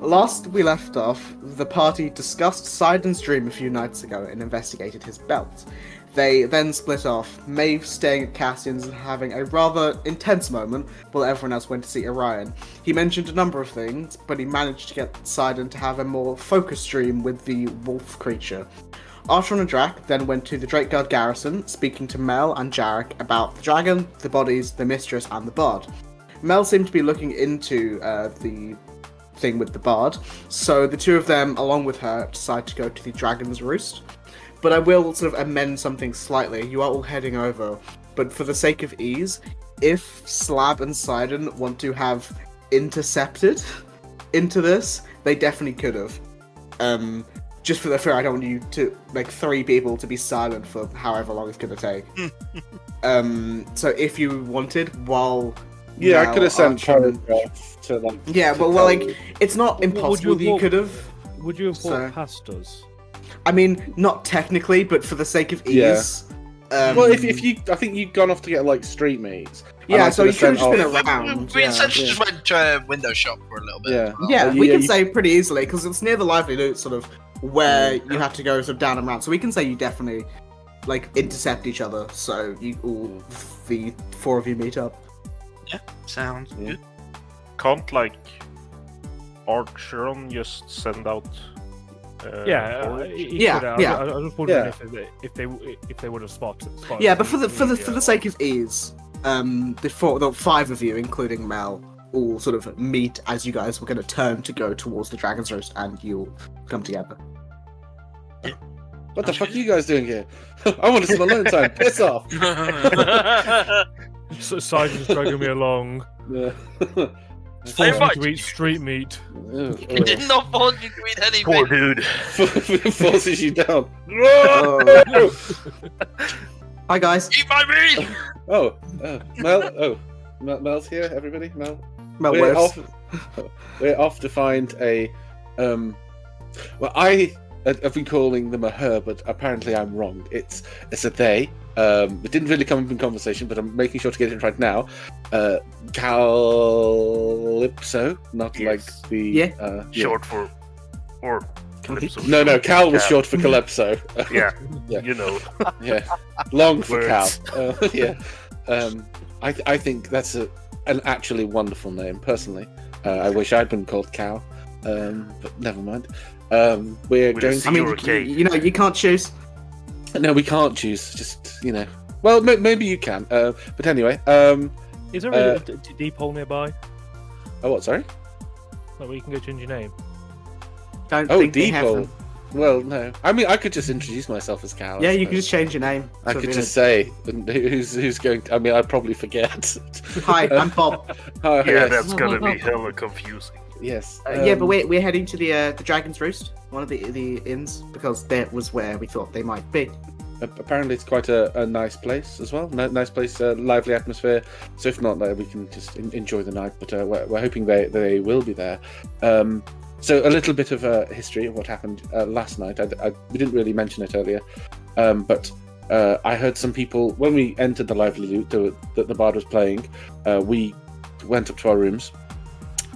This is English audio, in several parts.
Last we left off, the party discussed Sidon's dream a few nights ago and investigated his belt. They then split off, Maeve staying at Cassian's and having a rather intense moment, while everyone else went to see Orion. He mentioned a number of things, but he managed to get Sidon to have a more focused dream with the wolf creature. Archer and Drac then went to the Drakeguard garrison, speaking to Mel and Jarek about the dragon, the bodies, the mistress, and the bard. Mel seemed to be looking into the thing with the bard, so the two of them, along with her, decide to go to the Dragon's Roost. But I will sort of amend something slightly. You are all heading over, but for the sake of ease, if Slab and Sidon want to have intercepted into this, they definitely could have. Just for the fear, I don't want you to, like, 3 people to be silent for however long it's going to take. So if you wanted, while... Yeah, I could have sent paragraph to, like... Yeah, but, well, like, it's not impossible that you could have. Would you have walked past us? I mean, not technically, but for the sake of ease. Yeah. Well, if you... I think you'd gone off to get, like, street meats. Yeah, so you could have just been around. We essentially just went to a window shop for a little bit. Yeah, yeah, we can say pretty easily, because it's near the lively loot, sort of, where you have to go sort of down and around. So we can say you definitely, like, intercept each other, so you all, the 4 of you meet up. Yeah, sounds good. Can't, like, Archeron just send out... Yeah. I was just wondering if they would have spotted. Yeah, but for the sake of ease, the 5 of you, including Mel, all sort of meet as you guys were going to turn to go towards the Dragon's Roost, and you'll come together. What the fuck are you guys doing here? I want some alone time. Piss off. Sidon's dragging me along. Yeah. Forcing me to eat street meat. He did not force you to eat anything. Poor dude. Forces you down. Hi guys. Eat my meat! Mel. Mel's here. Everybody, Mel. We're off to find a. Well, I've been calling them a her, but apparently I'm wrong. It's a they. It didn't really come up in conversation, but I'm making sure to get it right now. Calypso, not like the short for or Calypso. No, Cal was short for Calypso. Yeah, yeah, you know. Yeah, long for Words. Cal. Yeah, I think that's an actually wonderful name. Personally, I wish I'd been called Cal, but never mind. We're going to. I mean, you know, you can't choose. No, we can't choose. Just, you know. Well, maybe you can. But anyway. Is there a deep hole nearby? Oh, what? Sorry. Like where you can go change your name. Don't think deep they hole. have them. Well, no. I mean, I could just introduce myself as Cal. Yeah, you can just change your name. I could just say who's going. I mean, I'd probably forget. Hi, I'm Bob. Oh, Yeah, yes. that's gonna be hella confusing. Yes. Yeah, but we're heading to the Dragon's Roost, one of the inns, because that was where we thought they might be. Apparently, it's quite a nice place as well. Nice place, lively atmosphere. So if not, we can just enjoy the night. But we're hoping they will be there. So a little bit of history of what happened last night. We didn't really mention it earlier, but I heard some people when we entered the lively loot that the bard was playing. We went up to our rooms.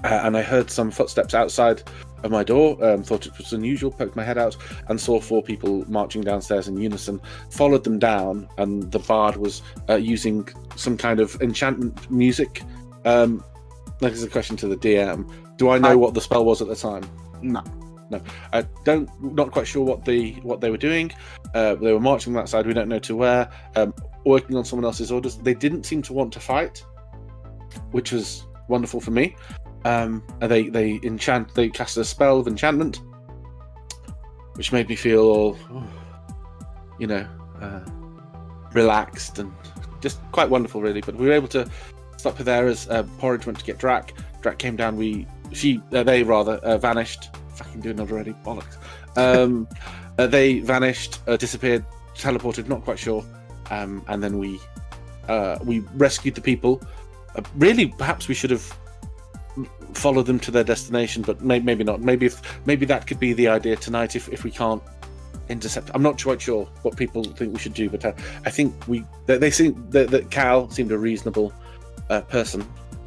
And I heard some footsteps outside of my door, thought it was unusual, poked my head out, and saw 4 people marching downstairs in unison, followed them down, and the bard was using some kind of enchantment music. This is a question to the DM. Do I know what the spell was at the time? No. I not quite sure what they were doing. They were marching on that side, we don't know to where, working on someone else's orders. They didn't seem to want to fight, which was wonderful for me. They cast a spell of enchantment, which made me feel all, relaxed and just quite wonderful, really. But we were able to stop her there as Porridge went to get Drac. Drac came down. They vanished. Fucking doing it already, bollocks. They vanished, disappeared, teleported. Not quite sure. And then we rescued the people. Really, perhaps we should have follow them to their destination, but maybe not. Maybe that could be the idea tonight if we can't intercept. I'm not quite sure what people think we should do, but I think they seem that Cal seemed a reasonable person.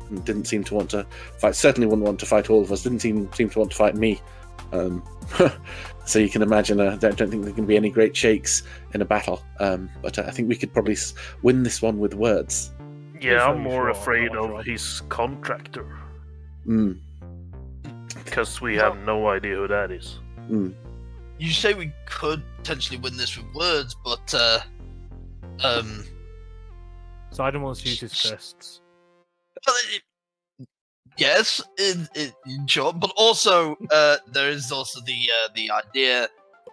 and didn't seem to want to fight. Certainly wouldn't want to fight all of us. Didn't seem to want to fight me. So you can imagine. I don't think there can be any great shakes in a battle. But I think we could probably win this one with words. Yeah, I'm more afraid of his contractor. Because we have no idea who that is. You say we could potentially win this with words, but Sidon wants to use his fists. well, yes, in short, but also there is also the idea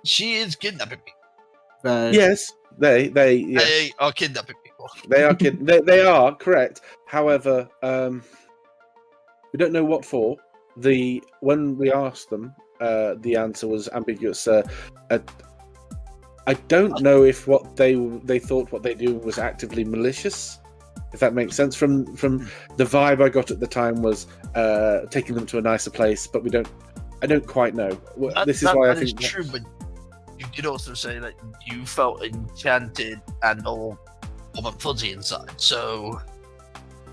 she is kidnapping people. Yes, they They are kidnapping people. They are they are correct. However, we don't know what for. When we asked them, the answer was ambiguous. I don't know if what they thought what they do was actively malicious. If that makes sense. From the vibe I got at the time was taking them to a nicer place, but I don't quite know. This is why I think that's true. But you did also say that you felt enchanted and all warm and fuzzy inside. So,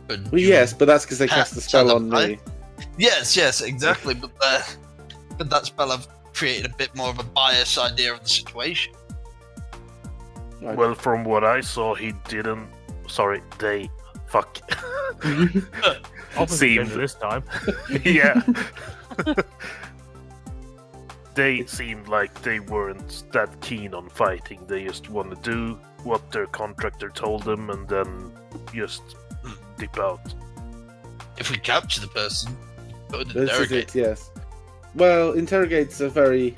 well, yes, but that's because they cast the spell on me. Yes, exactly. But that spell have created a bit more of a biased idea of the situation. Well, from what I saw, he didn't. Sorry, they. Fuck. Opposite gender this time. Yeah. They seemed like they weren't that keen on fighting. They just want to do what their contractor told them and then just dip out. If we capture the person, This is it, yes. Well, interrogate's a very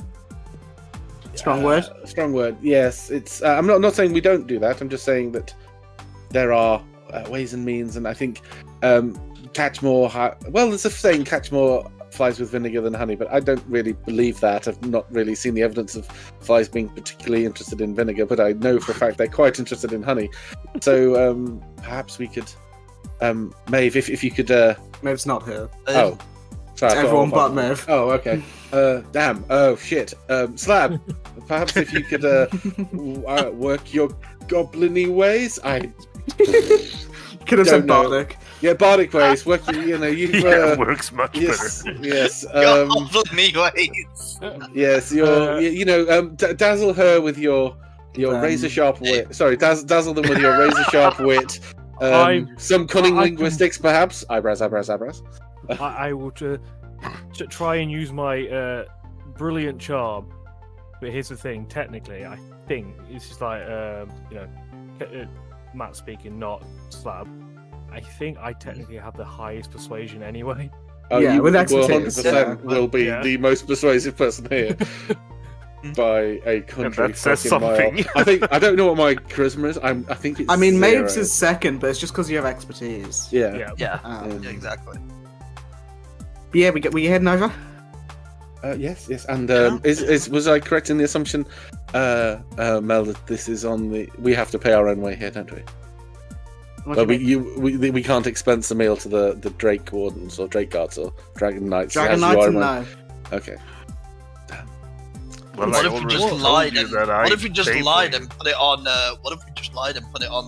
Strong word. Strong word. Yes, it's. I'm not saying we don't do that. I'm just saying that there are ways and means, and I think catch more. Well, there's a saying: catch more flies with vinegar than honey, but I don't really believe that. I've not really seen the evidence of flies being particularly interested in vinegar, but I know for a fact they're quite interested in honey. So perhaps we could, Maeve, if you could. Maeve's not here. Oh. It's everyone but Maeve. Oh, okay. Damn. Oh, shit. Slab, perhaps if you could work your goblin-y ways. I could have said bardic. Yeah, bardic ways. Working, you've... works much better. Yes. goblin-y ways. Yes, dazzle her with your razor-sharp wit. Sorry, dazzle them with your razor-sharp wit. Some cunning linguistics, perhaps. Eyebrows. I will try and use my brilliant charm, but here's the thing. Technically, I think it's just like Matt speaking, not Slab. I think I technically have the highest persuasion anyway. Oh, yeah, you with expertise, 100% will be the most persuasive person here by a country. And that says something. I don't know what my charisma is. I think it's. Maeve's is second, but it's just because you have expertise. Yeah. Yeah, exactly. But yeah, we heading over. Yes, and was I correct in the assumption, Mel, that this is on the? We have to pay our own way here, don't we? Well, we can't expense the meal to the Drake Wardens or Drake Guards or Dragon Knights. Dragon Knights, no. Okay. Well, what if we just lied and what if we just lied and put it on? What if we just lied and put it on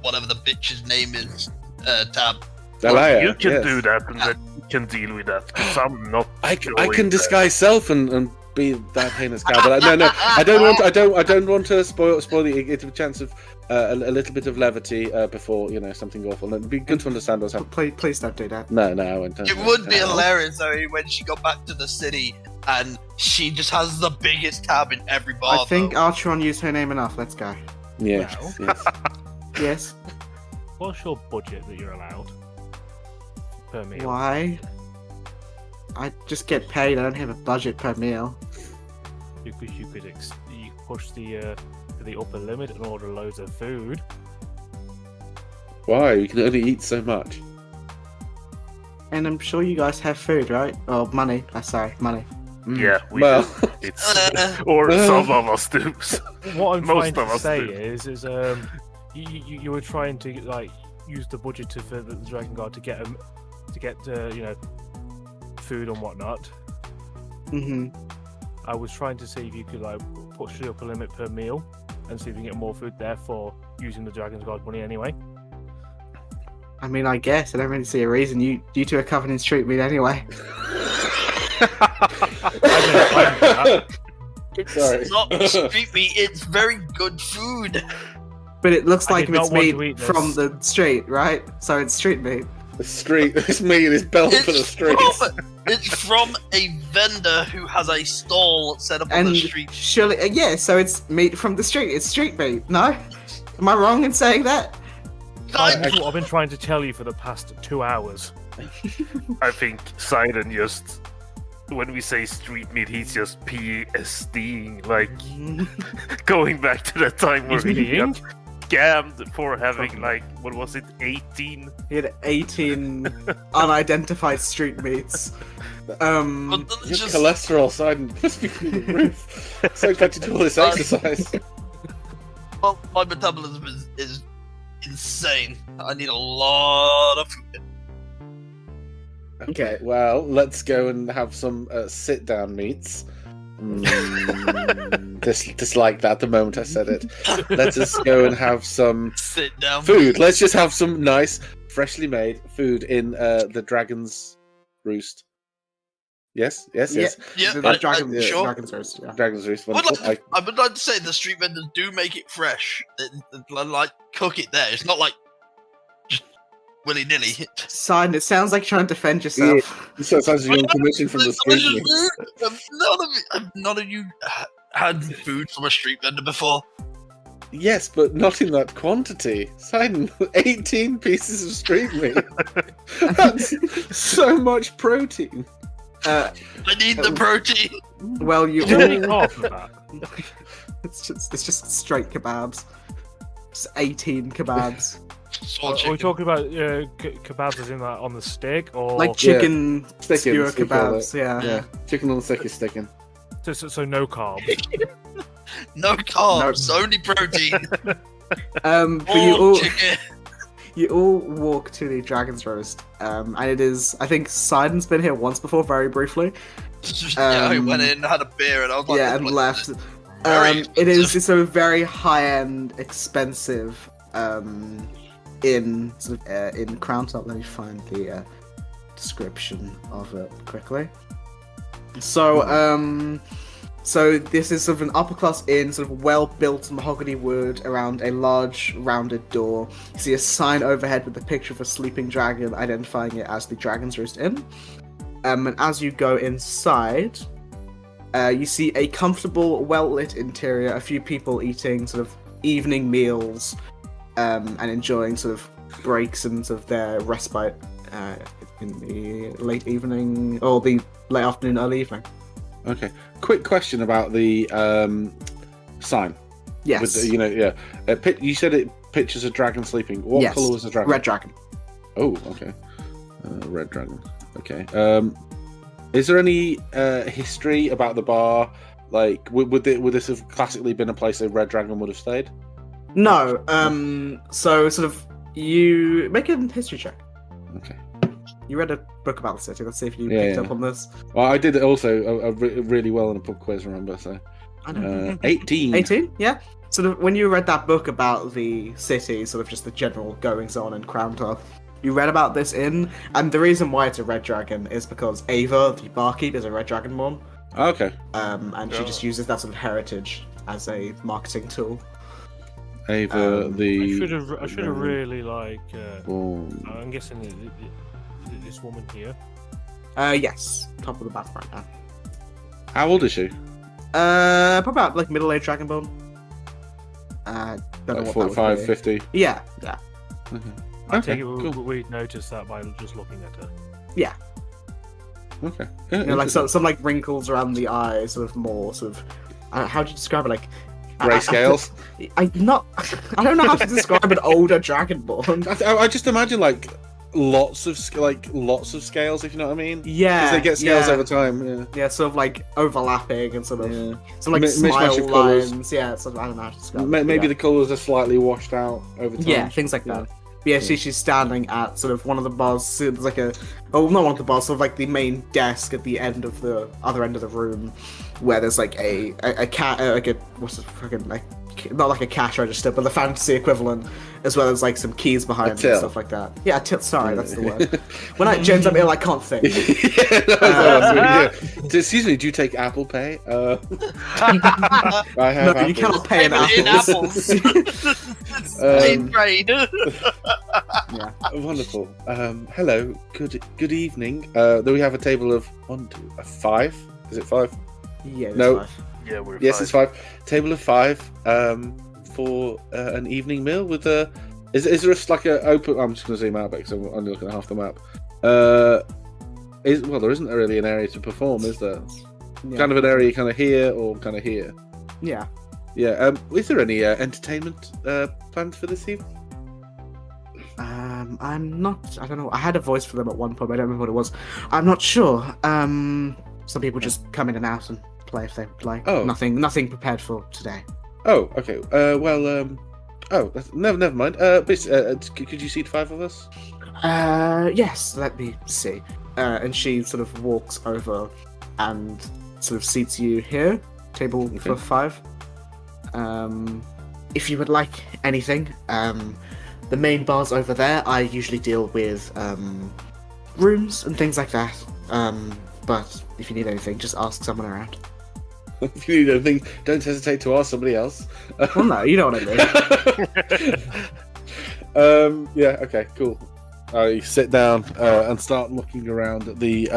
whatever the bitch's name is? Tab. Well, you can do that, and then you can deal with that. Because I'm not. I can disguise self and be that heinous guy, but no, I don't want to spoil the. It's a chance of a little bit of levity before something awful. It'd be good to understand what's happening. Please don't do that. No, I won't. It would be hilarious though when she got back to the city and she just has the biggest tab in every bar. I think Archeron used her name enough. Let's go. Yeah. Well, Yes. What's your budget that you're allowed per meal? Why? I just get paid. I don't have a budget per meal. Because you could push the upper limit and order loads of food. Why? We can only eat so much. And I'm sure you guys have food, right? Or money. Sorry, money. Yeah, we Well, do. It's or some of us do. What I'm Most trying of to us say do. is you were trying to use the budget for the Dragon Guard to get food and whatnot. Mm-hmm. I was trying to see if you could push the upper limit per meal and see if you can get more food, therefore using the Dragon's Guard money anyway. I mean, I guess I don't really see a reason. You two are covered in street meat anyway. It's not street meat. It's very good food. But it looks like did it's not want to meat eat this. from the street, right? So it's street meat. This meat is built for the streets. It's from a vendor who has a stall set up on the street. Surely, yeah. So it's meat from the street. It's street meat. No, am I wrong in saying that? That's what I've been trying to tell you for the past 2 hours. I think Sidon just, when we say street meat, he's just PSDing, like going back to that time where he got scammed for having like, what was it, 18? He had 18 unidentified street meats. Your cholesterol side must be through the roof. So glad to do all this exercise. Well, my metabolism is insane. I need a lot of food. Okay, well, let's go and have some sit-down meats. Dislike that the moment I said it. Let us go and have some sit-down food. Let's just have some nice, freshly made food in the Dragon's Roost. Yes. Yeah, Dragon's Roost. Yeah. Dragon's Roost. I would like to say the street vendors do make it fresh. They like cook it there. It's not like just willy-nilly. Sign. It sounds like you're trying to defend yourself. Yeah. So it sounds like you're on commission from the street. None of you had food from a street vendor before. Yes, but not in that quantity. Sidon, 18 pieces of street meat. That's so much protein. I need the protein. Well, you half of that. It's just straight kebabs. Just 18 kebabs. Are we talking about kebabs as in that on the stick, or Like chicken Skewer skewer kebabs? Yeah. Chicken on the stick is sticking. so no carbs? No carbs, only protein. But you all walk to the Dragon's Roast, and it is. I think Sidon's been here once before, very briefly. I went in, had a beer, and I was like, yeah, and left. It's a very high-end, expensive inn in Crown Top. Let me find the description of it quickly. So this is sort of an upper-class inn, sort of well-built mahogany wood around a large rounded door. You see a sign overhead with a picture of a sleeping dragon, identifying it as the Dragon's Roost Inn. And as you go inside, you see a comfortable, well-lit interior, a few people eating sort of evening meals, and enjoying sort of breaks and sort of their respite in the late evening, or the late afternoon, early evening. Okay. Quick question about the sign. Yes. With the, you said it pictures a dragon sleeping. What colour was the dragon? Red dragon. Oh, okay. Red dragon. Okay. Is there any history about the bar? Like, would this have classically been a place a red dragon would have stayed? No. So sort of, you make a history check. Okay. You read a book about the city. Let's see if you picked up on this. Well, I did it also really well in a pub quiz, remember? So, I know. 18. 18, yeah. Sort of, when you read that book about the city, sort of just the general goings on in Crown Top, you read about this inn, and the reason why it's a red dragon is because Ava, the barkeep, is a red dragonborn. Okay. And she just uses that sort of heritage as a marketing tool. Ava, I should have really I'm guessing this woman here. Yes, top of the bath right now. How old is she? Probably about like middle-aged dragonborn. Don't know what 45, that would be. 50. Yeah. Okay. I take it we'd notice that by just looking at her. Yeah. Okay. Like some like wrinkles around the eyes, sort of more sort of. How do you describe it? Like grayscales. I don't know how to describe an older dragonborn. I just imagine like lots of scales, if you know what I mean. Yeah. Because they get scales over time. Yeah. Yeah, sort of like overlapping and sort of some like Mishmash smile of colours. lines. Yeah, sort of, I don't know how to describe it. Maybe the colours are slightly washed out over time. Yeah, things like that. But yeah, she's standing at sort of one of the bars. There's like not one of the bars, sort of like the main desk at the end of the other end of the room, where there's like a cat, like a what's it fucking like. Not like a cash register, but the fantasy equivalent, as well as like some keys behind it and stuff like that. Yeah, sorry, that's the word. When James, I'm ill, I can't think. Excuse me, do you take Apple Pay? I have no, apples. you cannot pay in apples. Brain. Yeah. Wonderful. Hello. Good evening. Do we have a table of 5? Is it 5? Yeah. No. 5. Yeah, we're Yes, 5. it's 5. Table of 5 for an evening meal with a. Is there like a open? I'm just going to zoom out because I'm only looking at half the map. There isn't really an area to perform, is there? Yeah. Kind of an area kind of here or kind of here. Yeah. Yeah. Is there any entertainment planned for this evening? I'm not. I don't know. I had a voice for them at one point. But I don't remember what it was. I'm not sure. Some people just come in and out and play if they like. Oh. Nothing prepared for today. Oh, okay. Never mind. Could you seat 5 of us? Yes. Let me see. And she sort of walks over and sort of seats you here, table for 5. If you would like anything, the main bar's over there. I usually deal with rooms and things like that. But if you need anything, just ask someone around. If you need anything, don't hesitate to ask somebody else. Well, no, you know what I mean. Yeah. Okay. Cool. You sit down and start looking around at the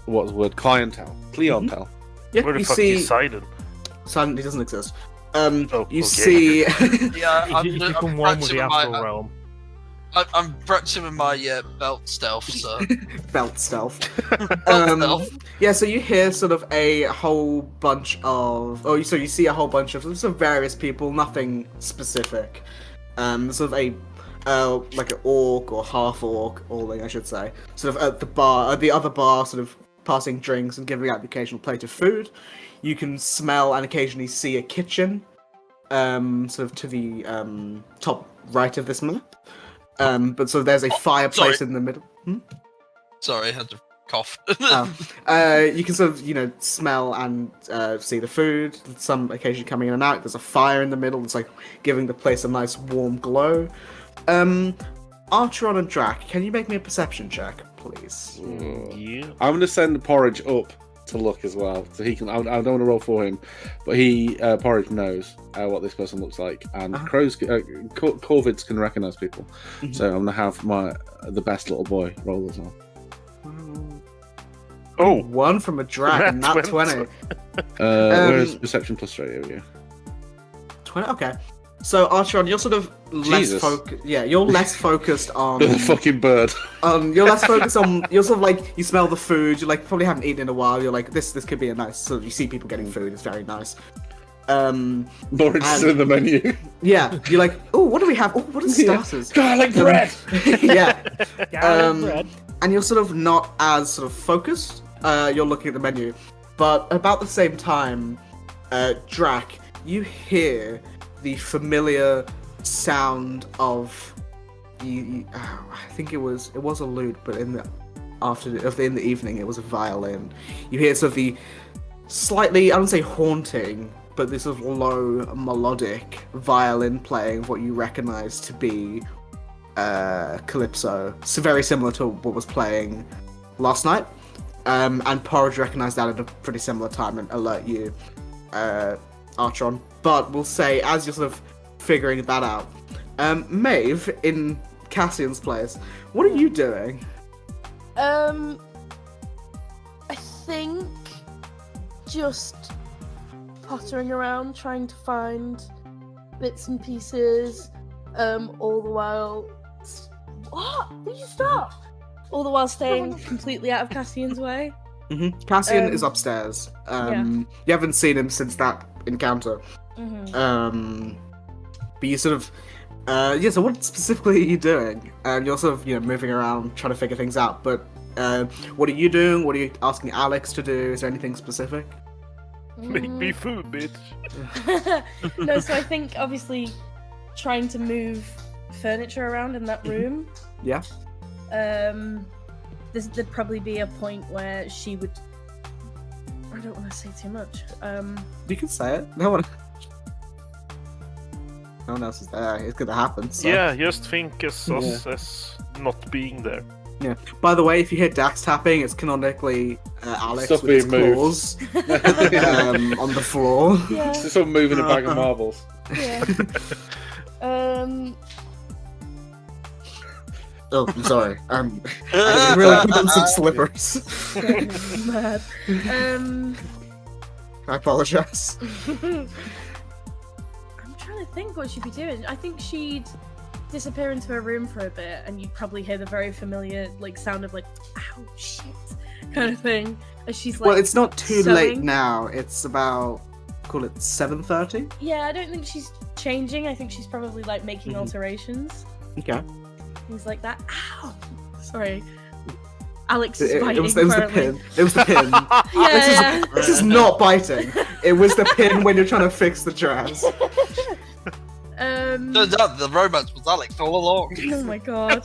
what's the word? Clientele. Yeah, Where the you fuck see. is Sidon? Silent, he doesn't exist. You okay. see. Yeah, You become one with the astral realm. I'm practicing with my belt stealth, so. Belt stealth. Belt stealth. Yeah, so you hear sort of a whole bunch of. So you see a whole bunch of sort of various people, nothing specific. Sort of a. Like an orc or half orc, orling, I should say. Sort of at the bar, at the other bar, sort of passing drinks and giving out the occasional plate of food. You can smell and occasionally see a kitchen, sort of to the top right of this map. But so there's a fireplace in the middle. Sorry, I had to cough. You can sort of, smell and see the food. Some occasionally coming in and out. There's a fire in the middle. It's like giving the place a nice warm glow. Archeron and Drac, can you make me a perception check, please? Yeah. I'm going to send Porridge up to look as well, so he can. I don't want to roll for him, but Porridge knows what this person looks like, and crows, corvids can recognize people. Mm-hmm. So I'm going to have the best little boy roll as well. Oh, 1 from a Drac, and not 20. Where's perception plus straight over here? 20. Okay. So Archeron, you're sort of less focused. Yeah, you're less focused on The fucking bird. You're less focused on. You're sort of like you smell the food. You like probably haven't eaten in a while. You're like this could be a nice. So you see people getting food. It's very nice. Lawrence is in the menu. Yeah, you're like, oh, what do we have? Oh, what are starters? Garlic bread. Yeah. Bread. And you're sort of not as sort of focused. You're looking at the menu, but about the same time, Drac, you hear the familiar sound of I think it was a lute, but in the evening it was a violin. You hear sort of the slightly, I don't say haunting, but this sort of low melodic violin playing what you recognize to be calypso. So very similar to what was playing last night. And Porridge recognized that at a pretty similar time and alert you, Archon. But we'll say, as you're sort of figuring that out, Maeve, in Cassian's place, what are you doing? I think just pottering around, trying to find bits and pieces, all the while... What? Did you stop? All the while staying completely out of Cassian's way. Mm-hmm. Cassian is upstairs. You haven't seen him since that encounter. Mm-hmm. But you sort of... so what specifically are you doing? You're sort of, moving around, trying to figure things out, but what are you doing? What are you asking Alex to do? Is there anything specific? Make me food, bitch. No, so I think, obviously, trying to move furniture around in that room. Yeah. There'd probably be a point where she would. I don't want to say too much. You can say it. No one else is there. It's gonna happen. So. Yeah, just think as us as not being there. Yeah. By the way, if you hear Dax tapping, it's canonically Alex Stuff with his being moved. claws on the floor. Yeah. It's sort of moving a bag of marbles. Yeah. Oh, I'm sorry. I didn't really put on some slippers. Mad. I apologize. I'm trying to think what she'd be doing. I think she'd disappear into her room for a bit, and you'd probably hear the very familiar sound of "ow, shit" kind of thing as she's Well, it's not too sewing. late now. It's about, call it 7:30. Yeah, I don't think she's changing. I think she's probably making alterations, Okay. things like that. Ow, sorry. Alex is It biting was the currently. pin. It was the pin. Yeah. This is not biting. It was the pin when you're trying to fix the dress. Turns out the romance was Alex all along. Oh my god.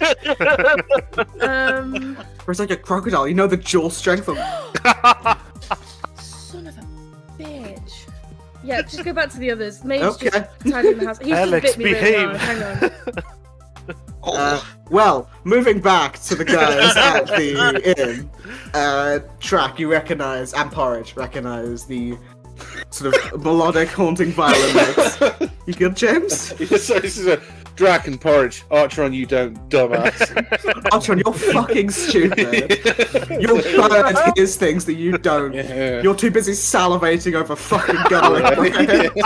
Or it's like a crocodile. You know the jaw strength of. Son of a bitch. Yeah, just go back to the others. Maeve's Okay. just tidying the house. He's Alex, just bit me really behave. hard. Hang on. Well, moving back to the guys at the inn, Track, you recognise, and Porridge recognise the sort of melodic, haunting violin notes. You good, James? So this is a Drac and Porridge. Archer on you don't, dumbass. Antron, you're fucking stupid. Your bird hears things that you don't. Yeah. You're too busy salivating over fucking garlic. I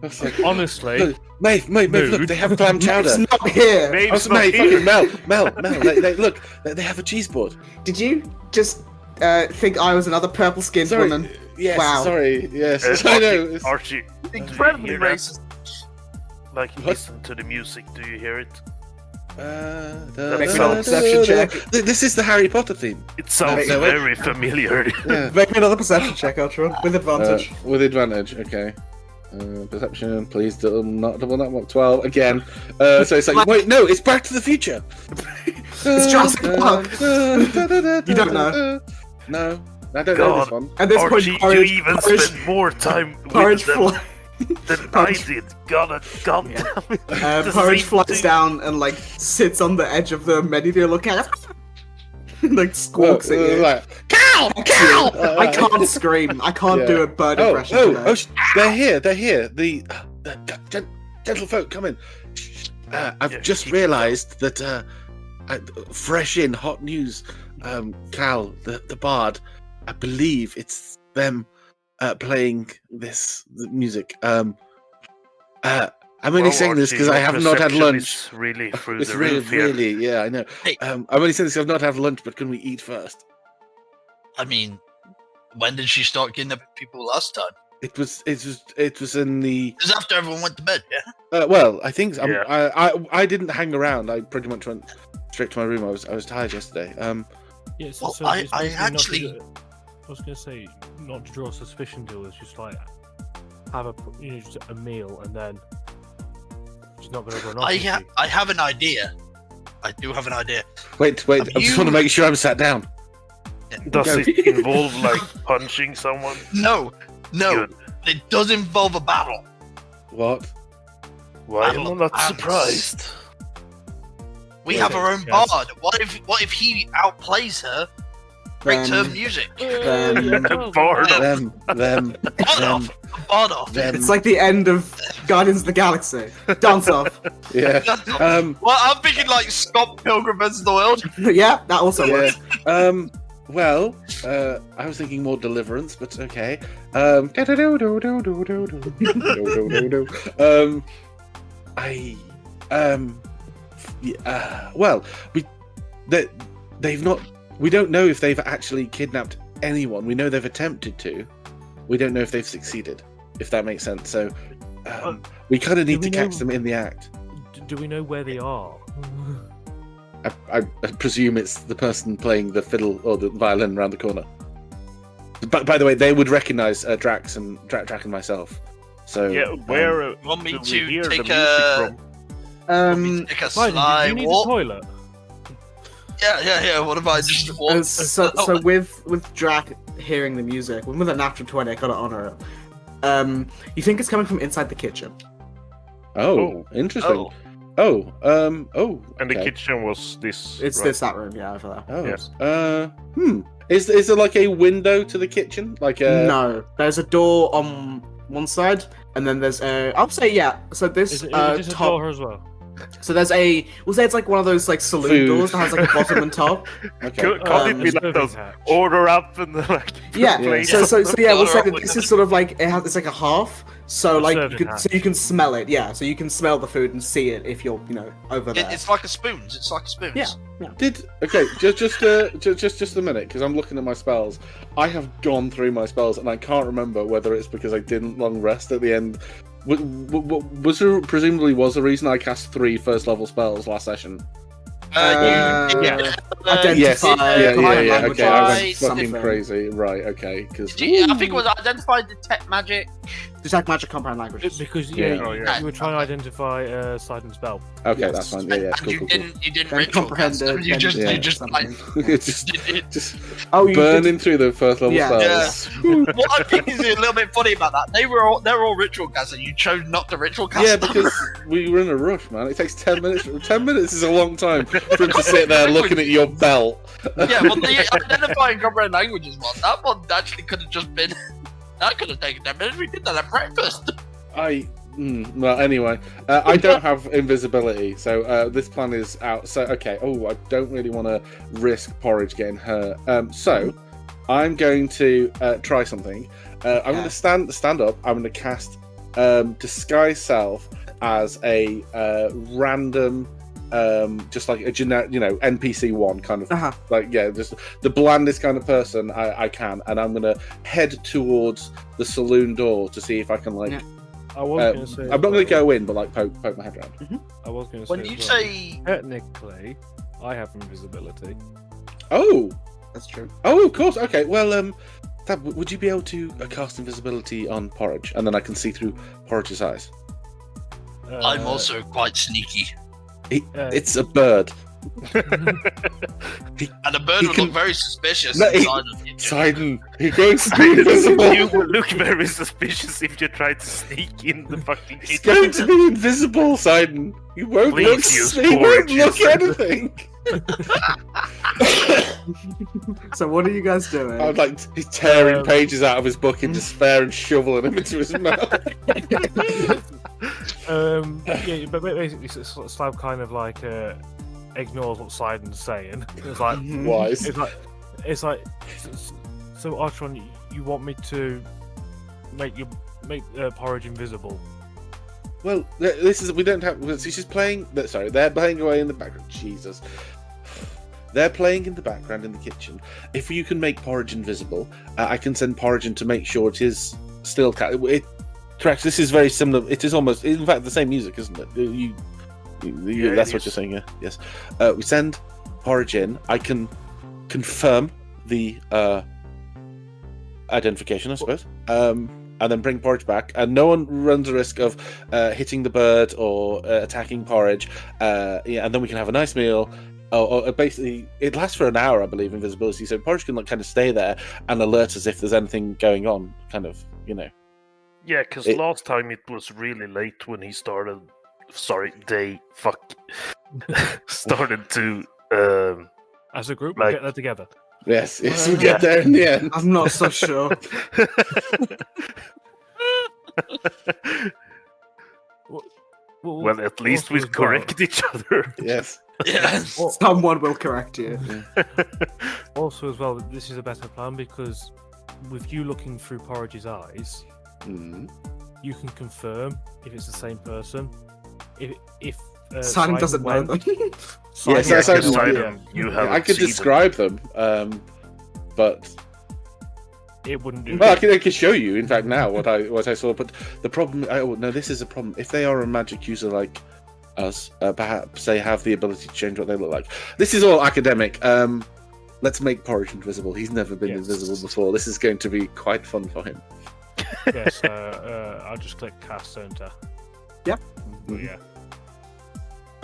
was like, Honestly, look, Maeve, look, they have clam chowder. It's not here. Maeve's I was not Maeve, here. fucking Mel. Look, they have a cheese board. Did you just think I was another purple-skinned Sorry. woman? Yes, Wow. sorry. Yes, I know. It's- Archie, Incredibly hear that? racist. Listen to the music. Do you hear it? Make me another perception check. This is the Harry Potter theme. It sounds No, very familiar. Yeah. Make me another perception check, Antron, with advantage. With advantage, okay. Perception, please not double that. 12 again. So it's like, wait, no, it's Back to the Future. It's Jurassic Park. You don't know. No, I don't know this God. one. At this Archie, point, Porridge, you even Porridge, spend more time Porridge, with them fly, than I Porridge. did. God damn it. Does Porridge he flies do- down and sits on the edge of the medieval cat. Squawks at you. Like, cow! I can't scream. I can't Yeah. do a bird impression. today. They're here. The gentlefolk, come in. I've Yeah, just keep realised that fresh in hot news. Cal, the bard, I believe it's them playing the music. I'm only saying this because I have not had perception lunch. is really through It's the really, roof here. really, yeah, I know. Hey. I'm only saying this because I've not had lunch, but can we eat first? I mean, when did she start kidnapping people last time? It was in the. It was after everyone went to bed, yeah? Well, I think so. Yeah. I didn't hang around. I pretty much went straight to my room. I was tired yesterday. yeah. Well, So I it's basically not actually- to- I was gonna say not to draw suspicion to us, just have just a meal and then she's not gonna run off. is she? I have an idea. I do have an idea. Wait. Have I just want to you- make sure I'm sat down. Does Go. it involve punching someone? No, Good. it does involve a battle. What? Why am Battle I of not Bands. surprised? We Yeah, have our own yes. bard. What if he outplays her? Breaks her Then- music. Bard. Them. Bard off. Bard off. It's like the end of Guardians of the Galaxy. Dance off. Yeah. That's not- Well, I'm thinking like Scott Pilgrim vs. the World. Yeah, that also yeah. works. Well, I was thinking more Deliverance, but okay. Well, they've not. We don't know if they've actually kidnapped anyone. We know they've attempted to. We don't know if they've succeeded. If that makes sense. So, we kind of need do to we catch know- them in the act. Do we know where they are? I presume it's the person playing the fiddle or the violin around the corner. But by the way, they would recognise Drax and myself. So Yeah, where Want me do we to hear the take music a? from? Take a Sidon, sly do you need walk. a toilet? Yeah. What if I just walk? So with Drac hearing the music, with a natural 20, I gotta honor it. You think it's coming from inside the kitchen? Oh, interesting. And the okay. kitchen was this. It's right? that room, yeah, over there. Oh, Yes. Is there like a window to the kitchen? Like a No, there's a door on one side, and then there's a. I'll say yeah. So this Is it just a top. door as well? So there's a. We'll say it's like one of those like saloon Food. doors that has like a bottom and top. Okay. Can't it be It's like a those hatch. order up and like Yeah. place So on the yeah, we'll say floor? that this is sort of like it's like a half. So A like serving so you can smell it. Yeah. So you can smell the food and see it if you're over there. It's like a spoons. It's like a spoons. Yeah. Just a minute, because I'm looking at my spells. I have gone through my spells and I can't remember whether it's because I didn't long rest at the end. Was there presumably was a reason I cast 3 first level spells last session? Identify. Yes. Yeah. language, Okay, I went something. fucking crazy. Right. Okay. Because I think it was identify, detect magic. Detect magic compound languages. Because Yeah. you were trying to identify Sidon spell. okay, Yes. that's fine. Yeah. And Cool. you didn't Then ritual comprehend cast them. it, You then just yeah. like just Oh, you burning did. through the first level Yeah. spells. What I think is a little bit funny about that, they're all ritual casts, and you chose not to ritual cast Yeah, them. because we were in a rush, man. It takes 10 minutes. 10 minutes is a long time for him to sit there looking at your belt. Yeah, well, the identify and comprehend languages one, that one actually could have just been. That could have taken 10 minutes. We did that at breakfast. Well, anyway, I don't have invisibility, so this plan is out. So, okay. Oh, I don't really want to risk Porridge getting hurt. So, I'm going to try something. I'm going to stand up. I'm going to cast Disguise Self as a random, just like a generic, NPC one kind of, like, yeah, just the blandest kind of person I can, and I'm going to head towards the saloon door to see if I can, like. Yeah. I was going to say. I'm not going to go in, but like poke my head around. I was going to say. When you as well, say technically, I have invisibility. Oh, That's true. oh, of course. Okay, well, Tab, would you be able to cast invisibility on Porridge, and then I can see through Porridge's eyes? I'm also quite sneaky, It's a bird. and a bird He would can- look very suspicious No, inside of you. Sidon, you're going to be invisible. You would look very suspicious if you tried to sneak in the fucking He's kitchen. going to be invisible, Sidon. You won't Please use look. He won't Porridge. look anything. So what are you guys doing? I'm like he's tearing pages out of his book in despair and shoveling them into his mouth. Yeah, but basically, Slab kind of like ignores what Sidon's saying. It's like, Wise. it's like. So Artron, you want me to make Porridge invisible? Well, this is we don't have. She's playing. Sorry, they're playing away in the background. Jesus, they're playing in the background in the kitchen. If you can make Porridge invisible, I can send Porridge in to make sure it is still. Tracks. This is very similar. It is almost, in fact, the same music, isn't it? Yeah, that's it what is. you're saying. Yeah. Yes. We send Porridge in. I can confirm the identification, I suppose. And then bring Porridge back, and no one runs the risk of hitting the bird or attacking Porridge. Yeah, and then we can have a nice meal. Or basically, it lasts for an hour, I believe, invisibility. So Porridge can like kind of stay there and alert us if there's anything going on. Kind of, Yeah, because last time it was really late when he started. Sorry, they started to. As a group, Like- we'll get that together. Yes, we get there in the end. I'm not so sure. Well, at least we also as correct each other. Yes. Yeah. Someone will correct you. Also, as well, this is a better plan because with you looking through Porridge's eyes, Mm. you can confirm if it's the same person. If Simon doesn't know went- them. Sidon Yes, Yeah, that's went- because how- Sidon, you have. I could describe them, but it wouldn't do. well, I can show you. In fact, now what I saw. But the problem, no, this is a problem. If they are a magic user like us, perhaps they have the ability to change what they look like. This is all academic. Let's make Porridge invisible. He's never been Yes. invisible before. This is going to be quite fun for him. Yes, I'll just click cast center. Yep. Yeah.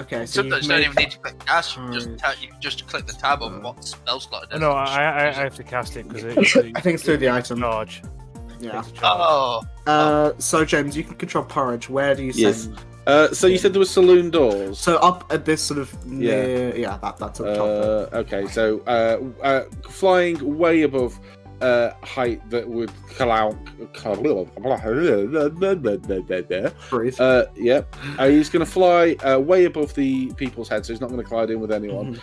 Okay, so Sometimes you don't even need to click cast. You can just click the tab on what spell slot it is. No, I have to cast it because I think it's through the item. Charge. Yeah. Oh. So James, you can control porridge. Where do you Yes. send? So you said there were saloon doors. So up at this sort of near, that's up top. Okay, so flying way above height that would Breathe. Yep. He's going to fly way above the people's heads, so he's not going to collide in with anyone.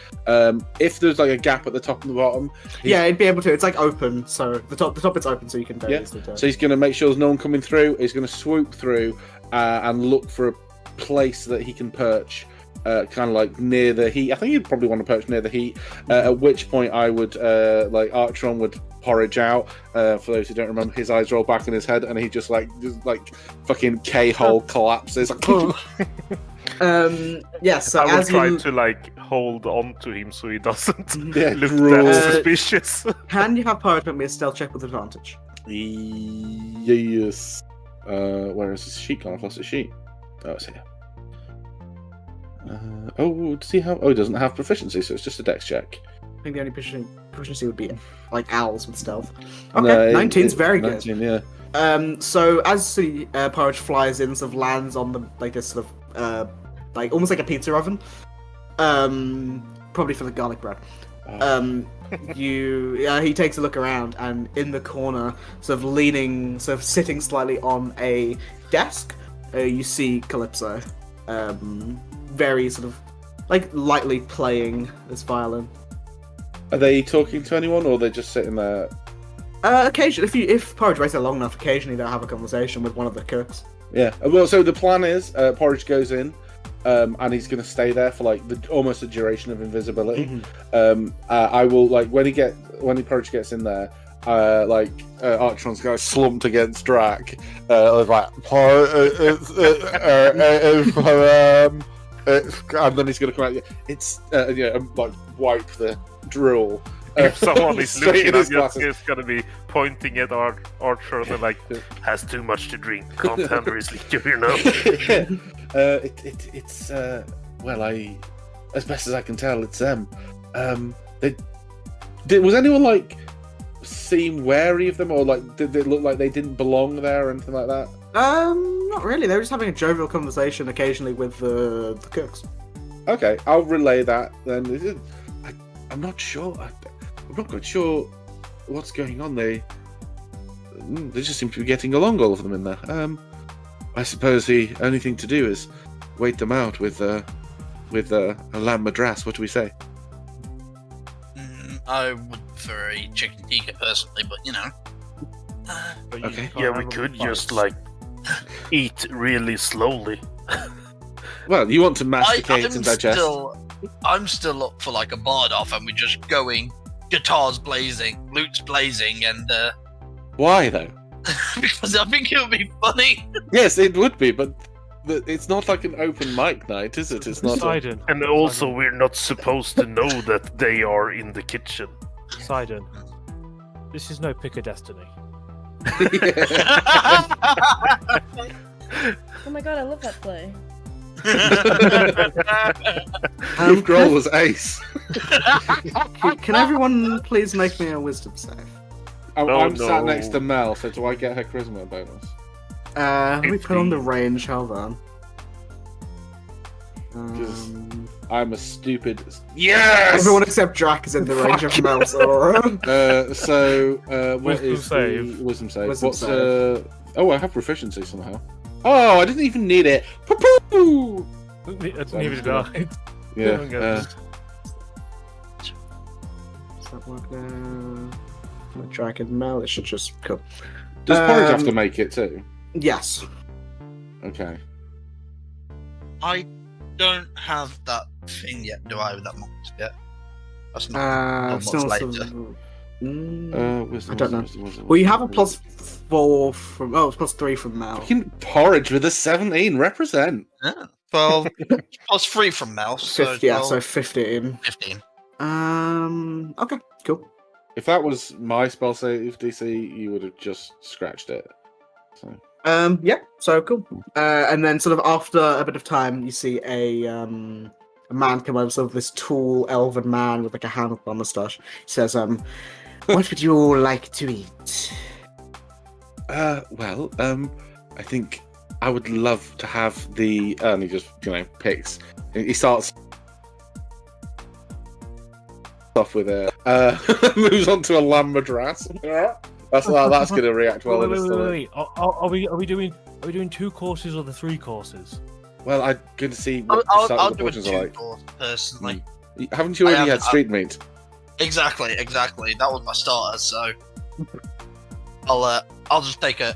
If there's like a gap at the top and the bottom, he'd be able to. It's like open, so the top bit's open, so you can very easily do it. So he's going to make sure there's no one coming through. He's going to swoop through and look for a place that he can perch. Kind of like near the heat. I think you'd probably want to perch near the heat. At which point I would like Archon would porridge out. For those who don't remember, his eyes roll back in his head, and he just fucking K-hole collapses. Yes. So I will as try you to like hold on to him so he doesn't look drool. that suspicious. can you have porridge make me a stealth check with advantage? Yes. Where is his sheet gone? I've lost his sheet. Oh, it's here. Does he have? Oh, he doesn't have proficiency, so it's just a dex check. I think the only proficiency would be like owls with stealth. Okay, 19's very 19, good. Yeah. So as the porridge flies in, sort of lands on the like this sort of like almost like a pizza oven. Probably for the garlic bread. He takes a look around, and in the corner, sort of sitting slightly on a desk, you see Calypso. Very sort of like lightly playing this violin. Are they talking to anyone, or are they just sitting there? Occasionally, if porridge waits there long enough, occasionally they'll have a conversation with one of the cooks. Yeah. Well, so the plan is porridge goes in, and he's going to stay there for like almost the duration of invisibility. I will like when porridge gets in there. Archon's going slumped against Drac. And then he's going to come out. It's like wipe the drool. If someone is looking, I'm his just going to be pointing at Archer and like, has too much to drink, can't handle his liquor, you know. It's as best as I can tell, it's them. Was anyone like seem wary of them, or like did it look like they didn't belong there or anything like that? Not really. They were just having a jovial conversation occasionally with the cooks. Okay, I'll relay that then. I'm not sure. I'm not quite sure what's going on. They just seem to be getting along, all of them in there. I suppose the only thing to do is wait them out with a lamb madras. What do we say? I would prefer a chicken tikka personally, but you know. Okay. Yeah, we could just like eat really slowly. Well, you want to masticate and digest. I'm still up for like a bard off, and we're just going guitars blazing, lutes blazing, and why though? Because I think it would be funny. Yes, it would be, but it's not like an open mic night, is it? It's not. And also, we're not supposed to know that they are in the kitchen. Sidon, this is no pick of destiny. Oh my god, I love that play. Grohl was ace. Can everyone please make me a wisdom save? I'm sat next to Mel, so do I get her charisma bonus? Let me put on the range, hold on. I'm a stupid. Yes! Everyone except Drac is in the range of Mel's aura. What is save. the wisdom save? Wisdom What's save. Oh, I have proficiency somehow. Oh, I didn't even need it. Poo-poo! Neither did I. Yeah. Does that work now? Drac and Mel, it should just cool. Does porridge have to make it too? Yes. Okay. I don't have that thing yet, do I? With that monster yet? That's not. Still later. Wisdom, I don't know. wisdom. Well, you have a +4 from. Oh, it's +3 from Mel. Fucking porridge with a 17 represent. Yeah. Well, +3 from Mel. So, so 15. 15. Okay, cool. If that was my spell save DC, you would have just scratched it. So Yeah, so cool. And then sort of after a bit of time, you see a man come over, sort of this tall elven man with like a handlebar mustache. He says, what would you all like to eat? Well, I think I would love to have the, and he just, picks. He starts off with a, moves on to a lamb madras. That's going to react well. Wait. Are we doing 2 courses or the 3 courses? Well, I'm going to see what I'll the do a portions are like. two-course, personally. Haven't you already had street meat? Exactly. That was my starter. So I'll just take a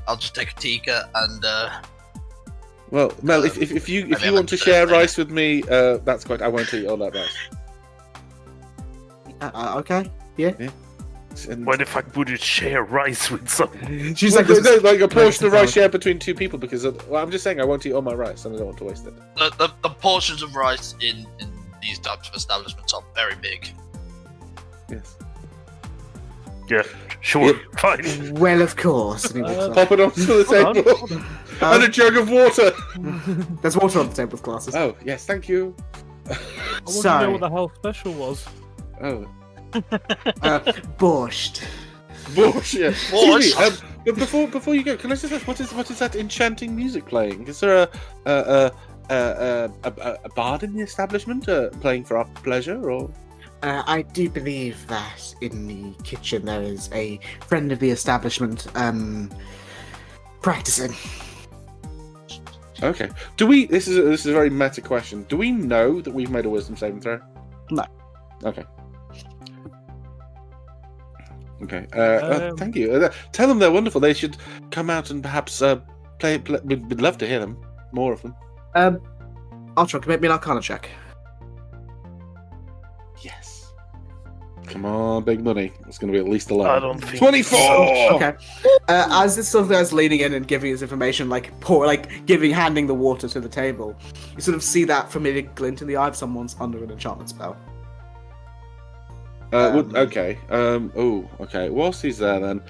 tikka and. Well, Mel, if you want to share rice with me, that's quite. I won't eat all that rice. Okay. Yeah. And what if I wouldn't share rice with someone? She's like a portion of rice shared between 2 people because I'm just saying I won't eat all my rice and I don't want to waste it. The portions of rice in these types of establishments are very big. Yes. Yeah, sure, fine. Well, of course. And he walks up. Pop it onto the table. And a jug of water. There's water on the table with glasses. Oh, yes, thank you. I want to know what the hell special was. Oh. Borscht. Borscht, yeah. Borscht. But before you go, can I just ask, what is that enchanting music playing? Is there a bard in the establishment playing for our pleasure, or? I do believe that in the kitchen there is a friend of the establishment practicing. Okay. Do we? This is a very meta question. Do we know that we've made a wisdom saving throw? No. Okay. Okay. Thank you. Tell them they're wonderful. They should come out and perhaps play. We'd love to hear them. More of them. I'll try. Can you make me an Arcana check? Yes. Come on, big money. It's going to be at least 11. I don't think 24. Okay. As this sort of guy's leaning in and giving his information, handing the water to the table, you sort of see that familiar glint in the eye of someone's under an enchantment spell. Okay. Okay. Whilst he's there, then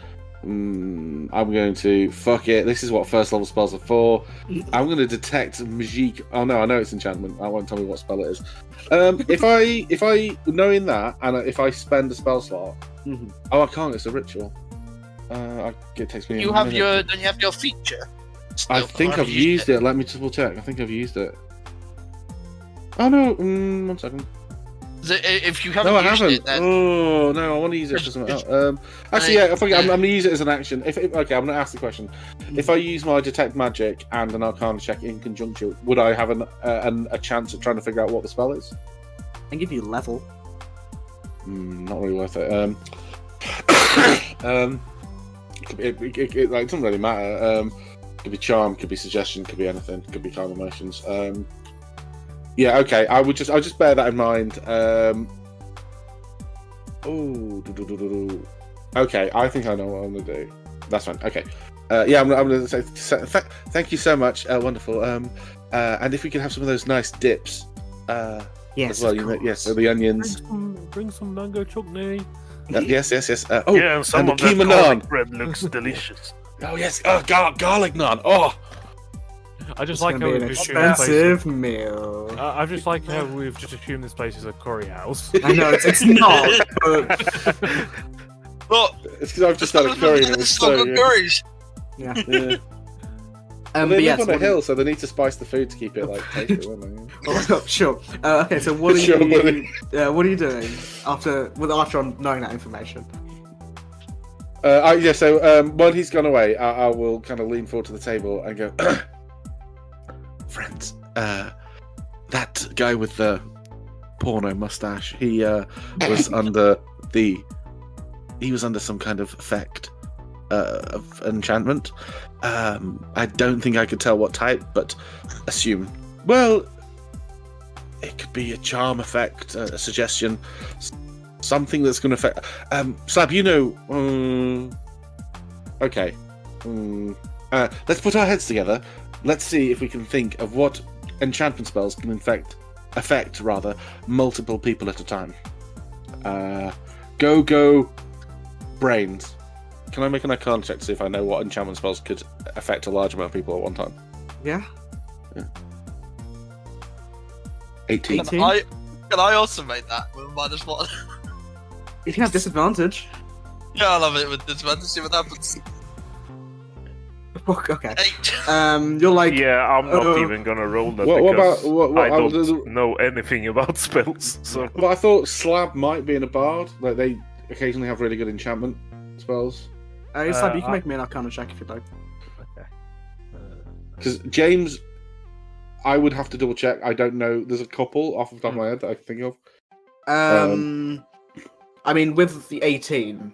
I'm going to fuck it. This is what first level spells are for. I'm going to detect magique. Oh no, I know it's enchantment. I won't tell me what spell it is. If I knowing that, and if I spend a spell slot, oh, I can't. It's a ritual. It takes me. Don't you have your feature? I think I've used it. Let me double check. I think I've used it. Oh no! 1 second. If you haven't used it, then... Oh no, I want to use it for something else. Actually, yeah, I'm going to use it as an action. Okay, I'm going to ask the question. If I use my detect magic and an Arcana check in conjunction, would I have a chance of trying to figure out what the spell is? I can give you level. Not really worth it. It doesn't really matter. Could be charm, could be suggestion, could be anything, could be calm emotions. Yeah, okay. I'll just bear that in mind. Okay, I think I know what I'm gonna do. That's fine. Okay. Yeah, I'm gonna say thank you so much. Wonderful. And if we can have some of those nice dips. Yes. As well, yes. So the onions. Bring some mango chutney. Yes. Yeah, and some and of the that keema garlic naan. bread looks delicious. Oh yes. Oh, garlic naan. Oh. I just It's like how gonna be we've an assumed this expensive meal. I just like how we've just assumed this place is a curry house. I know it's not. But... But It's because I've just had a curry and it was so good. curries. Yeah. Yeah. But They yes, live on a what hill, so they need to spice the food to keep it tasty, don't they? Oh, sure. Okay, so what are Sure, you? What are you doing after knowing that information? So when he's gone away, I will kind of lean forward to the table and go, friends, that guy with the porno mustache, he was under some kind of effect of enchantment. I don't think I could tell what type, but assume. Well, it could be a charm effect, a suggestion, something that's going to affect. Slab, you know. Okay. Let's put our heads together. Let's see if we can think of what enchantment spells can affect multiple people at a time. Go brains. Can I make an Arcana check to see if I know what enchantment spells could affect a large amount of people at one time? Yeah. 18. Can I also make that with -1? You can have disadvantage. Yeah, I love it with disadvantage. See what happens. Okay. 8. You're like. Yeah, I'm not even gonna roll that What because about I don't know anything about spells. So But I thought Slab might be in a bard. Like they occasionally have really good enchantment spells. Slab, you can make me an Arcana check if you'd like. Okay. Because James, I would have to double check. I don't know. There's a couple off the top of my head that I can think of. I mean, with the 18,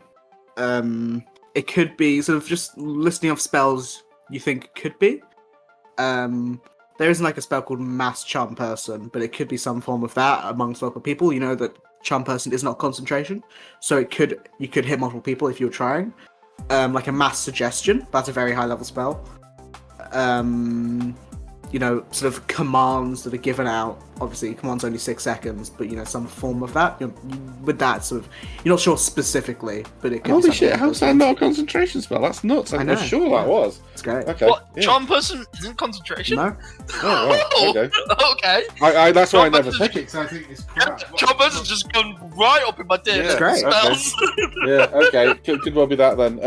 it could be sort of just listing off spells you think it could be. There isn't like a spell called Mass Charm Person, but it could be some form of that amongst local people. You know that Charm Person is not concentration, so you could hit multiple people if you're trying. Like a Mass Suggestion, that's a very high level spell. You know, sort of commands that are given out. Obviously, command's only 6 seconds, but you know, some form of that. With that, sort of, you're not sure specifically, but it could. Holy be shit! How's that not a concentration spell? That's nuts. I I know. was sure that was. It's great. Okay. What? yeah. Charm Person isn't concentration? No. Oh, right. Okay. Okay. That's why I Charm never Person's- take it. 'Cause I think it's crap. Charm Person's just gone right up in my dick. Yeah, great. Spells. Yeah. Okay. Could well be that then.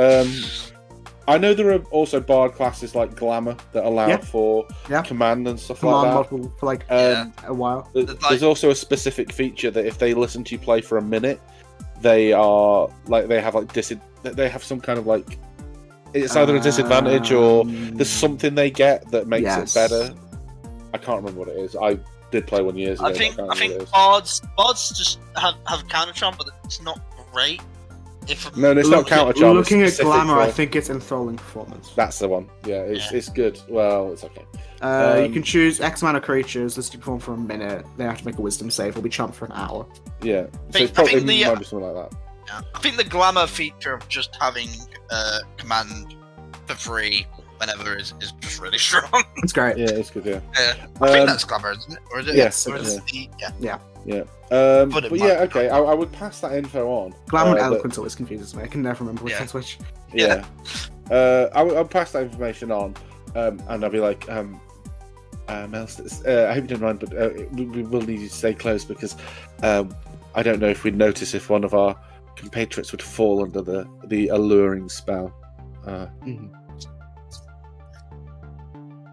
I know there are also bard classes like Glamour that allow for command and stuff Command like that. multiple for like Yeah. a while. There's also a specific feature that if they listen to you play for a minute, they are like they have some kind of like it's either a disadvantage or there's something they get that makes it better. I can't remember what it is. I did play one years ago. I think but I can't remember bards just have counter charm, but it's not great. No, it's not counter charm. Looking at specific Glamour, for- I think it's Enthralling Performance. That's the one. Yeah, it's good. Well, it's okay. You can choose X amount of creatures. Let's perform for a minute. They have to make a Wisdom save. Or be chumped for an hour. Yeah, so I it's probably think the, might be something like that. Yeah. I think the glamour feature of just having command for free whenever is just really strong. It's great. Yeah, it's good. Yeah. I think that's glamour, isn't it? Or is it? Yes, Or is it it Yeah. But yeah, okay. I would pass that info on. Glamour and but- Eloquence always confuses me. I can never remember which one's which. Yeah. I'll pass that information on, and I'll be like, Mel, I hope you don't mind, but we will need you to stay close because I don't know if we'd notice if one of our compatriots would fall under the alluring spell. Yeah,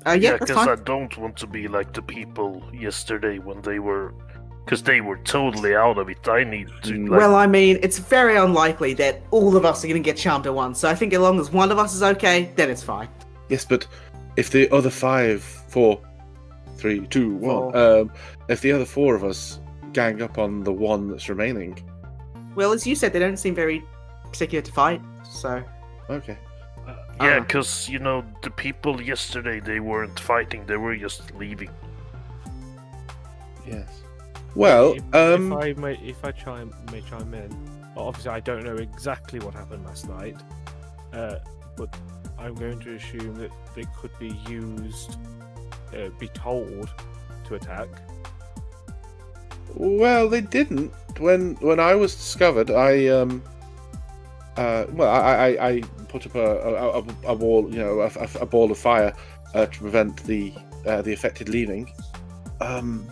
that's because fine. I don't want to be like the people yesterday when they were, because they were totally out of it. I need to. Like, Well, I mean, it's very unlikely that all of us are going to get charmed at once. So I think as long as one of us is okay, then it's fine. Yes, but if the other 4, 3, 2, 1, if the other 4 of us gang up on the one that's remaining. Well, as you said, they don't seem very particular to fight. So Okay. yeah, because the people yesterday, they weren't fighting; they were just leaving. Yes. Well, if I may chime in, obviously I don't know exactly what happened last night, but I'm going to assume that they could be used, be told to attack. Well, they didn't. When I was discovered, I put up a wall, a ball of fire to prevent the affected leaving. I'm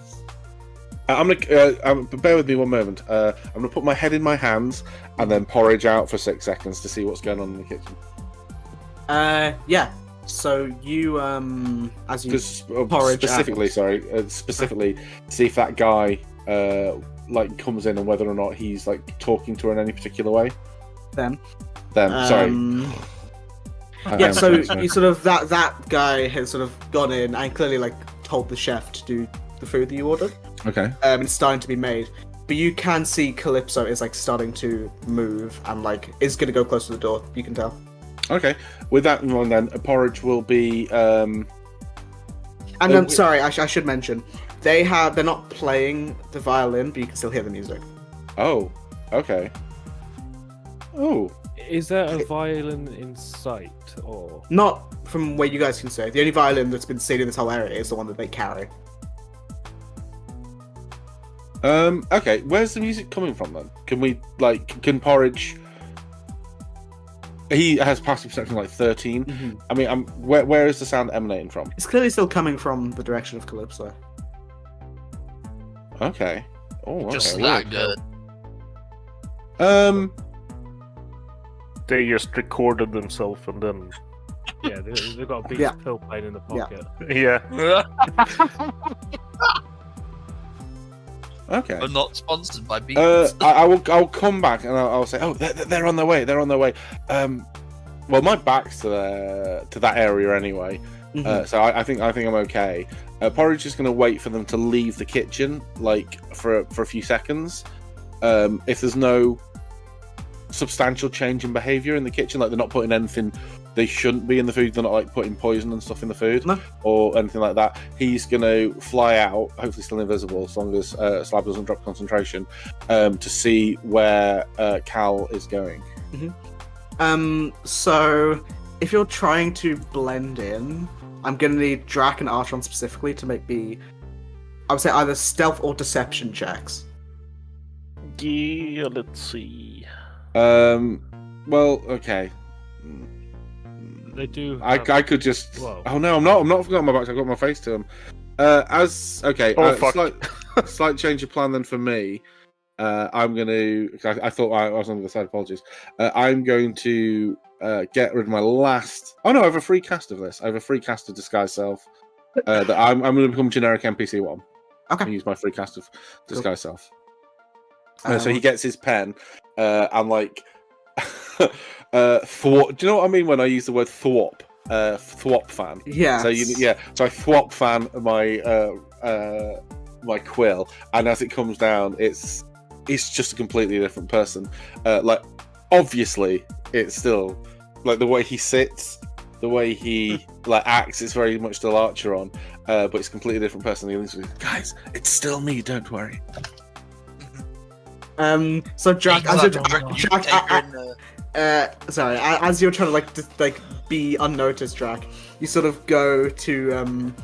gonna bear with me one moment. I'm gonna put my head in my hands and then porridge out for 6 seconds to see what's going on in the kitchen. Yeah. So you as you porridge specifically, out. specifically see if that guy comes in and whether or not he's talking to her in any particular way. Them. Sorry. Yeah, so you sort of that guy has sort of gone in and clearly told the chef to do the food that you ordered. Okay. It's starting to be made, but you can see Calypso is starting to move and is going to go close to the door. You can tell. Okay. With that in mind, then porridge will be. And I'm sorry, I should mention they're not playing the violin, but you can still hear the music. Oh. Okay. Oh. Is there a violin in sight, or Not from where you guys can see. The only violin that's been seen in this whole area is the one that they carry. Okay. Where's the music coming from then? Can we can porridge? He has passive perception like 13. Mm-hmm. I mean, where is the sound emanating from? It's clearly still coming from the direction of Calypso. Okay. Oh, okay. Just that good. They just recorded themselves and then. Yeah, they've got a big pill plane in the pocket. Yeah. Okay. We're not sponsored by Beats. I'll come back and I'll say, oh, they're on their way. They're on their way. Well, my back's to that area anyway, so I think I'm okay. Porridge is going to wait for them to leave the kitchen, like for a few seconds. If there's no substantial change in behaviour in the kitchen, like they're not putting anything they shouldn't be in the food, they're not like putting poison and stuff in the food or anything like that, he's going to fly out, hopefully still invisible as long as Slab doesn't drop concentration, to see where Cal is going. So if you're trying to blend in, I'm going to need Drac and Archon specifically to make I would say either stealth or deception checks. Yeah, let's see. Well, okay. They do. I could just. Whoa. Oh no, I'm not forgotten my back. I've got my face to him. Slight change of plan then for me. I'm going to. I thought I was on the side. Apologies. I'm going to get rid of my last. Oh no, I have a free cast of this. I have a free cast of Disguise Self. That I'm going to become generic NPC 1. Okay. And use my free cast of Disguise Self. So he gets his pen, and like. Thwop. Do you know what I mean when I use the word thwop? Thwop fan. Yeah. So So I thwop fan my quill, and as it comes down, it's just a completely different person. Like obviously, it's still like the way he sits, the way he like acts. It's very much still Archeron, but it's a completely different person. Guys, it's still me. Don't worry. So Jack, as you're trying to be unnoticed, Jack, you sort of go to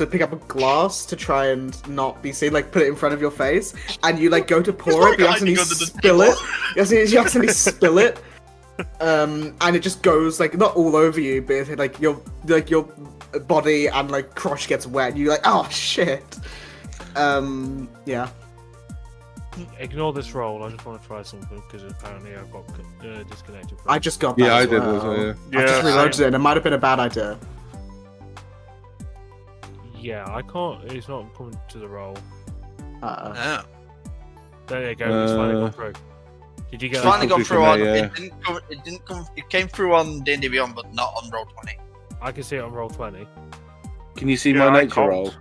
pick up a glass to try and not be seen, like put it in front of your face, and you like go to pour it, but you accidentally spill it. You accidentally spill it, and it just goes like not all over you, but like your body and like crotch gets wet. And you're like, oh shit. Yeah. Ignore this roll. I just want to try something because apparently I got disconnected. I just got that. Yeah, I as did. well. As well, yeah. I just reloaded it, and it might have been a bad idea. Yeah, I can't. It's not coming to the roll. Yeah. There you go. It's finally gone through. Did you get? It's finally gone through on. Yeah. It didn't come. It came through on D&D Beyond, but not on Roll 20. I can see it on roll 20. Can you see my nature can't. roll?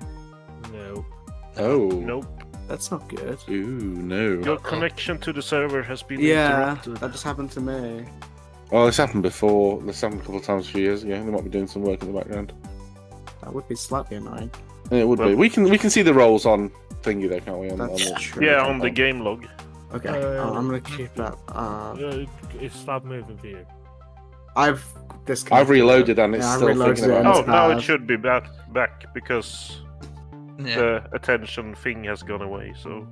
No. Oh. Nope. That's not good. Ooh, no. Your connection to the server has been Yeah, interrupted. that just happened to me. Well, this happened before. This happened a couple of times a few years ago. They might be doing some work in the background. That would be slightly annoying. It would be. We can see the rolls on thingy though, can't we? That's the... true. Yeah, on the game log. Okay, I'm gonna keep that. It's slab moving for you. I've reloaded and it's still reloaded thinking it about and it. Oh, now it should be back because Yeah. the attention thing has gone away. So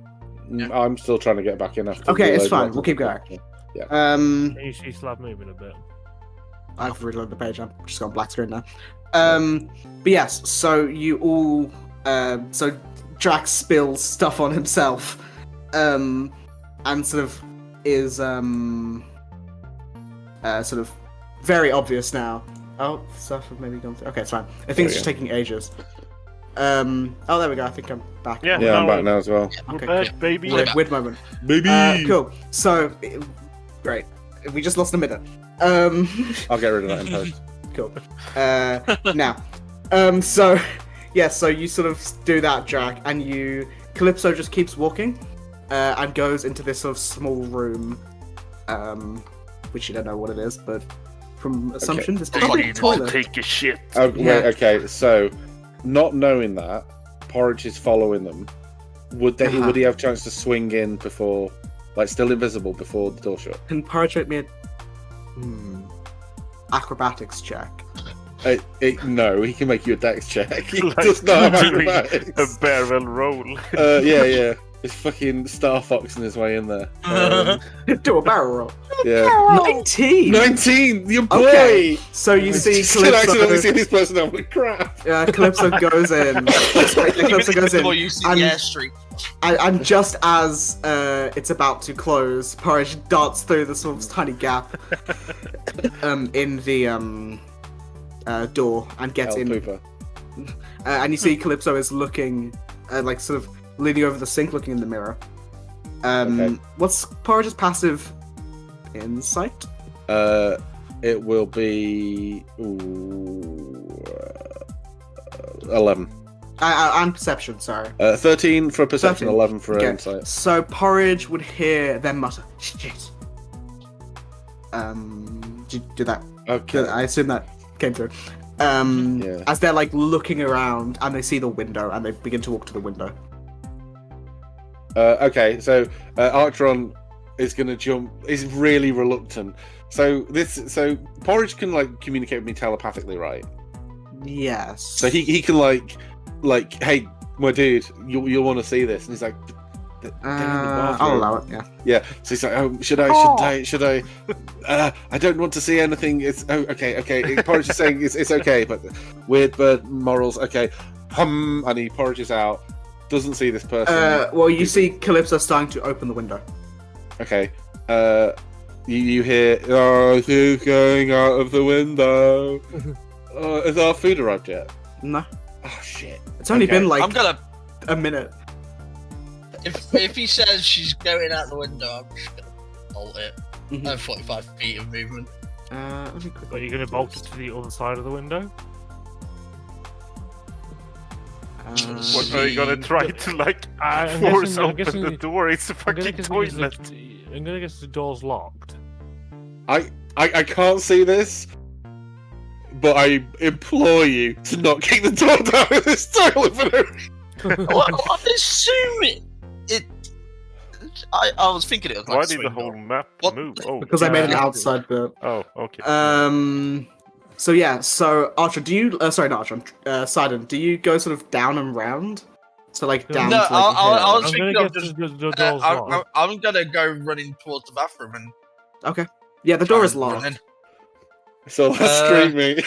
I'm still trying to get back in after. Okay, it's reloading. fine. We'll keep going. Yeah. Can you see slab moving a bit? I've reloaded the page. I'm just on black screen now. But yes, so you all, so Drax spills stuff on himself, and sort of is sort of very obvious now. Oh, stuff have maybe gone through. Okay, it's fine. I think it's just taking ages. Oh, there we go. I think I'm back. Yeah. Yeah, I'm back now as well. we're Okay, back, cool. baby. Weird moment. Baby. Cool. So, great. We just lost a minute. I'll get rid of that in post. Cool. Now, so yeah, so you sort of do that, Jack, and Calypso just keeps walking, and goes into this sort of small room, which you don't know what it is, but from assumption, it's probably a toilet. Take a shit. Oh, Yeah. wait, okay, so not knowing that Porridge is following them, would he have a chance to swing in before, like still invisible before the door shut? Can Porridge make me a acrobatics check? No, he can make you a dex check. He Like does not have doing acrobatics. a barrel roll. Yeah. It's fucking Star Foxing his way in there. Do a barrel roll. Yeah. 19! 19! Your boy! Okay, so you see Should accidentally Calypso. see this person over the crap. Calypso goes in. Calypso goes in. You see the airstream. And just as it's about to close, Porridge darts through the sort of tiny gap in the door and gets in. Pooper. And you see Calypso is looking, like sort of leaning over the sink, looking in the mirror. Okay. What's Porridge's passive insight? It will be 11. And perception, sorry. 13 for perception, 13. 11 for Okay. insight. So Porridge would hear them mutter, "Shit." Do that. Okay. I assume that came through. Yeah. As they're like looking around and they see the window and they begin to walk to the window. Okay, so Archtron is gonna jump. Is really reluctant. So Porridge can like communicate with me telepathically, right? Yes. So he can like, hey, my dude, you'll want to see this, and he's like, I'll allow it. Yeah. Yeah. So he's like, oh, should I? I don't want to see anything. It's okay. Porridge is saying it's okay, but weird bird morals. Okay. And he porridges out. Doesn't see this person. Well, you see Calypso starting to open the window. Okay. You hear, oh, who's going out of the window? Has our food arrived yet? No. Oh shit. It's only been like I'm gonna. a minute. If he says she's going out the window, I'm just gonna bolt it. Mhm. I have 45 feet of movement. Let me quickly. Are you going to bolt it to the other side of the window? What are you gonna try to like I'm force guessing- I'm open guessing- the door? It's a I'm fucking gonna toilet. guess the door's locked. I can't see this, but I implore you to not kick the door down with this toilet for no reason. Well, I'm assuming it. I was thinking it was like Why a did the swing whole door. map What? move? Oh, Because I made an Yeah. outside bit. Oh, okay. So yeah, so Archer, do you? Sorry, not Archer. Sidon, do you go sort of down and round? So like down. No, to, like, I here? was I'm thinking gonna of guess just. the door's locked. I'm gonna go running towards the bathroom and. Okay. Yeah, the door is try and run locked. in. So that's streaming.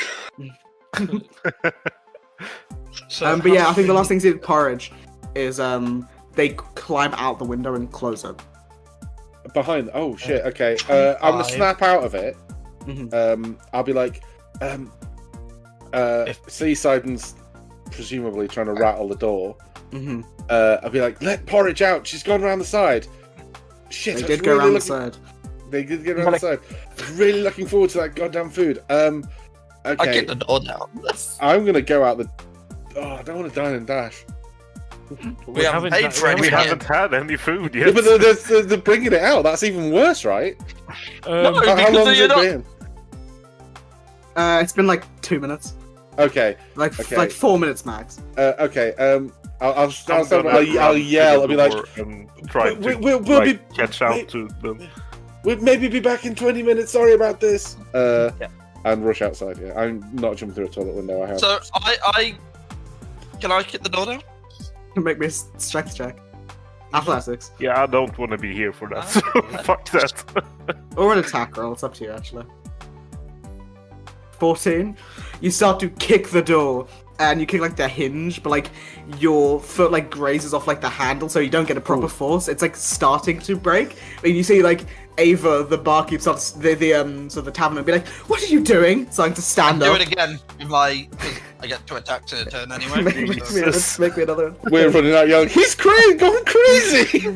So But yeah, I think the last thing to do with Porridge is they climb out the window and close it. Behind. Oh shit. Okay. I'm gonna 25. snap out of it. Mhm. I'll be like, Sidon's presumably trying to rattle the door. Mm-hmm. I'll be like, let Porridge out. She's gone around the side. Shit. They I was did go really around the looking- side. They did get around the side. I was really looking forward to that goddamn food. I Okay. get the door now. I'm gonna go out the. Oh, I don't want to dine and dash. We haven't paid for we anything. haven't had any food Yeah, yet. but they're bringing it out. That's even worse, right? No, How because long has you're it not. been? It's been like 2 minutes, Okay. like Okay. like 4 minutes max. Okay. I'll I'm gonna I'll run yell. to I'll be the like, door and try to we'll like, be catch out to them. we'll maybe be back in 20 minutes. Sorry about this. Yeah. And rush outside. Yeah, I'm not jumping through a toilet window. I have. So I can I kick the door down? Make me a strength check. Athletics. Yeah, I don't want to be here for that. So fuck that. Or an attack roll, it's up to you actually. 14. You start to kick the door, and you kick like the hinge, but like your foot like grazes off like the handle, so you don't get a proper force. It's like starting to break. And you see like Ava, the barkeep, starts the tavern, and be like, "What are you doing?" Starting to stand Do up. it again. If I get 2 attacks in a turn anyway. make me another one. We're running out yelling. He's crazy, going crazy.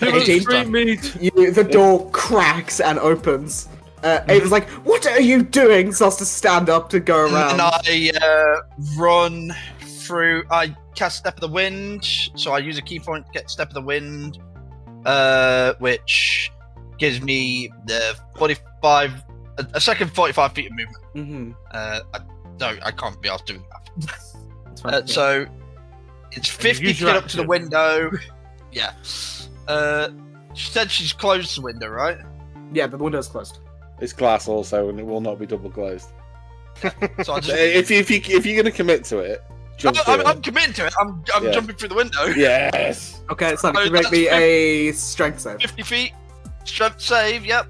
18. The door cracks and opens. Ava's like, "What are you doing?" Starts to stand up to go around. And I run through. I cast Step of the Wind, so I use a key point to get Step of the Wind, which gives me the 45, a second 45 feet of movement. I can't be asked doing that. So it's 50 to Use your get up to the action. window. Yeah. She said she's closed the window, right? Yeah, the window's closed. It's glass also, and it will not be double glazed. So I just If you're gonna commit to it, jump through I'm it. committing to it. I'm Yeah. jumping through the window. Yes. Okay, so Oh, you make that's me a strength save. 50 feet. Strength save. Yep.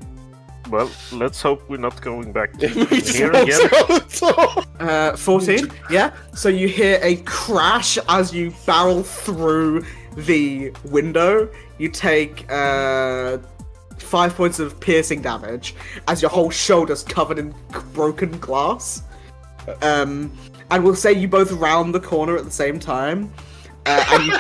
Well, let's hope we're not going back to We just here walked again. out. 14. Yeah. So you hear a crash as you barrel through the window. You take 5 points of piercing damage as your whole shoulder's covered in broken glass. And we'll say you both round the corner at the same time, and you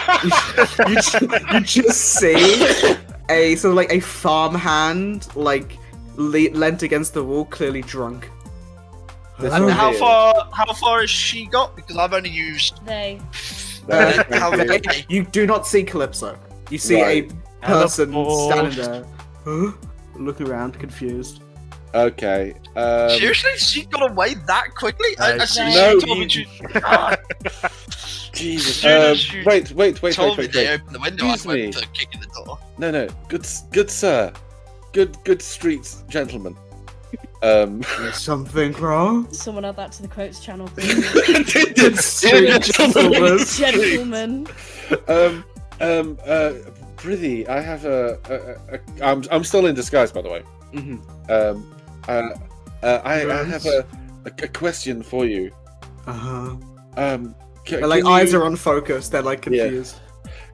just see a sort of like a farmhand like leant against the wall, clearly drunk. This And one how here. far has she got? Because I've only used. Thank you. You do not see Calypso. You see Right. a person Teleport. standing there, looking around, confused. Okay. Seriously, she got away that quickly? As soon as No, you told me you- Jesus. soon as you Wait. told me they opened the window, Excuse I went me. for kicking the door. No. Good sir. Good street gentleman. There's something wrong. Someone add that to the quotes channel, please. Good street gentleman. Gentleman. Prithee, I have I'm still in disguise, by the way. Mhm. I have a question for you. Uh-huh. Can Their you, eyes are unfocused. They're like Yeah. confused.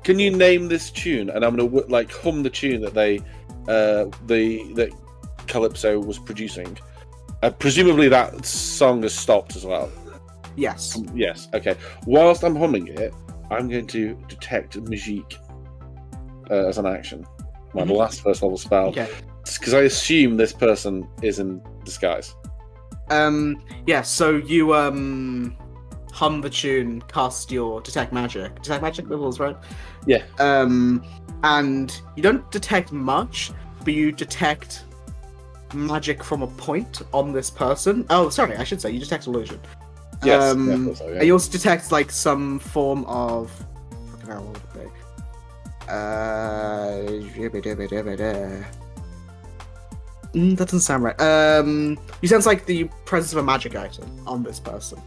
Can you name this tune? And I'm gonna like hum the tune that that Calypso was producing. Presumably that song has stopped as well. Yes. Yes. Okay. Whilst I'm humming it, I'm going to detect magique as an action. My Mhm. last first level spell. Okay. Because I assume this person is in disguise. Yeah, so you hum the tune, cast your detect magic. Detect magic levels, right? Yeah. And you don't detect much, but you detect magic from a point on this person. Oh, sorry, I should say you detect illusion. Yes. Yeah, of course, And yeah. you also detect like some form of fucking hell, what would it be? That doesn't sound right. You sense like the presence of a magic item on this person,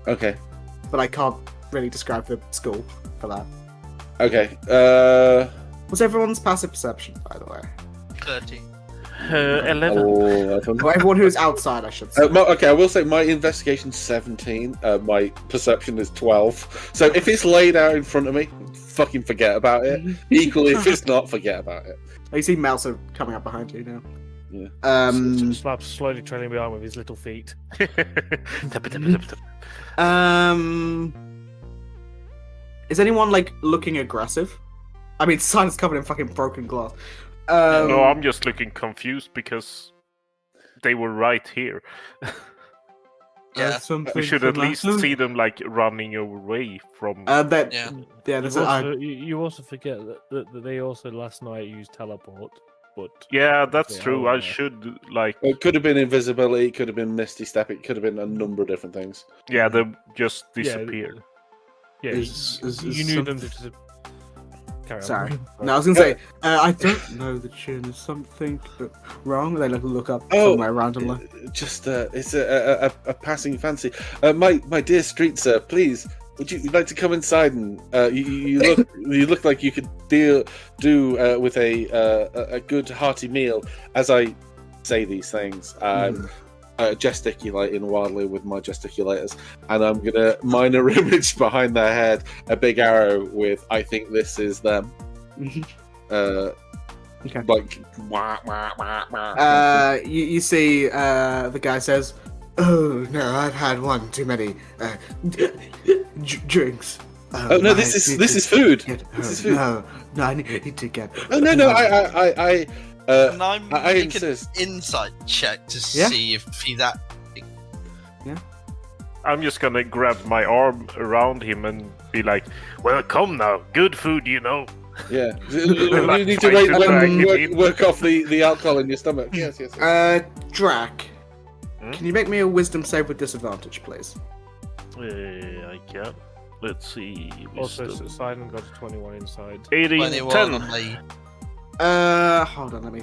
Okay. but I can't really describe the school for that. Okay. What's everyone's passive perception, by the way? 13. 11. Oh, I don't Or everyone who's outside, I should say. okay, I will say my investigation's 17. My perception is 12. So if it's laid out in front of me, fucking forget about it. Equally, if it's not, forget about it. You see Melsa coming up behind you now. Yeah. Slab's slowly trailing behind with his little feet. Is anyone like looking aggressive? I mean, Simon's covered in fucking broken glass. No, I'm just looking confused because they were right here. Yeah. We should at least see them like running away from. That Yeah. yeah. There's a, You also forget that they also last night used teleport, but Yeah, that's Yeah, true. yeah. I should like. It could have been invisibility, it could have been misty step, it could have been a number of different things. Yeah, they just disappeared. Yeah, Is you knew them to just carry on. sorry. No, I was gonna say I don't know the tune. Is something wrong? They look up Oh, somewhere randomly. Just it's a passing fancy. My dear street sir, please, would you like to come inside and you look like you could do with a good hearty meal. As I say these things, I'm gesticulating wildly with my gesticulators, and I'm gonna minor image behind their head a big arrow with "I think this is them." Okay. Like wah, wah, wah, wah. You see the guy says, "Oh no, I've had one too many drinks." Oh no, this is food. This is food. No, I need to get. Oh no, I And I'm I making insist. an insight check to Yeah. see if he's that. I'm just gonna grab my arm around him and be like, "Well, come now, good food, you know." Yeah, you Like need to trying to drag him in. work off the alcohol in your stomach. Yes. Drac, Hmm? can you make me a wisdom save with disadvantage, please? I can. Let's see. Also, wisdom. Sidon got a 21 inside. 18, 21 10. on me. Hold on, let me.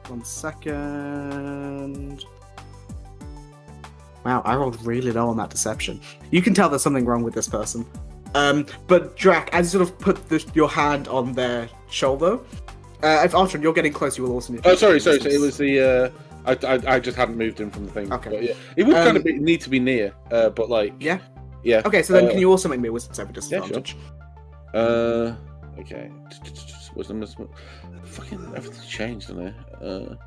1 second. Wow, I rolled really low on that deception. You can tell there's something wrong with this person. But Drac, as you sort of put your hand on their shoulder, if Archon, you're getting close, you will also need. Oh, sorry. So it was the. I just hadn't moved him from the thing. Okay. But yeah, it would kind of need to be near, but like. Yeah. Yeah. Okay, so then can you also make me a wisdom saving disadvantage? Yeah, sure. Okay. Wisdom. Fucking everything's changed, hasn't it?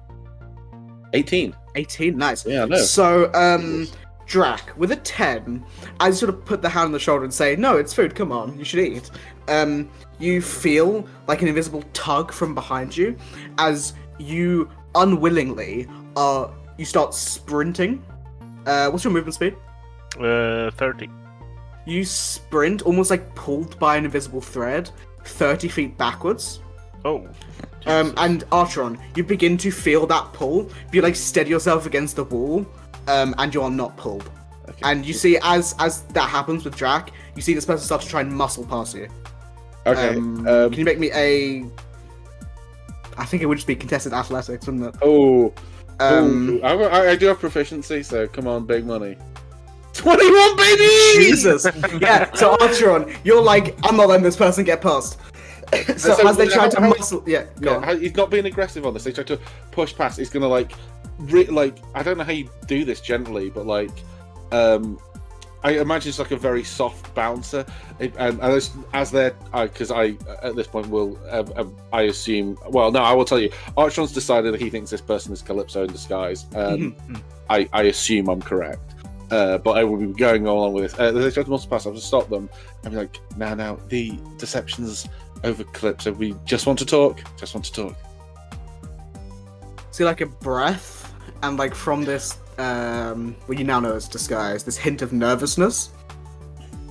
18. 18, nice. Yeah, I know. So, Drac, with a 10, as you sort of put the hand on the shoulder and say, no, it's food, come on, you should eat. You feel like an invisible tug from behind you as you unwillingly you start sprinting. What's your movement speed? 30. You sprint, almost like pulled by an invisible thread, 30 feet backwards. Oh. And Archeron, you begin to feel that pull, but you like steady yourself against the wall, and you are not pulled. Okay. And you see, as that happens with Drac, you see this person start to try and muscle past you. Okay. Can you make me a? I think it would just be contested athletics, wouldn't it? Oh. I do have proficiency, so come on, big money. 21, baby! Jesus. Yeah. So Archeron, you're like, I'm not letting this person get past. So as they try to muscle, go on. He's not being aggressive on this. They try to push past. He's gonna like I don't know how you do this generally, but like, I imagine it's like a very soft bouncer, and as they're because I at this point will I assume. Well, no, I will tell you. Archon's decided that he thinks this person is Calypso in disguise. I assume I'm correct. But I will be going along with this. They try to muscle past. I have to stop them and be like, now, the deception's over, Calypso. We just want to talk. See, like a breath, and like from this, what you now know as disguise, this hint of nervousness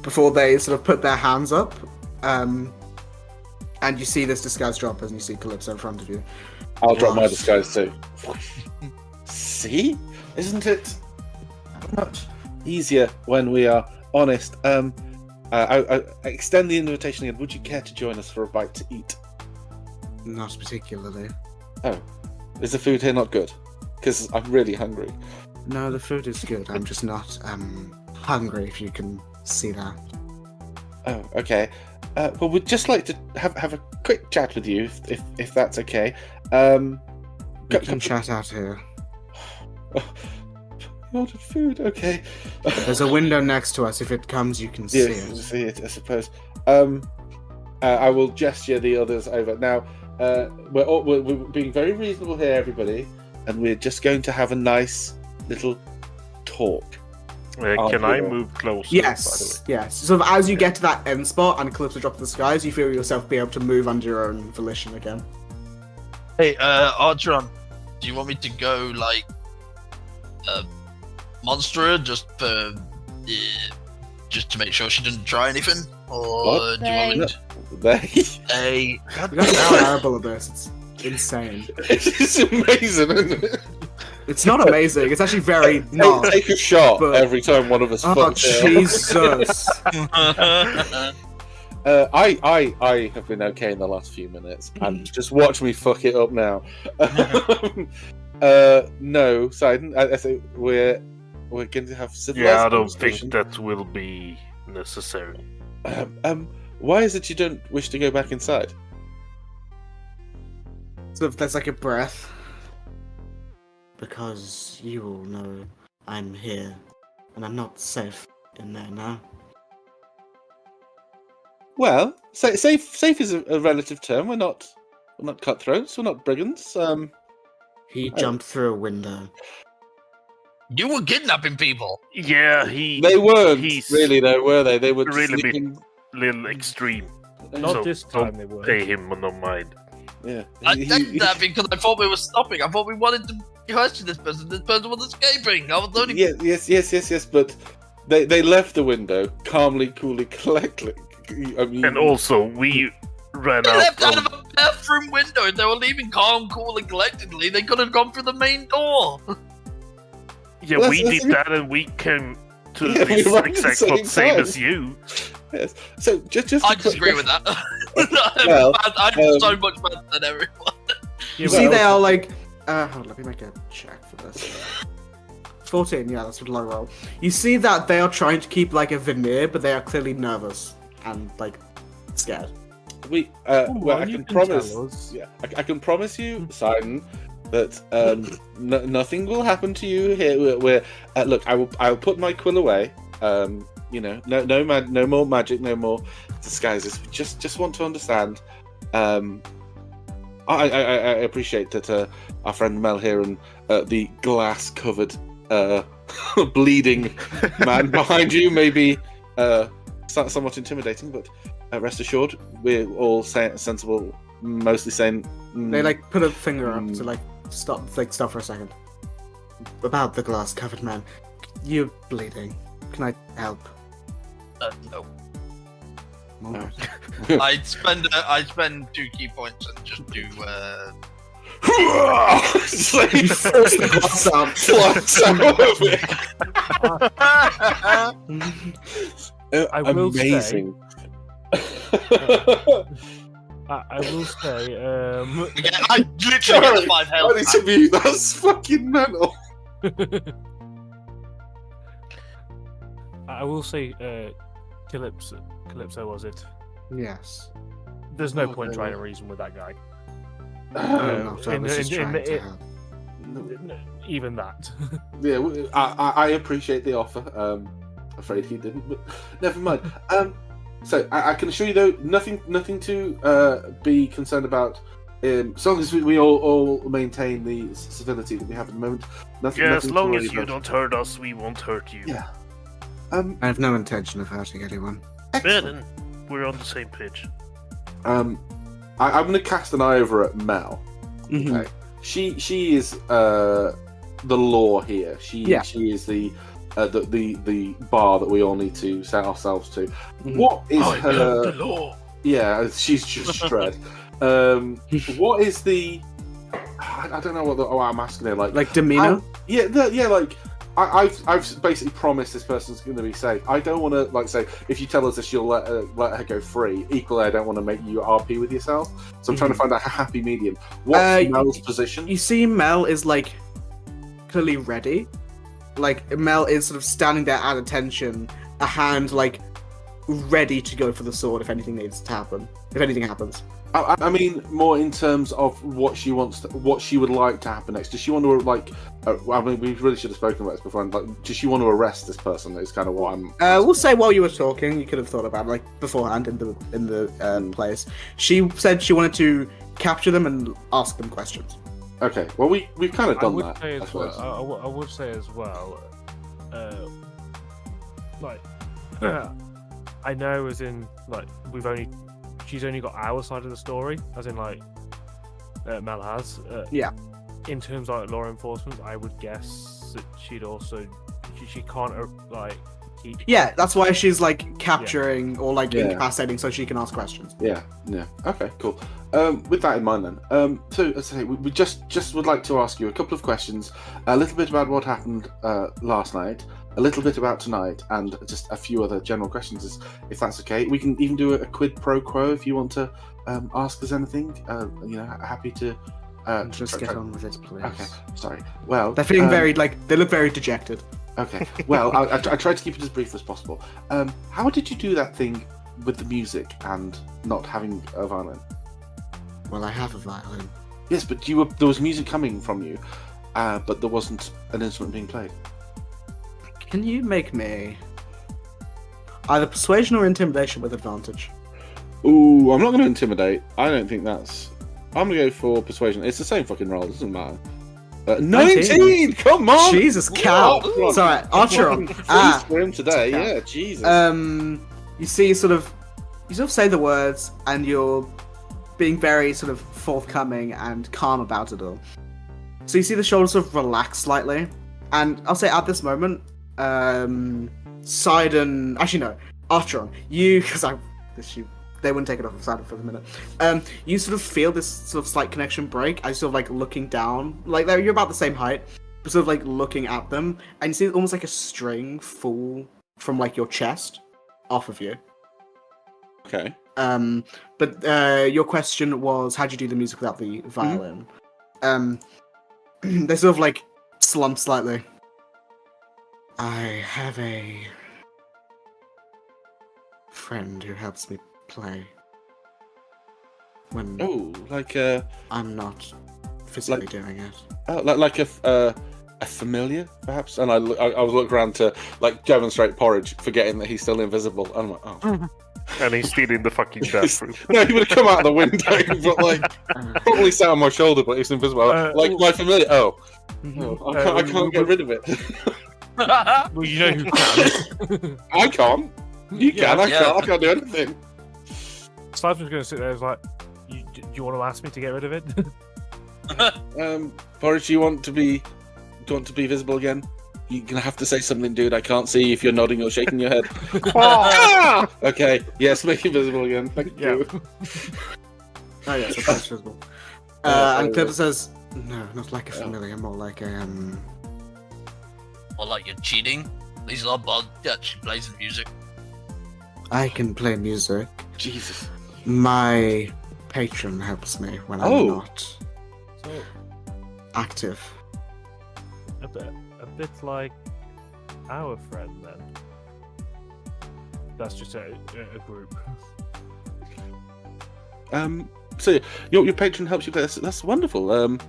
before they sort of put their hands up, and you see this disguise drop as you see Calypso in front of you. I'll drop my disguise too. See? Isn't it much easier when we are honest? I extend the invitation again. Would you care to join us for a bite to eat? Not particularly. Oh, is the food here not good? Because I'm really hungry. No, the food is good. I'm just not hungry, if you can see that. Oh, okay. Well, we'd just like to have a quick chat with you, if that's okay. We can chat out here. I ordered food. Okay. There's a window next to us. If it comes, you can see it. See it, I suppose. I will gesture the others over. Now, we're being very reasonable here, everybody, and we're just going to have a nice little talk. Can I move closer? Yes. Yes. So as you get to that end spot and Calypso drops to the skies, you feel yourself be able to move under your own volition again. Hey, Archeron, do you want me to go like monster her just to make sure she doesn't try anything, or What? do you want me to? Hey, You guys are terrible at this. It's insane. It's amazing, isn't it? It's not amazing. It's actually very not. Take a shot but- every time one of us Oh fucks it. Jesus! I have been okay in the last few minutes, and just watch me fuck it up now. No, Sidon, I think we're going to have civilized Yeah, I don't conversation. think that will be necessary. Why is it you don't wish to go back inside? So if there's like a breath. Because you all know I'm here, and I'm not safe in there now. Well, safe is a relative term. We're not cutthroats. We're not brigands. He jumped through a window. you were kidnapping people. Yeah, They weren't he's really, though, were they? They were just really sneaking. little extreme. Not So, this time don't they were. Pay him no mind. Yeah. I did that because I thought we were stopping. I thought we wanted to question this person. This person was escaping. I was only. Yes. But they left the window calmly, coolly, collectly. I mean, And also, we ran They out left out of... of a bathroom window. If they were leaving calm, cool, and collectedly, they could have gone through the main door. Yeah, Well, we that's- did that, and we came to Yeah, we the ran at the exact same same time. as you. yes. So just. I a quick disagree with question. that. Well, I'm so much better than everyone. You see, they are like. Hold on, let me make a check for this. 14, yeah, that's a low roll. You see that they are trying to keep like a veneer, but they are clearly nervous and like scared. Well, I can promise. Yeah, I can promise you, Sidon, that nothing will happen to you here. Look, I will put my quill away. You know, no more magic, no more disguises. We just want to understand. I appreciate that our friend Mel here and the glass-covered, bleeding man behind you may be somewhat intimidating, but rest assured, we're all sensible, mostly sane. They like put a finger up to like stop for a second. About the glass-covered man, you're bleeding. Can I help? No. Okay. I'd spend 2 key points and just do. It's like you force the glass out, flies out. I will Amazing. I will say. Again, I literally got 5 health. Only to me, that's fucking mental. I will say, Calypso was it? Yes. There's no point trying to reason with that guy. No, so I was just trying to help. Even that. Yeah, I appreciate the offer. Afraid he didn't, but never mind. So I can assure you though, nothing to be concerned about. As long as we all maintain the civility that we have at the moment. Nothing as long to as worry you about. don't hurt us, we won't hurt you. Yeah. I have no intention of hurting anyone. Yeah, then we're on the same page. I'm going to cast an eye over at Mel. Mm-hmm. Okay. She is the law here. She is the bar that we all need to set ourselves to. Mm-hmm. What is I her? am the law. Yeah, she's just shred. What is the? I don't know what I'm asking her. Like demeanor. Like I've basically promised this person's going to be safe. I don't want to like say if you tell us this, you'll let her go free. Equally, I don't want to make you RP with yourself. So I'm trying to find a happy medium. What's Mel's position? You see, Mel is like clearly ready. Like Mel is sort of standing there at attention, a hand like ready to go for the sword if anything needs to happen. If anything happens. I mean, more in terms of what she wants, what she would like to happen next. Does she want to like? I mean, we really should have spoken about this before. Like, does she want to arrest this person? Is kind of what I'm. We'll say while you were talking, you could have thought about it, like beforehand in the place. She said she wanted to capture them and ask them questions. Okay, well we've kind of done that. I would say as well, like I know as in like she's only got our side of the story, as in like Mel has. Yeah. In terms of like, law enforcement, I would guess that she'd also she can't like keep. Yeah, that's why she's like capturing or like incapacitating, so she can ask questions. Yeah. Okay, cool. With that in mind, then, so as I say, we just would like to ask you a couple of questions, a little bit about what happened last night, a little bit about tonight, and just a few other general questions, if that's okay. We can even do a quid pro quo if you want to ask us anything. Happy to. Just get on with it, please. Okay, sorry. Well, they're feeling very they look very dejected. Okay. Well, I tried to keep it as brief as possible. How did you do that thing with the music and not having a violin? Well, I have a violin. Yes, but there was music coming from you, but there wasn't an instrument being played. Can you make me either persuasion or intimidation with advantage? Ooh, I'm not going to intimidate. I don't think that's. I'm going to go for persuasion. It's the same fucking roll. It doesn't matter. 19! Come on! Jesus, cow! Sorry, Archer. For him today, yeah, Jesus. You see, you sort of say the words, and you're being very sort of forthcoming and calm about it all. So you see the shoulders sort of relax slightly, and I'll say at this moment, Sidon. Actually, no, Archeron. Because they wouldn't take it off of Sidon for the minute. You sort of feel this sort of slight connection break as you're sort of like looking down, like you're about the same height, but sort of like looking at them, and you see almost like a string fall from like your chest off of you. Okay. But your question was, how'd you do the music without the violin? They sort of like slump slightly. I have a friend who helps me play when Oh, like I'm not physically doing it. like a familiar, perhaps. And I was looking around to like demonstrate Porridge, forgetting that he's still invisible. I'm like, oh. And he's still in the fucking bathroom. No, he would have come out of the window, but like probably sat on my shoulder, but he's invisible. Like my familiar. I can't get rid of it. Well, you know who can. I can't. You can. I can't do anything. Slide's just going to sit there. It's like, do you want to ask me to get rid of it? Porridge, do you want to be visible again? You're gonna have to say something, dude. I can't see if you're nodding or shaking your head. Okay, yes, make it visible again. Thank you. Oh yes, that's visible. And Clipper says, "No, not like a familiar, more like a Or like you're cheating. These are bud actually plays the music. I can play music. Jesus. My patron helps me when I'm not So, active. a bit like our friend then. That's just a group. So your patron helps you play. That's wonderful. I'm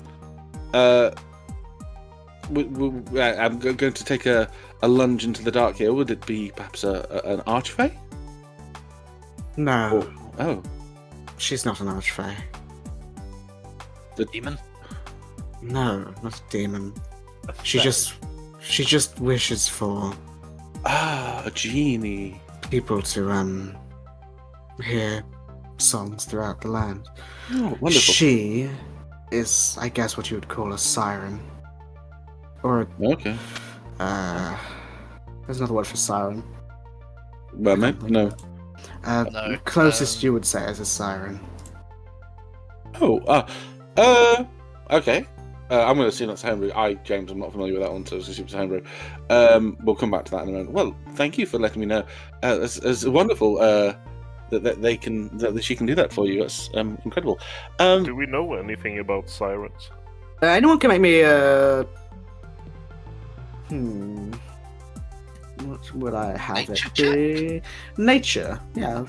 going to take a lunge into the dark here. Would it be perhaps an archfey? No, Oh, she's not an archfey. The demon. No, not a demon. She just wishes for a genie. people to hear songs throughout the land. Oh, wonderful. She is, I guess, what you would call a siren, or Okay. there's another word for siren. Well, no. The closest you would say is a siren. Oh, okay. I'm going to assume that's homebrew. James, I'm not familiar with that one, so I assume it's homebrew. We'll come back to that in a moment. Well, thank you for letting me know. It's wonderful that she can do that for you. That's incredible. Do we know anything about sirens? Anyone can make me a. What would I have Nature it be? Nature, yeah.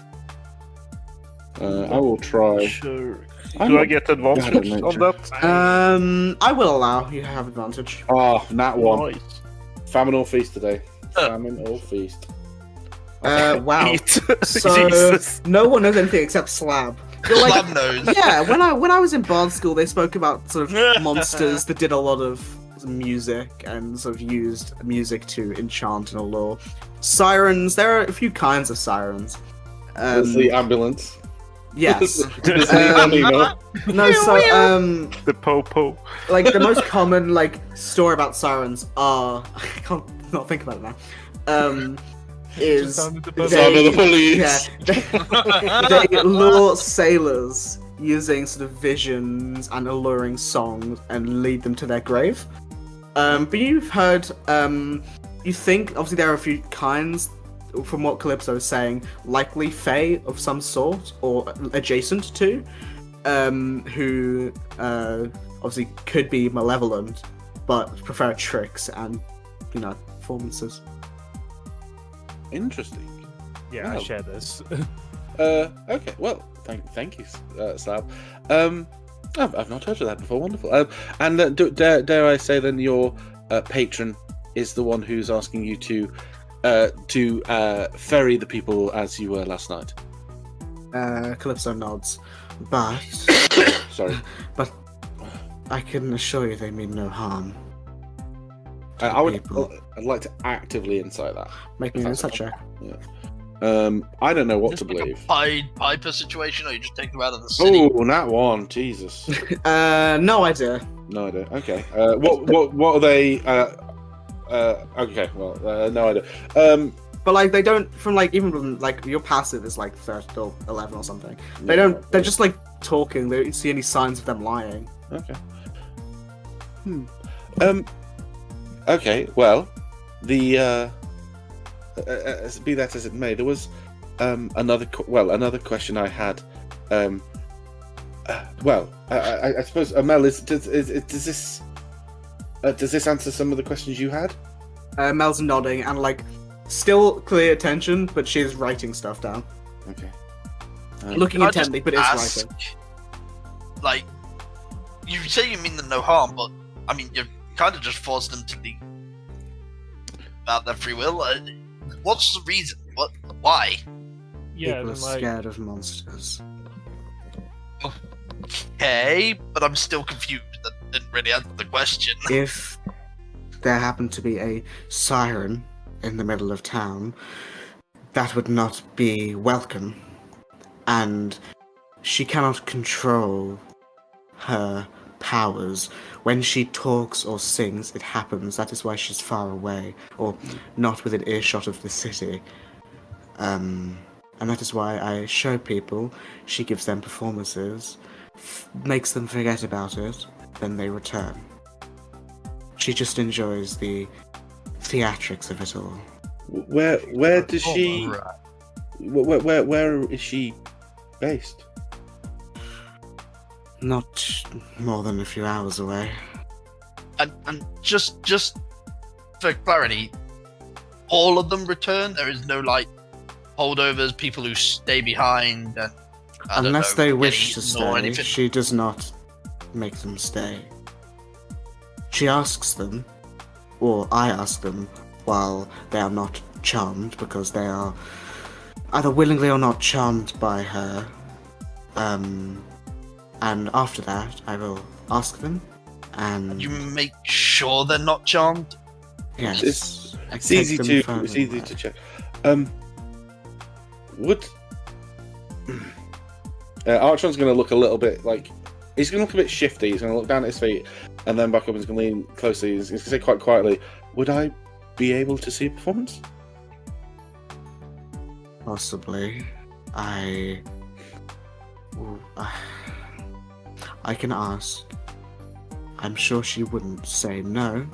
I will try. Sure. I'm Do I not get bad at advantage on nature. that? I will allow you have advantage. Nat one. Nice. Famine or feast today. Famine or feast. Wow. Eat. So Jesus. no one knows anything except Slab. But, like, Slab knows. yeah, when I was in bard school, they spoke about sort of monsters that did a lot of music and sort of used music to enchant and allure. Sirens. There are a few kinds of sirens. There's the ambulance. Yes. There's the Anima. No, so The po-po. like the most common like story about sirens are I can't not think about it now. Is sounded the The sound of the police. yeah, they lure sailors using sort of visions and alluring songs and lead them to their grave. But you've heard you think obviously there are a few kinds. From what Calypso is saying, likely fae of some sort or adjacent to, who obviously could be malevolent, but prefer tricks and performances. Interesting. Yeah, Wow. I share this. Okay. Well, thank you, Slab. I've not heard of that before. Wonderful. And dare I say then your patron is the one who's asking you to ferry the people as you were last night. Calypso nods, but Sorry. but I can assure you they mean no harm. I'd like to actively insight that. Make me an insight check. I don't know what Just to like believe. a Pied Piper situation, or you just take them out of the city. Oh, that one, Jesus. No idea. No idea. Okay. What are they? Okay. Well, no idea. But like they don't from like even from like your passive is like 30 or 11 or something. They don't. They're just like talking. They don't see any signs of them lying. Okay. Okay. Well, the be that as it may, there was another question I had. I suppose Mel, does this answer some of the questions you had? Mel's nodding and like still clear attention, but she's writing stuff down, Okay. looking Can I just intently, but is ask, writing. Like, you say you mean them no harm, but I mean you kind of just forced them to leave about their free will. What's the reason? Why? Yeah, People are then, like, scared of monsters. Okay, but I'm still confused. That didn't really answer the question. If there happened to be a siren in the middle of town, that would not be welcome. And she cannot control her powers. When she talks or sings, it happens. That is why she's far away, or not within earshot of the city. And that is why I show people, she gives them performances, makes them forget about it, then they return. She just enjoys the theatrics of it all. Where does she? Right. Where is she based? Not more than a few hours away. And just for clarity, all of them return. There is no like holdovers, people who stay behind, and Unless they wish to or stay, anything. she does not make them stay. She asks them, or I ask them, while they are not charmed, because they are either willingly or not charmed by her. And after that, I will ask them, and You make sure they're not charmed. yes, I It's take easy them to further it's easy away. to check. Would Archon's going to look a little bit like he's going to look a bit shifty. He's going to look down at his feet and then back up. And he's going to lean closely. He's going to say quite quietly, "Would I be able to see a performance?" Possibly. I can ask. I'm sure she wouldn't say no,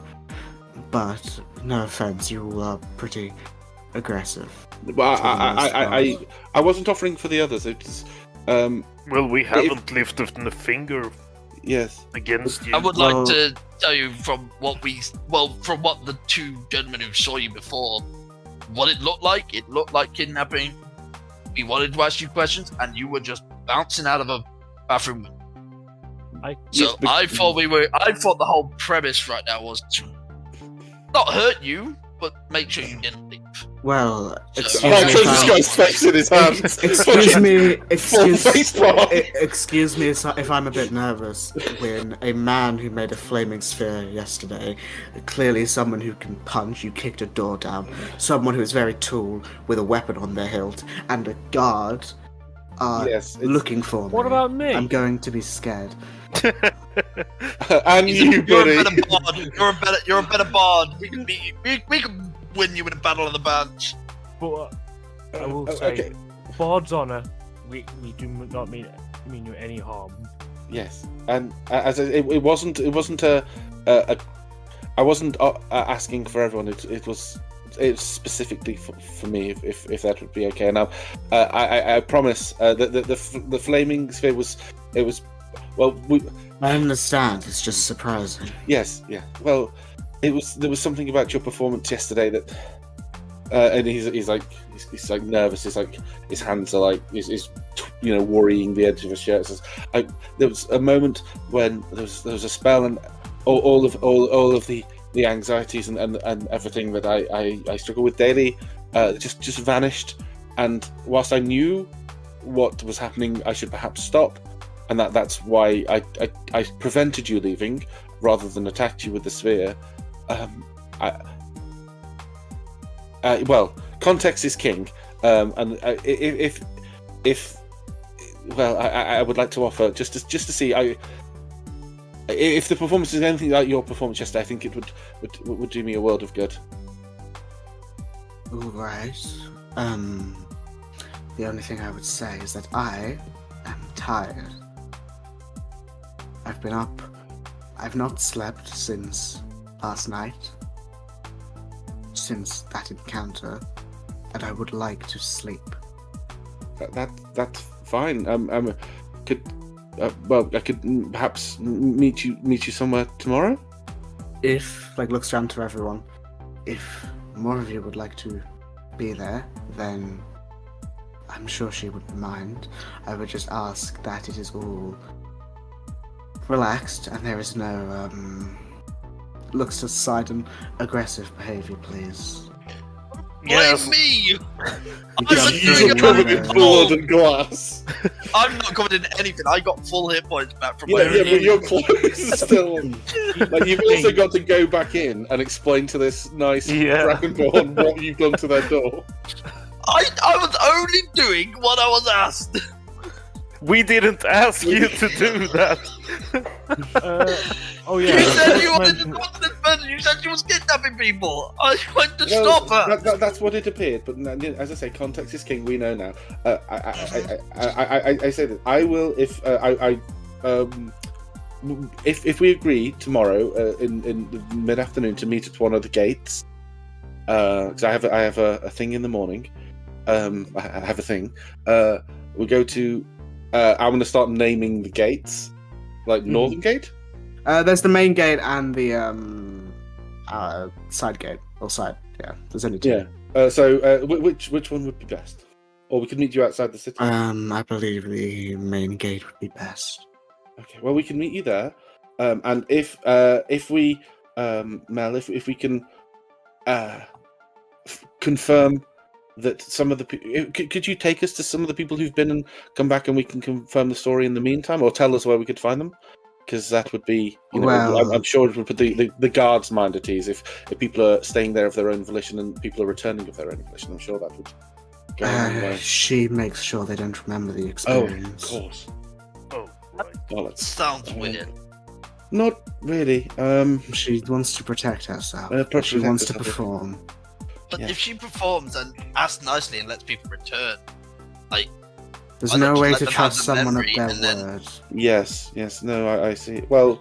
but no offense, you all are pretty aggressive. Well, For the most I wasn't offering for the others. It's Well, we haven't lifted a finger yes. against you. I would Well- like to tell you from what the two gentlemen who saw you before, what it looked like. It looked like kidnapping. We wanted to ask you questions, and you were just bouncing out of a bathroom window. So Yes, but- I thought the whole premise right now was to not hurt you, but make sure you didn't leave. Well, So- excuse Oh, me. Archon's if just I'm- got his face in his hands. Excuse me. face Excuse me if I'm a bit nervous. When a man who made a flaming sphere yesterday, clearly someone who can punch, you kicked a door down. Someone who is very tall with a weapon on their hilt, and a guard are Yes, it's- looking for me. What about me? I'm going to be scared. And you, You're buddy. a better bard. You're a better bard. We can beat you. We can win you in a battle of the bands. But I will say, Okay. Bard's honor, we do not mean you any harm. Yes, and it wasn't I wasn't asking for everyone. It was specifically for me. If that would be okay. Now, I promise that the flaming sphere was well. I understand. It's just surprising. Yes, yeah. Well, there was something about your performance yesterday that, and he's like nervous. He's like his hands are like he's worrying the edge of his shirt. There was a moment when there was a spell and all of the anxieties and everything that I struggle with daily just vanished. And whilst I knew what was happening, I should perhaps stop. And that's why I prevented you leaving rather than attacked you with the sphere. Well, context is king. And if I would like to offer just to see if the performance is anything like your performance yesterday, I think it would do me a world of good. All right. The only thing I would say is that I am tired. I've been up. I've not slept since last night. Since that encounter, and I would like to sleep. That's fine. I could perhaps meet you somewhere tomorrow. If looks down to everyone. if more of you would like to be there, then I'm sure she wouldn't mind. I would just ask that it is all relaxed and there is no looks to sudden aggressive behavior, please. Yes. Blame me! You I'm jumped doing through a the covered window. in blood and glass. I'm not covered in anything. I got full hit points back from Yeah, my but your clothes are still. Like you've also got to go back in and explain to this nice Yeah. dragonborn what you've done to their door. I was only doing what I was asked. We didn't ask you to do that. Oh yeah. You said let's you wanted to mention- talk to this person. You said she was kidnapping people. I went to Well, stop her. that's what it appeared, but as I say, context is king. We know now. I say that I will if we agree tomorrow in the mid-afternoon to meet at one of the gates, because I have a thing in the morning. I have a thing. We go to. I'm going to start naming the gates, like Northern Gate. There's the main gate and the side gate or side. Yeah, there's only two. Yeah. So which one would be best? Or we could meet you outside the city. I believe the main gate would be best. Okay. Well, we can meet you there. And if we Mel, if we can confirm that some of the could you take us to some of the people who've been and come back, and we can confirm the story in the meantime, or tell us where we could find them? Because that would be, Well- I'm sure it would put the guards' mind at ease if people are staying there of their own volition and people are returning of their own volition. I'm sure that would go a long way. She makes sure they don't remember the Oh, of experience. course. Oh, right. Bollocks. Sounds weird. Not really. She wants to protect herself. Protect She wants to herself. perform. But Yeah. if she performs and asks nicely and lets people return, There's Why no don't you way let to them have trust the someone memory of and their then- word. Yes. No, I see. Well,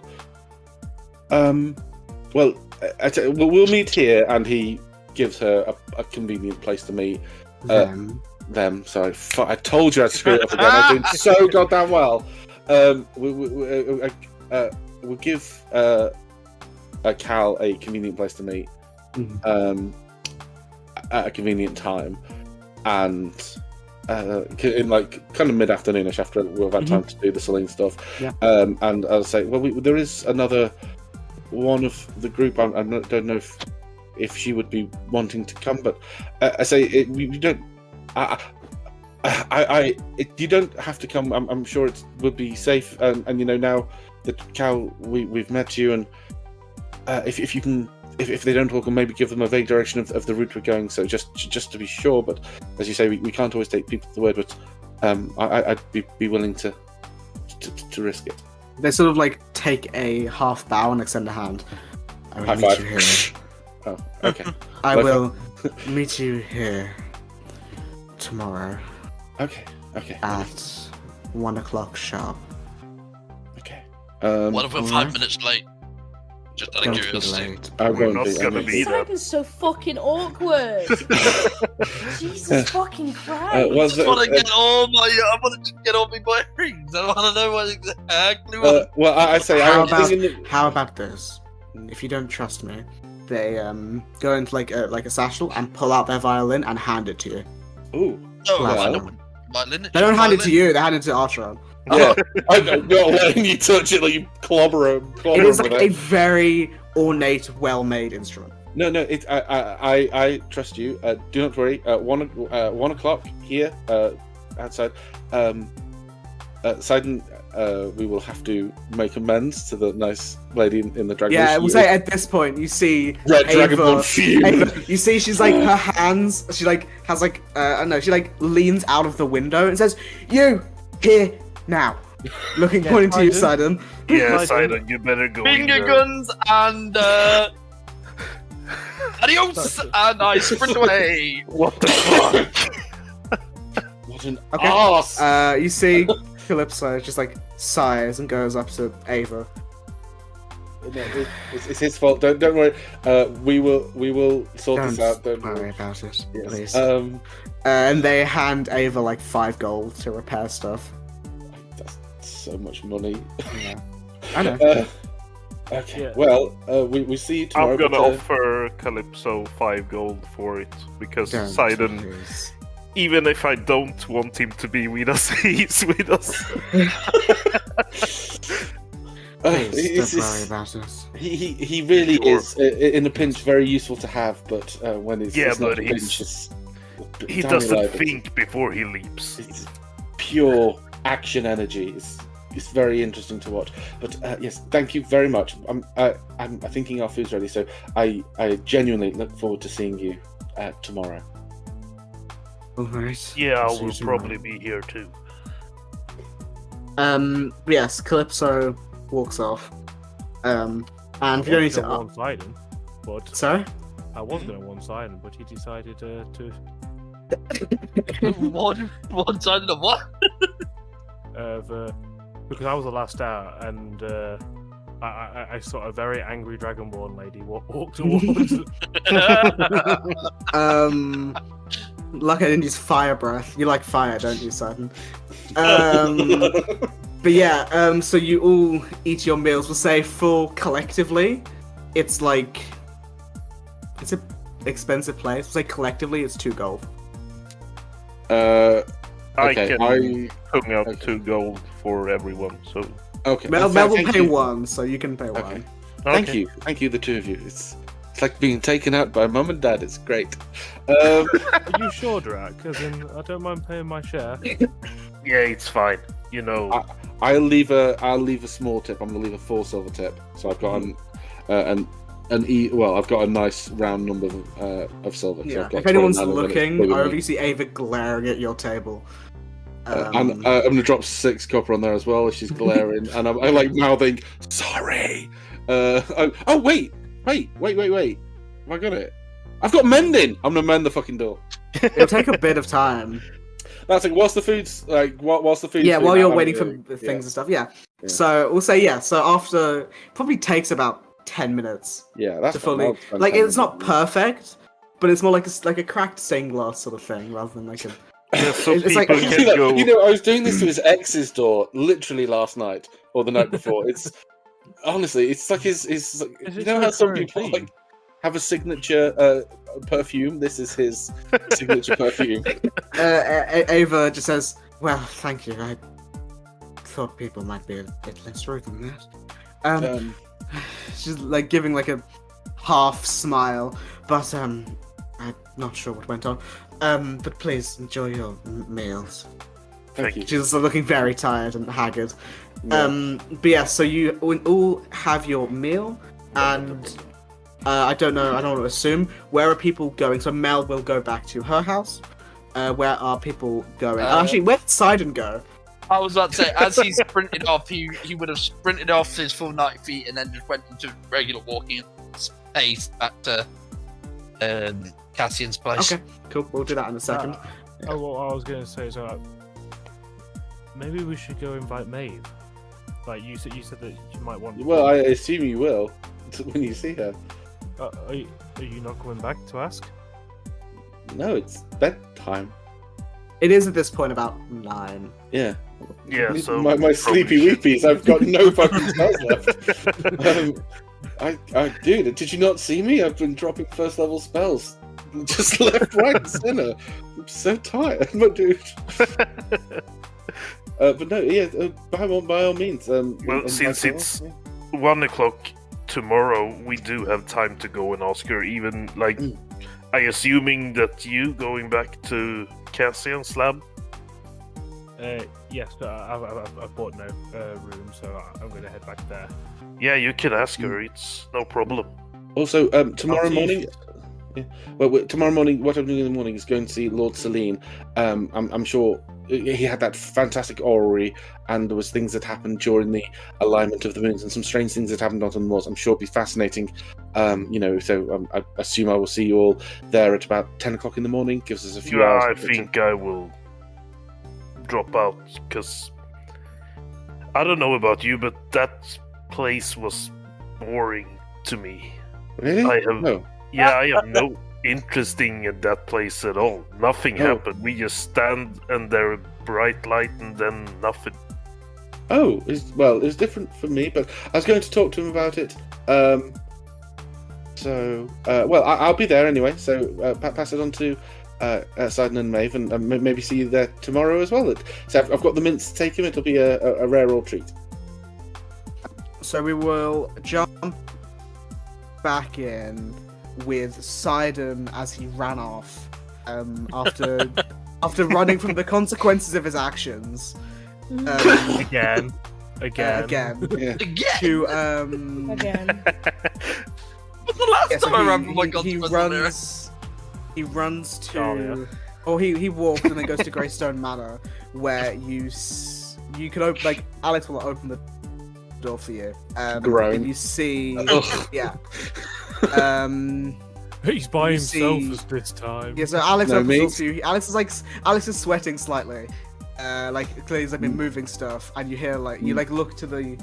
we'll meet here, and he gives her a convenient place to meet. Them. Sorry, I told you I'd screw it up again. I'm doing so goddamn well. We'll give Cal a convenient place to meet at a convenient time, and in like kind of mid-afternoonish after we've had time to do the Celine stuff. Yeah. And I'll say, well, there is another one of the group. I don't know if she would be wanting to come, but I say we don't. You don't have to come. I'm sure it would be safe. And now that Cal, we've met you, and if you can, if they don't talk, and maybe give them a vague direction of the route we're going. So just to be sure. But as you say, we can't always take people at the word. But I'd be willing to risk it. They sort of like take a half bow and extend a hand. I will High meet five. you here. Oh, okay. I Like will meet you here tomorrow Okay. at 1 o'clock sharp. Okay. what if we're alright. 5 minutes late? Just out of Don't be curiosity. late. I We're won't not be. gonna be This there. dragon's so fucking awkward. Jesus fucking Christ. I was just want to get all my. I want to get all my bearings. I want to know what exactly. well, I say How I'm about- thinking. How about this? If you don't trust me, they go into like a satchel and pull out their violin and hand it to you. Ooh. No, Well, I don't. Violin. They don't hand it to you; they hand it to Archeron. Yeah, I'm not letting you touch it like you clobber him. It is like a very ornate, well-made instrument. No, I trust you. Do not worry. 1 o'clock here, outside. Sidon, we will have to make amends to the nice lady in the dragon. Yeah, we'll say at this point you see Red Ava- Dragonborn fume. Ava, you see she's like her hands. She like has like I don't know. She like leans out of the window and says, "You here now," looking Yeah, pointing to you, Sidon. Sidon. Yeah, Like, Sidon, you better go in Finger there. guns and adios, and I sprint away. What the fuck? What an Okay. arse! You see Calypso just like sighs and goes up to Ava. No, it's his fault. Don't worry. We will sort this out. Don't worry worry. about it, Yes. please. Um, And they hand Ava like 5 gold to repair stuff. that's so much money. Yeah, I know. Okay. Yeah. Well, we see you tomorrow. I'm gonna but, offer Calypso 5 gold for it because Don't, Sidon, please. even if I don't want him to be with us, he's with us. Please don't worry about it. He really Sure. is in a pinch very useful to have, but when it's Yeah, it's not but a he's- pinch, it's He damn doesn't reliable. think before he leaps. It's pure action energy. It's very interesting to watch. But yes, thank you very much. I'm thinking our food's ready, so I genuinely look forward to seeing you tomorrow. Alright. Yeah, I See you will tomorrow. probably be here too. Yes, Calypso walks off. And you don't need to. one sided, but Sorry? I was going to one sided, but he decided to. one sided of what? Because I was the last out, and I saw a very angry Dragonborn lady walk towards. Lucky I didn't use fire breath. You like fire, don't you, Sidon? But yeah, so you all eat your meals. We'll say full collectively, it's like it's an expensive place. We'll say collectively, it's 2 gold. I Okay, can hook up okay. 2 gold for everyone. So Okay. Mel Thank will pay you. 1, so you can pay 1. Okay. Thank you, the two of you. It's like being taken out by mum and dad. It's great. Are you sure, Drac? Because I don't mind paying my share. Yeah, it's fine. You know, I'll leave a small tip. I'm gonna leave a 4 silver tip. So I've got I've got a nice round number of silver. So Yeah. I've got If anyone's 29 of it. looking, Maybe I me. obviously Ava glaring at your table. I'm gonna drop 6 copper on there as well if she's glaring, and I'm like mouthing sorry. Wait! Have I got it? I've got mending. I'm gonna mend the fucking door. It'll take a bit of time. That's like whilst the food's whilst the food's Yeah, doing while that, you're I'm waiting doing- for things and stuff. Yeah. Yeah. So we'll say yeah. So after probably takes about 10 minutes Yeah, that's to fine. fully I'll spend like time it's not with it. perfect, but it's more like a cracked stained glass sort of thing rather than like a. yeah, so it's like- people can go. I was doing this to his ex's door literally last night or the night before. It's honestly, it's like his. Is You it know how some recurring people theme? like have a signature perfume. This is his signature perfume. Ava just says, "Well, thank you. I thought people might be a bit less rude than that." She's like giving like a half smile, but I'm not sure what went on. But please enjoy your meals. Thank you. She's looking very tired and haggard. Yeah. But yeah, so you all have your meal, and I don't want to assume where are people going. So Mel will go back to her house. Where are people going? Actually, where did Sidon go? I was about to say, as he sprinted off, he would have sprinted off his full 90 feet and then just went into regular walking pace back to Cassian's place. Okay, cool. We'll do that in a second. Oh, what I was going to say is maybe we should go invite Maeve. Like you said that you might want. Well, I assume you will when you see her. Are you not coming back to ask? No, it's bedtime. It is at this point about 9. Yeah. Yeah, so my probably sleepy should. weepies. I've got no fucking spells left. Dude, did you not see me? I've been dropping 1st level spells, just left, right, and center. I'm so tired, but dude. But no, yeah. By all means. Well, since it's 1 o'clock tomorrow, we do have time to go and ask her. Even like, I assuming that you going back to Cassian's lab. Yes, but I've bought no room, so I'm going to head back there. Yeah, you can ask her. It's no problem. Also, tomorrow I'll see morning. Yeah. Well, tomorrow morning, what I'm doing in the morning is going to see Lord Celine. I'm sure he had that fantastic orrery, and there was things that happened during the alignment of the moons, and some strange things that happened on the moors. I'm sure it'll be fascinating. So I assume I will see you all there at about 10 o'clock in the morning. Gives us a few Yeah, hours. I think I will drop out because I don't know about you, but that place was boring to me. Really? I have- No. Yeah, I have no interesting in that place at all. Nothing No. happened. We just stand and there bright light and then nothing. Oh, it was different for me, but I was going to talk to him about it. I'll be there anyway, so pass it on to Sidon and Maeve, and maybe see you there tomorrow as well. So I've got the mints to take him. It'll be a rare old treat. So we will jump back in with Sidon as he ran off after running from the consequences of his actions. Again. Yeah. Again. To Again. What's the last time I ran from my he consequences? runs to, Dahlia. or he walks and then goes to Greystone Manor, where you can open, like, Alex will open the door for you. Groan. And you see, Ugh. yeah. He's by You himself see- this time. Yeah, so Alex No, opens me? the door for you. Alex is sweating slightly. Like clearly he's like been moving stuff, and you hear like you like look to the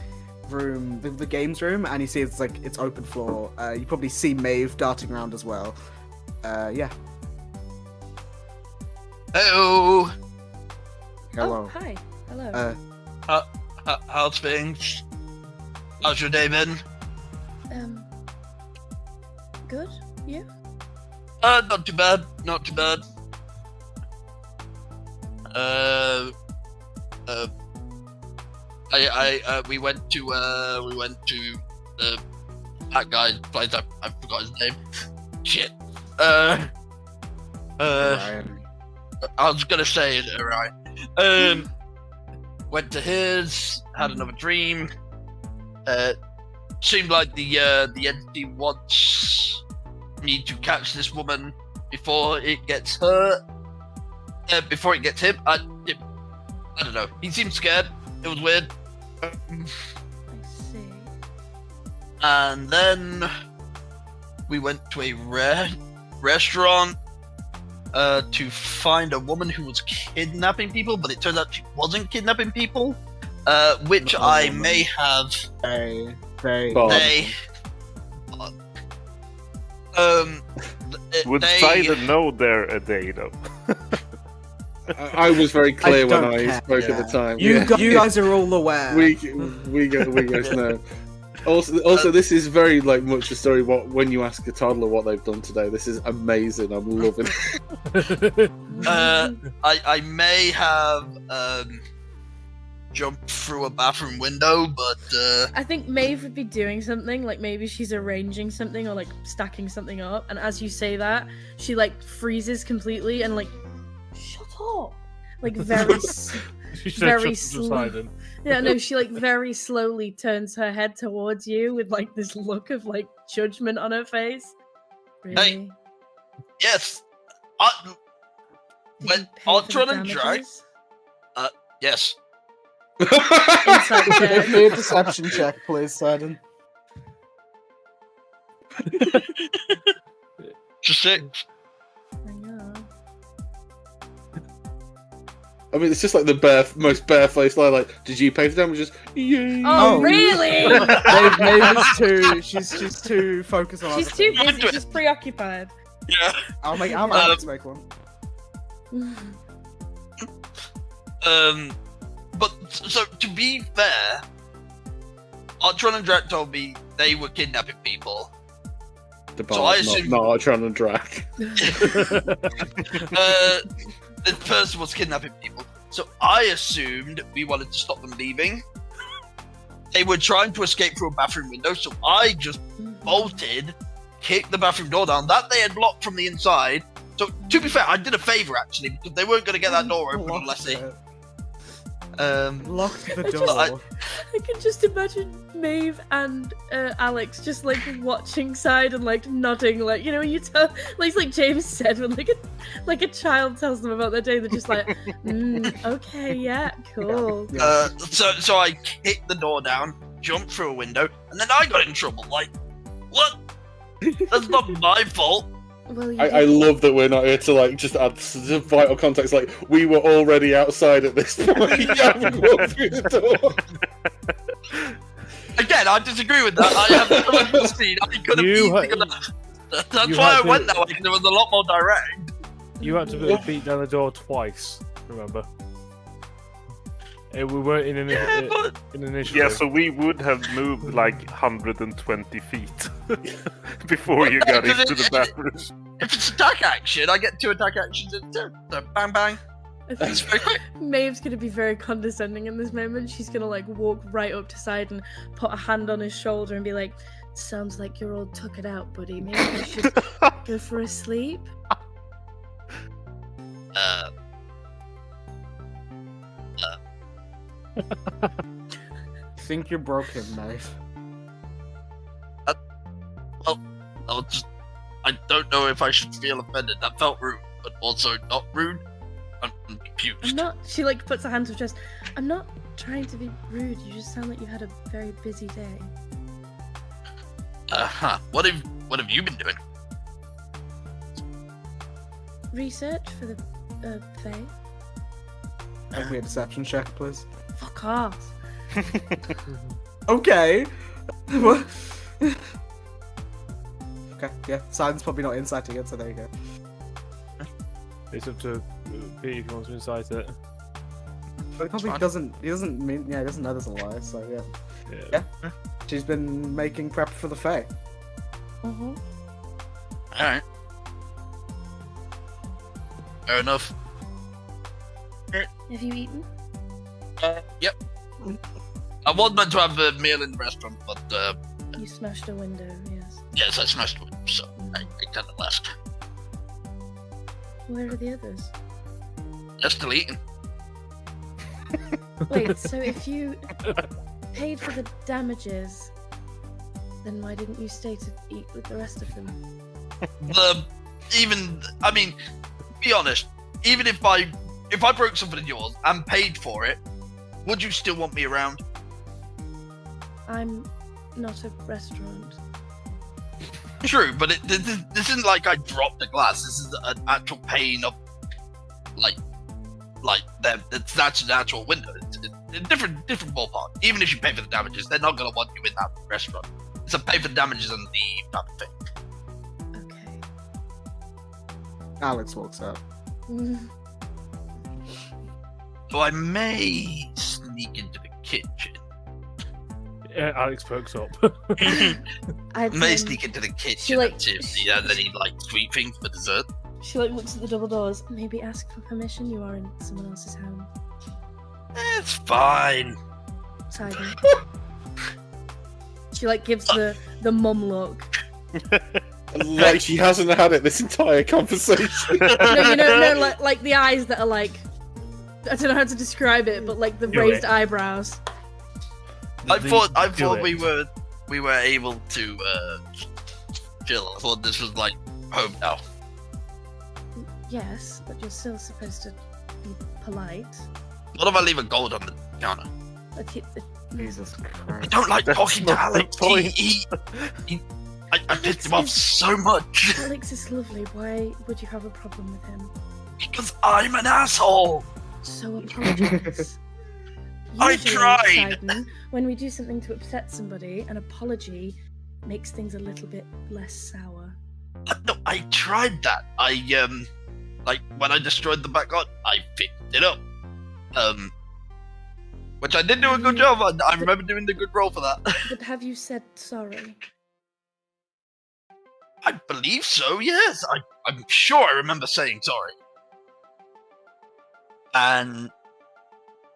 room, the games room, and you see it's open floor. You probably see Maeve darting around as well. Yeah. Hello. Hello. Oh, hi. Hello. How's things? How's your day been? Good. You? Not too bad. Not too bad. We went to that guy's place. I forgot his name. Shit. Ryan. I was gonna say it right. Went to his, had another dream. Seemed like the entity wants me to catch this woman before it gets hurt. Before it gets him. I don't know. He seemed scared. It was weird. I see. And then we went to a restaurant to find a woman who was kidnapping people, but it turns out she wasn't kidnapping people, which I may have. Bob. Would they- Sidon know they're a day though? I was very clear when don't I care, spoke at yeah. the time. You Yeah. you guys are all aware. we guys know. Also, this is very like much a story. When you ask a toddler what they've done today, this is amazing. I'm loving it. I may have jumped through a bathroom window, but I think Maeve would be doing something, like maybe she's arranging something or like stacking something up, and as you say that, she like freezes completely and like, shut up, like very, She said very shut to slow. Sidon. yeah, no, she like very slowly turns her head towards you with like this look of like judgment on her face. Really? yes, Did when you pay for the Ultron and Drag, damages? yes. Inside Give check. me a deception check, please, Sidon. Just 6. I know. I mean, it's just like the most barefaced lie. Like, did you pay for damages? Yeah. Oh, Oh. really? Maeve is too. She's too focused on. She's other too things. busy. She's preoccupied. Yeah. I'll Alex make one. But so to be fair, Ultron and Drag told me they were kidnapping people. The So I bar's assume- not trying to drag. This person was kidnapping people, so I assumed we wanted to stop them leaving. They were trying to escape through a bathroom window, so I just bolted, kicked the bathroom door down that they had locked from the inside. So to be fair, I did a favor actually because they weren't going to get that door open unless they. Locked the I just- door. I can just imagine Maeve and Alex just like watching side and like nodding, like, you know, you tell, like, it's like James said, when like a child tells them about their day, they're just like, okay, yeah, cool. So I kicked the door down, jumped through a window, and then I got in trouble. Like, what? That's not my fault. Well, you I did- love that we're not here to like just add some vital context. Like, we were already outside at this point. Yeah, we walked through the door. Again, I disagree with that. I have the speed. I could have You easily ha- done that. That's you why I had to- went that way, because it was a lot more direct. You had to beat down the door twice, remember? We weren't in an initiative. Yeah, so we would have moved like 120 feet before you got because into the bathroom. If it's attack action, I get 2 attack actions in turn. So bang bang. I It's think very quick. Maeve's gonna be very condescending in this moment. She's gonna like walk right up to Side and put a hand on his shoulder and be like, "Sounds like you're all took it out, buddy. Maybe you should go for a sleep." Think you're broken, Maeve. I don't know if I should feel offended. That felt rude, but also not rude. I'm confused. I'm not. She like puts her hand to her chest. I'm not trying to be rude. You just sound like you had a very busy day. What have you been doing? Research for the Fae. Make me a deception check, please. Fuck off. Okay. What? Okay, yeah. Simon's probably not inciting it, so there you go. It's up to Pete if he wants to incite it. But he probably fine. doesn't. He doesn't mean. Yeah, he doesn't know there's a lie. So yeah. She's been making prep for the Fae. Mm-hmm. Alright. Fair enough. Have you eaten? Yep. I was meant to have a meal in the restaurant, but You smashed a window. Yes. yes, I smashed it, so I kind of left. Where are the others? They're still eating. Wait. So if you paid for the damages, then why didn't you stay to eat with the rest of them? I mean, be honest. Even if I broke something in yours and paid for it, would you still want me around? I'm not a restaurant. True, but this isn't like I dropped the glass. This is an actual pane of, that's an actual window. It's a different ballpark. Even if you pay for the damages, they're not gonna want you in that restaurant. It's a pay for the damages and leave type of thing. Okay. Alex walks out. So I may sneak into the kitchen. Alex perks up. I May sneak into the kitchen like- and see if there's any sweet things for dessert. She like looks at the double doors. Maybe ask for permission. You are in someone else's home. It's fine. Silent. She like gives the mum look. Like she hasn't had it this entire conversation. No, like the eyes that are like, I don't know how to describe it, but like the Do raised it. eyebrows. I thought Do we it. were able to chill. I thought this was like home now. Yes, but you're still supposed to be polite. What if I leave a gold on the counter? Jesus I Christ. don't like That's talking to not the Alex. point. I pissed him off so much Alex is lovely. Why would you have a problem with him? because I'm an asshole. So apologize. I Usually, tried. Sidon, when we do something to upset somebody, an apology makes things a little bit less sour. No, I tried that. Like when I destroyed the back lot, I fixed it up. Which I did do a good job. I remember doing the good roll for that. But have you said sorry? I believe so. Yes, I'm sure I remember saying sorry.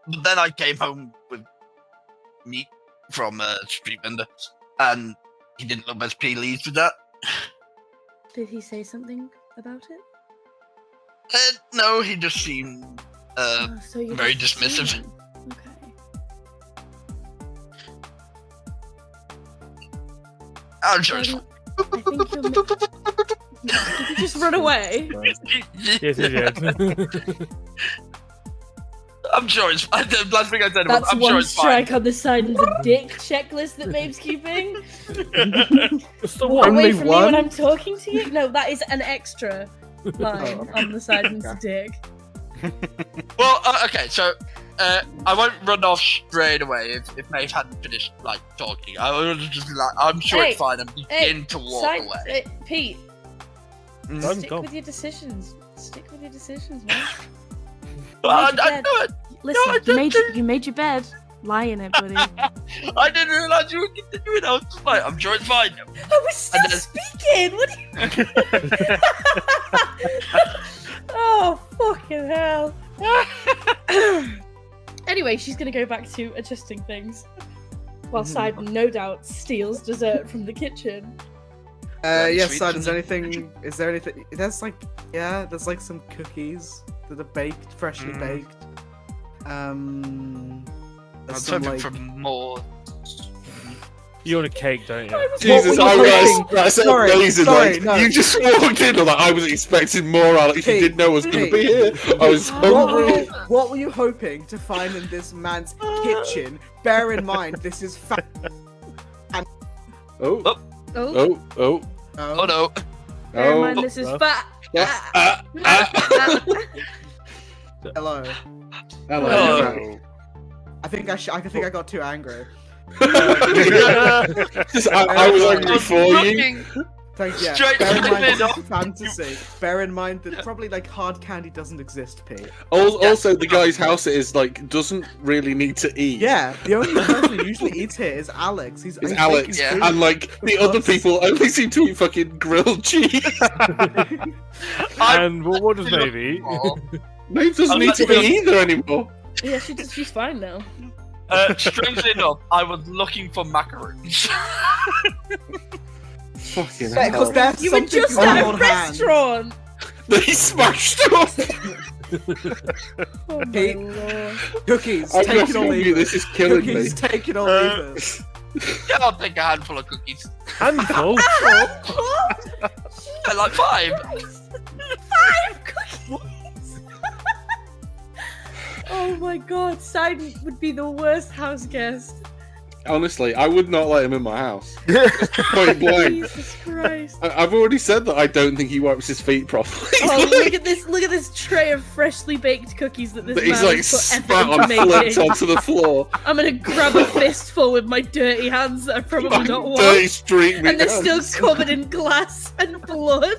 But then I came home with meat from a street vendor, and he didn't look much pleased with that. Did he say something about it? No, he just seemed So you very just assumed dismissive. him. Okay. I'm sure it's I think you're. Did you just run away? Yes, he did. I'm sure it's fine. The last thing I said was, That's I'm one sure it's strike fine. on the side of the dick checklist that Maeve's keeping. It's the Walk one. away Only from me one? when I'm talking to you. No, that is an extra line Oh. on the side of the dick. Well, okay, so I won't run off straight away if Maeve hadn't finished talking. I would just I'm sure Hey, it's fine and begin to walk away. Pete, I'm stick gone. with your decisions. Stick with your decisions, man. I Made your know bed. it. Listen, you made your bed. Lie in it, buddy. I didn't realise you were continuing. I was just like, I'm sure it's fine. I was still And then- speaking. What? Oh fucking hell! Anyway, she's gonna go back to adjusting things. While Sidon, no doubt, steals dessert from the kitchen. Yes, Sweets Side, and- is there anything? There's like some cookies that are baked, freshly baked. I'm There's some, hoping like, for more. You want a cake, don't you? Jesus, What I were you realized hoping? that's Sorry, amazing. sorry, Like, no. you just walked in, and like, I was expecting more, Alex. You Pete, didn't know I was going to Pete. be here. I was hungry. What were you hoping to find in this man's kitchen? Bear in mind, this is Oh, Oh, oh, oh, Oh no. bear in oh. mind, this is Oh. fat. hello. Hello. Oh. I think I got too angry. Just, I was angry for you. Looking Thank you. Straight Bear in mind, headed this off. is fantasy. Bear in mind that probably like hard candy doesn't exist, Pete. Also, the guy's house is like doesn't really need to eat. Yeah, the only person who usually eats here is Alex. He's Alex, Yeah. and like the other people only seem to eat fucking grilled cheese. And what does Maeve eat? Maeve doesn't I'm need to not- eat either anymore. Yeah, she's fine now. Strangely enough, I was looking for macaroons. Fucking Because hell. that's You were something just you want at a on hand. restaurant. They smashed up. Oh my Pete, lord. Cookies, I'm take just it or hungry. leave it. This is killing me. Cookies, take it or leave it. Yeah, I'll take a handful of cookies. Handful? Yeah, like 5. 5 cookies! Oh my god, Sidon would be the worst house guest. Honestly, I would not let him in my house. Point blank. Jesus Christ. I've already said that I don't think he wipes his feet properly. Oh, look at this tray of freshly baked cookies that this That man he's like has put spat effort on into flipped making. onto the floor. I'm gonna grab a fistful with my dirty hands that I've probably not Dirty washed. street meat And they're still hands. covered in glass and blood.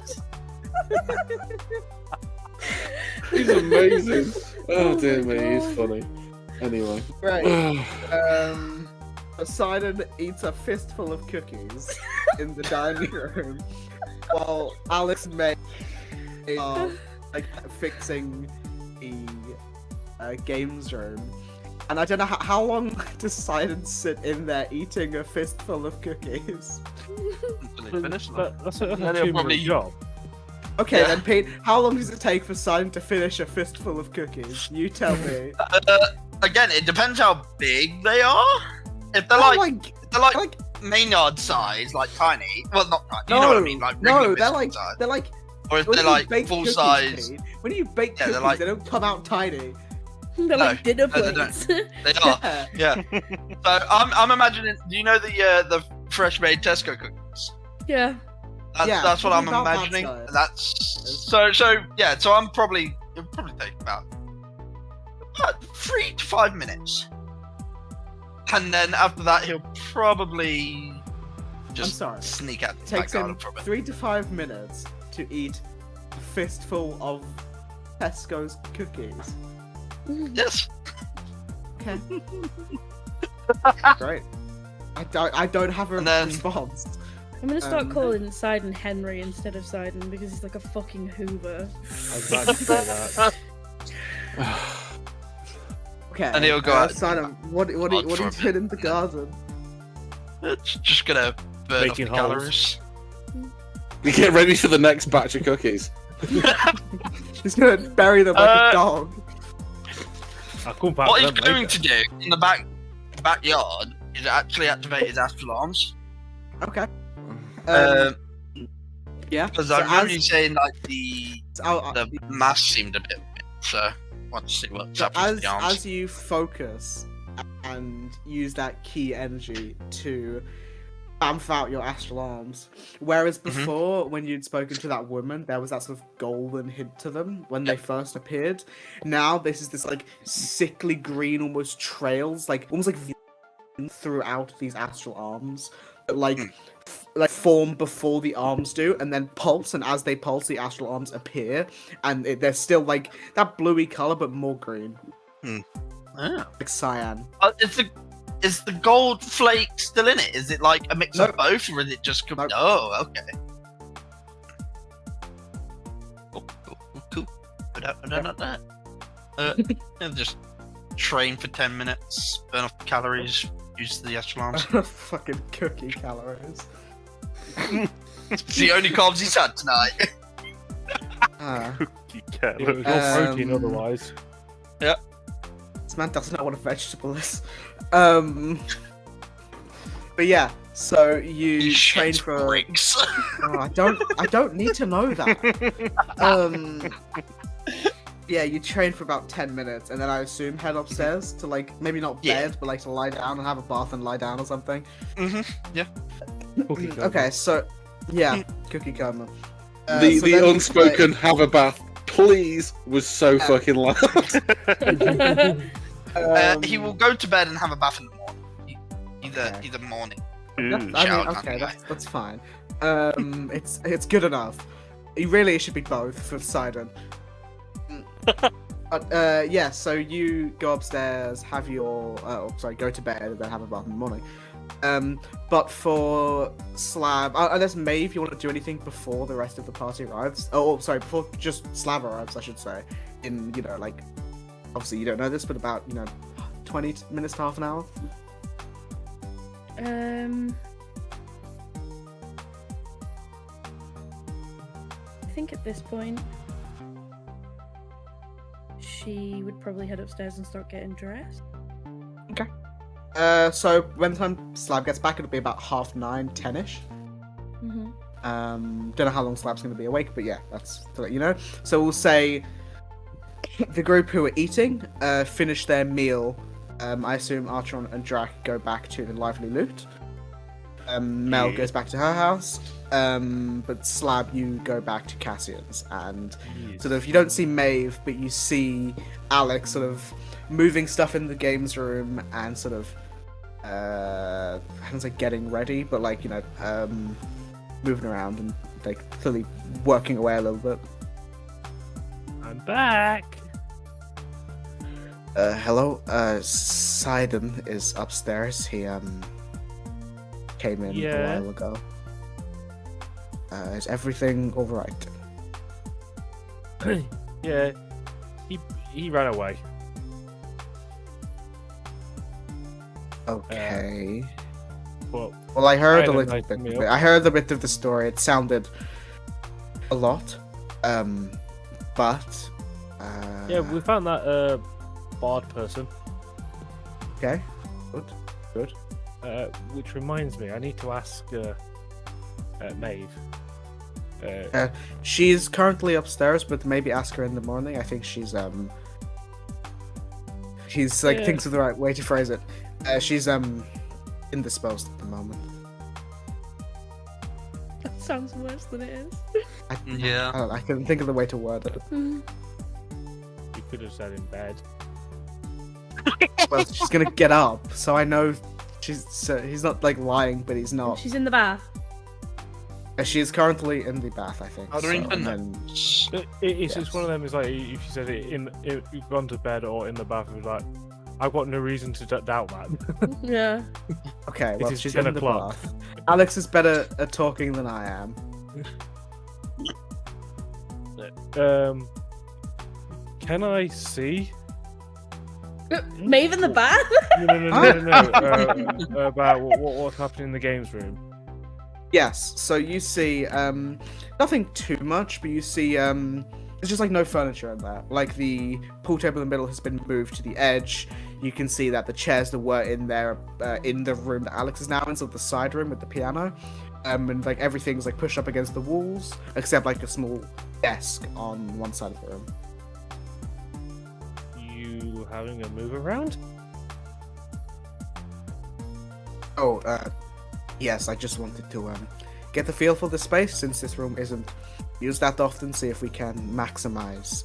He's amazing. Oh Oh dear my me, he's God. funny. Anyway. Right. Poseidon eats a fistful of cookies in the dining room, while Alex May are like fixing the games room. And I don't know how long does Poseidon sit in there eating a fistful of cookies. Until they finish them. That's And a then he'll 2-minute probably- job. Okay Yeah. then, Pete, how long does it take for Poseidon to finish a fistful of cookies? You tell me. Again, it depends how big they are. If they're They're like Maynard size, like tiny. Well, not tiny. You know what I mean? Like regular no, they're biscuit like size. they're like Or if when they're you like bake full cookies, size, Pete, when you bake Yeah, they're cookies, like- they don't come out tiny. They're like dinner no, they plates. they are. Yeah. Yeah. So I'm imagining. Do you know the fresh made Tesco cookies? Yeah. That's what I'm probably about that imagining. size. That's so yeah. So it'll probably take about 3 to 5 minutes, and then after that he'll probably just sorry. sneak out the back Takes him garden from it. 3 to 5 minutes to eat a fistful of Tesco's cookies. Yes. Okay. Great. I don't have a And then- response. I'm gonna start Um, calling Sidon Henry instead of Sidon because he's like a fucking Hoover. I was about to say that. Okay. And he'll go out- Simon, what are you doing in the garden? It's just gonna burn Making off the holes. calories. We get ready for the next batch of cookies. He's gonna bury them like Uh, a dog. I'll come back What to he's them going later. to do in the backyard is actually activate his astral arms. Okay. Yeah. Because so I remember as- you saying like the so, mass seemed a bit weird, so I want to see what's So happening to as the arms. as you focus and use that key energy to amp out your astral arms, whereas Mm-hmm. before when you'd spoken to that woman, there was that sort of golden hint to them when they first appeared. Now this is this like sickly green, almost trails, like almost like throughout these astral arms, that like like form before the arms do, and then pulse, and as they pulse, the astral arms appear, and they're still like that bluey color but more green. Oh. like cyan. Is the gold flake still in it? Is it like a mix of Nope. both, or is it just? Nope. Oh, okay. Cool. I don't know that. Yeah, just train for 10 minutes, burn off the calories, use the echelons. Fucking cookie calories. It's the only carbs he's had tonight. Cookie It was calories. all protein Um, otherwise. This man doesn't know what a vegetable is. But yeah, so you He train shits for. bricks. Oh, I don't need to know that. Yeah, you train for about 10 minutes, and then I assume head upstairs to like maybe not Yeah. bed, but like to lie down and have a bath and lie down or something. Cookie Okay, so yeah, cookie coma. The so then- unspoken have a bath, please, was so fucking loud. He will go to bed and have a bath in the morning. Okay. Either morning. I mean, shower time okay, anyway. that's fine. It's good enough. Really, it should be both for Sidon. But yeah, so you go upstairs, have your go to bed, and then have a bath in the morning. But for Slab, unless Maeve, you want to do anything before the rest of the party arrives? Oh, sorry, before just Slab arrives, I should say. In like, obviously you don't know this, but about 20 minutes to half an hour. I think at this point, she would probably head upstairs and start getting dressed. So when the time Slab gets back, it'll be about 9:30, 10ish. Mm-hmm. Don't know how long Slab's going to be awake, but yeah, that's to let you know. So we'll say the group who are eating finish their meal. I assume Archon and Drac go back to the lively loot. Mel goes back to her house. But Slab, you go back to Cassian's, and sort of you don't see Maeve, but you see Alex sort of moving stuff in the games room and sort of I don't say getting ready, but like moving around and like clearly working away a little bit. I'm back. Hello, Sidon is upstairs. He came in Yeah. a while ago. Is everything all right? Yeah, he ran away. Okay. But Well, I heard I a had a little nice bit. Of meal. it. I heard a bit of the story. It sounded a lot. But yeah, we found that bard person. okay. Good. Which reminds me, I need to ask Maeve. She's currently upstairs, but maybe ask her in the morning. I think she's like Yeah. thinks of the right way to phrase it. She's indisposed at the moment. That sounds worse than it is. Yeah. I don't know, I couldn't think of the way to word it. You could have said in bed. Well, she's gonna get up, so I know he's not like lying, but he's not. She's in the bath. She's currently in the bath, I think. Are there so, and then- It's Yes. one of them. Is like if you said it you've gone to bed or in the bath. It was like I've got no reason to doubt that. Yeah. Okay, It well, is she's 10 in the o'clock. bath. Alex is better at talking than I am. Can I see? Maeve in the bath? No. About what's happening in the games room. Yes, so you see nothing too much, but you see it's just like no furniture in there. Like the pool table in the middle has been moved to the edge. You can see that the chairs that were in there in the room that Alex is now in, so the side room with the piano, and like everything's like pushed up against the walls except like a small desk on one side of the room. You having a move around? Oh, yes, I just wanted to get the feel for the space since this room isn't used that often, see if we can maximize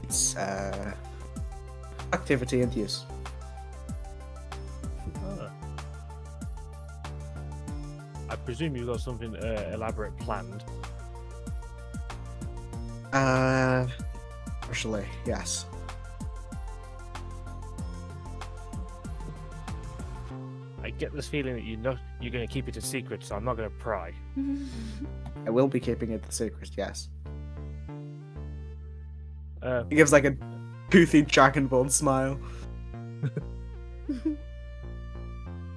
its activity and use. I presume you've got something elaborate planned. Partially, yes. get this feeling that you're going to keep it a secret, so I'm not going to pry. I will be keeping it a secret, yes. Um, He gives like a toothy dragonborn smile.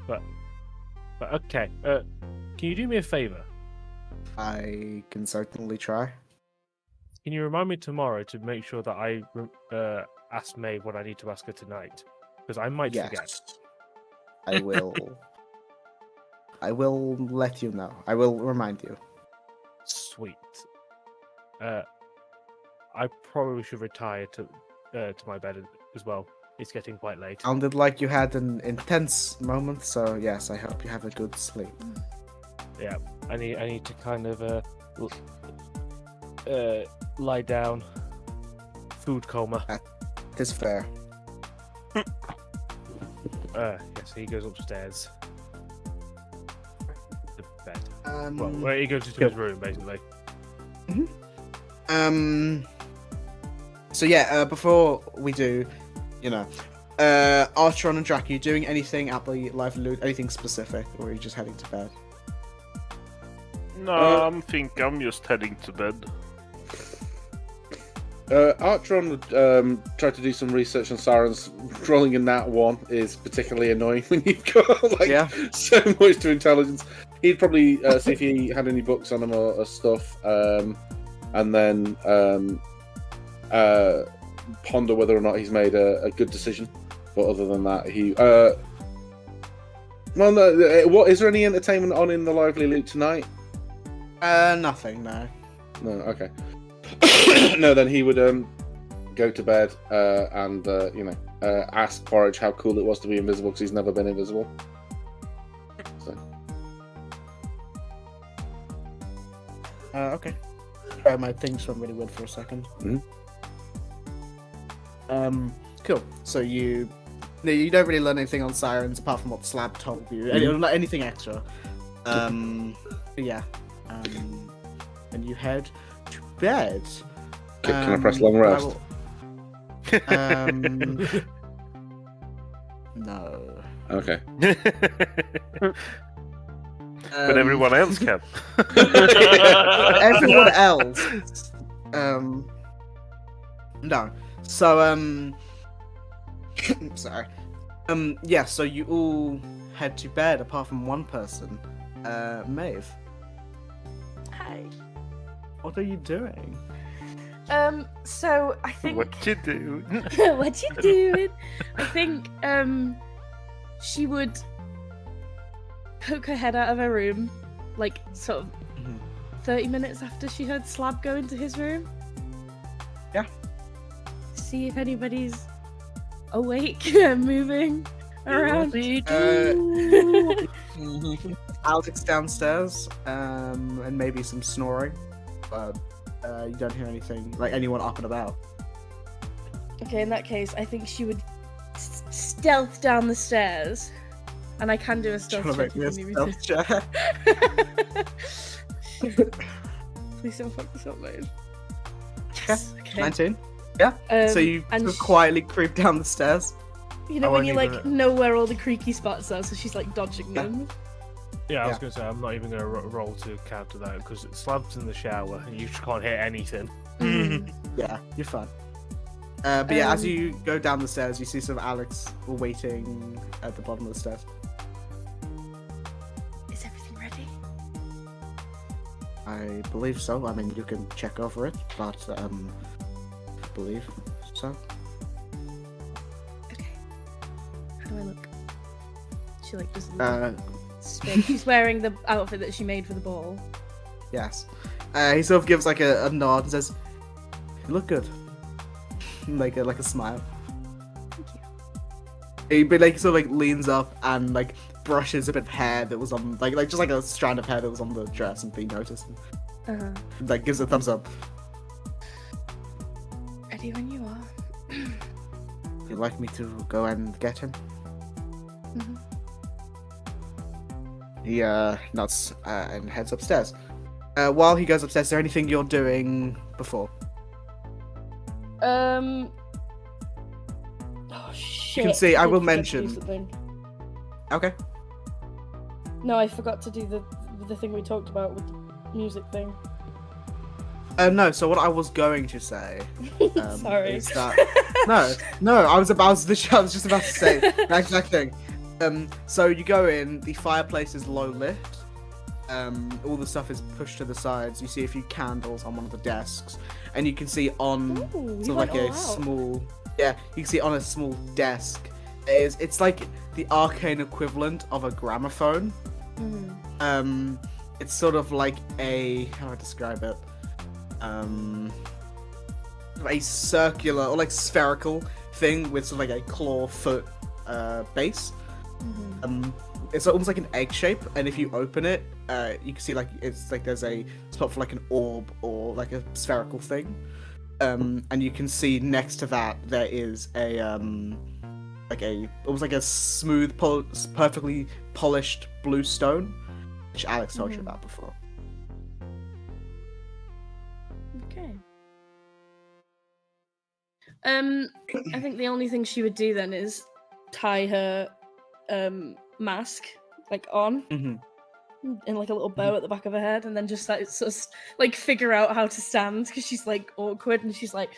but okay. Can you do me a favor? I can certainly try. Can you remind me tomorrow to make sure that I ask Maeve what I need to ask her tonight? Because I might forget. Yes. I will. I will let you know. I will remind you. Sweet. I probably should retire to my bed as well. It's getting quite late. Sounded like you had an intense moment, so yes, I hope you have a good sleep. Yeah, I need to kind of lie down. Food coma. It is fair. Yes, he goes upstairs. To bed. Well, Um, where he goes to his room, basically. So yeah, before we do, Artron and Drac, are you doing anything at the lively loot? Anything specific, or are you just heading to bed? No, I think I'm just heading to bed. Artron would try to do some research on sirens. Rolling in that one is particularly annoying when you've got Yeah. so much to intelligence. He'd probably see if he had any books on him or stuff, and then ponder whether or not he's made a good decision. But other than that, he. Well, no. What is there any entertainment on in the lively loot tonight? Nothing, no. No. Okay. No, then he would go to bed and ask Porridge how cool it was to be invisible because he's never been invisible. So. Okay. Try my things from really weird for a second. Cool. So you don't really learn anything on sirens apart from what Slab told you. Anything extra. Yeah. And you head to bed. Can I press long rest? No. Okay. But everyone else can. Everyone else. No. So sorry. Yeah. So you all head to bed apart from one person. Maeve. Hi. What are you doing? So I think What you do? what you doing? I think she would poke her head out of her room, like sort of 30 minutes after she heard Slab go into his room. Yeah. See if anybody's awake and moving around. Alex downstairs, and maybe some snoring, but you don't hear anything, like anyone up and about. Okay, in that case, I think she would stealth down the stairs, and I can do a stealth Trying to check. make me a if you need me stealth check. to. Please don't fuck this up, mate. Yes. Okay. 19. Yeah. So you and sort of quietly creep down the stairs. You know I when you won't like even- know where all the creaky spots are, so she's like dodging Yeah. them. Yeah, I was Yeah. going to say, I'm not even going to roll to counter that, because Slab's in the shower, and you just can't hear anything. Yeah, you're fine. But yeah, as Um, you go down the stairs, you see some Alex waiting at the bottom of the stairs. Is everything ready? I believe so. I mean, you can check over it, but I believe so. Okay. How do I look? She like just spin. She's wearing the outfit that she made for the ball. Yes. He sort of gives like a nod and says, "You look good." like a smile. Thank you. He like sort of like leans up and like brushes a bit of hair that was on like just like a strand of hair that was on the dress and being noticed. And, like gives a thumbs up. Ready when you are. You'd like me to go and get him? Mhm. He nods and heads upstairs. While he goes upstairs, is there anything you're doing before? Oh shit. see, I did will forget to do mention- something. Okay. No, I forgot to do the thing we talked about with the music thing. No, so what I was going to say Sorry. is that no, I was just about to say that exact thing. So you go in, the fireplace is low lit. All the stuff is pushed to the sides. You see a few candles on one of the desks, and you can see on Ooh, sort of like a small, you can see on a small desk. It's like the arcane equivalent of a gramophone. Mm-hmm. It's sort of like how do I describe it? A circular or like spherical thing with sort of like a claw foot base. Mm-hmm. It's almost like an egg shape, and if you open it, you can see like it's like there's a spot for like an orb or like a spherical thing. And you can see next to that there is almost like a smooth, perfectly polished blue stone, which Alex told you about before. Okay. I think the only thing she would do then is tie her mask like on in like a little bow at the back of her head, and then just like figure out how to stand because she's like awkward and she's like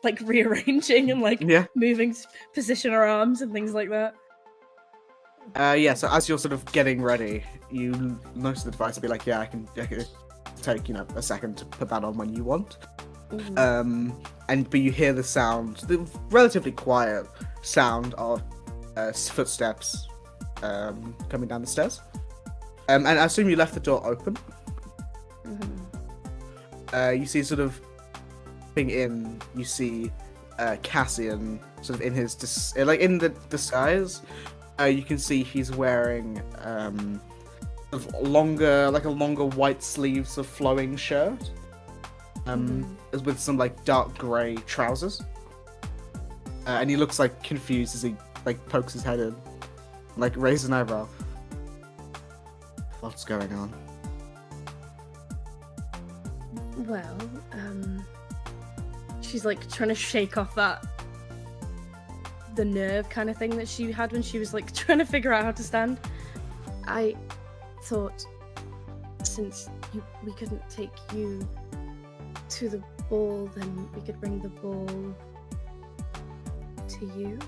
like rearranging and like moving to position her arms and things like that. So as you're sort of getting ready, you notice the device will be like, I can take a second to put that on when you want. But you hear the relatively quiet sound of footsteps coming down the stairs. And I assume you left the door open. You see sort of in, you see Cassian sort of in his in the disguise. You can see he's wearing sort of a longer white sleeves of flowing shirt, with some like dark grey trousers, and he looks like confused as he like pokes his head in, like raises an eyebrow. What's going on? Well, she's like trying to shake off the nerve kind of thing that she had when she was like trying to figure out how to stand. I thought since we couldn't take you to the ball, then we could bring the ball to you.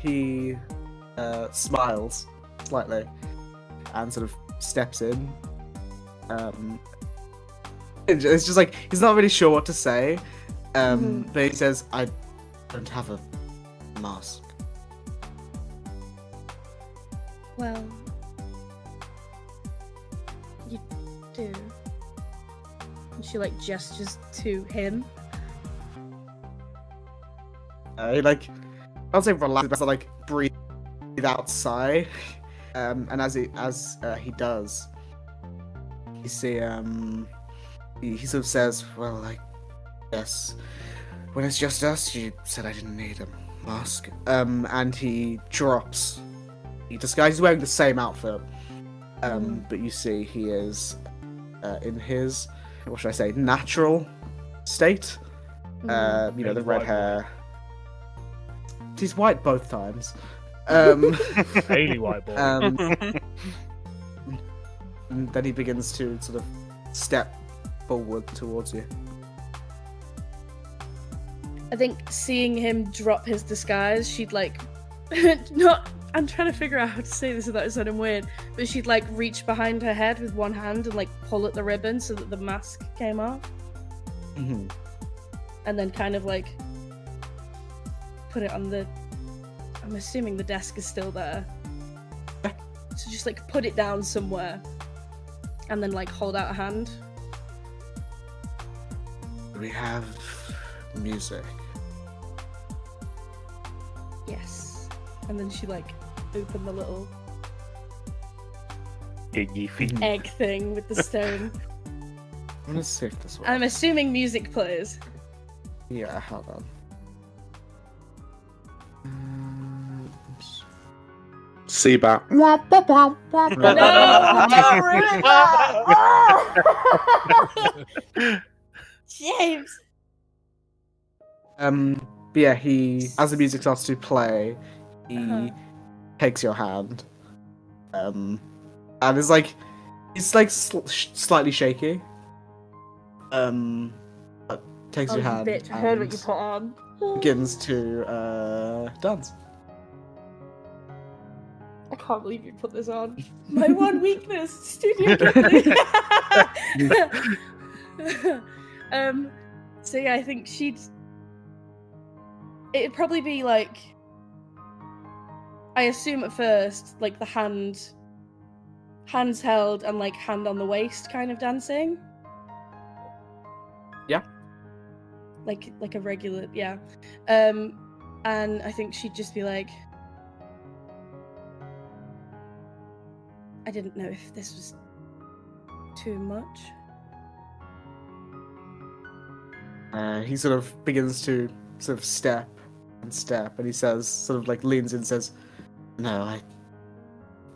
He smiles slightly and sort of steps in. It's just like he's not really sure what to say, but he says, "I don't have a mask." Well, you do. And she like gestures to him. He like, I'll say relax, but like breathe out, sigh, and as he does, you see he sort of says, "Well, I guess when it's just us, you said I didn't need a mask." And he drops. He disguises wearing the same outfit, but you see he is in his, what should I say, natural state. The red hair. He's white both times. Really white boy. And then he begins to sort of step forward towards you. I think seeing him drop his disguise, she'd like I'm trying to figure out how to say this without it sounding weird, but she'd like reach behind her head with one hand and like pull at the ribbon so that the mask came off. And then kind of like put it on I'm assuming the desk is still there. So just like put it down somewhere and then like hold out a hand. We have music. Yes. And then she like opened the little Eggy feet. egg thing with the stone. I'm gonna see if this works. I'm assuming music plays. Yeah, hold on. Seabat. No, James. But yeah, he, as the music starts to play, he takes your hand, and is like, it's like slightly shaky. But takes Oh, your you hand bitch! I heard what you and put on. begins to dance. I can't believe you put this on. My one weakness, studio gambling. So yeah, I think it'd probably be like, I assume at first, like the hands held and like hand on the waist kind of dancing. Yeah. Like a regular, yeah. And I think she'd just be like, I didn't know if this was too much. He sort of begins to sort of step, and he says, sort of like leans in and says, "No, I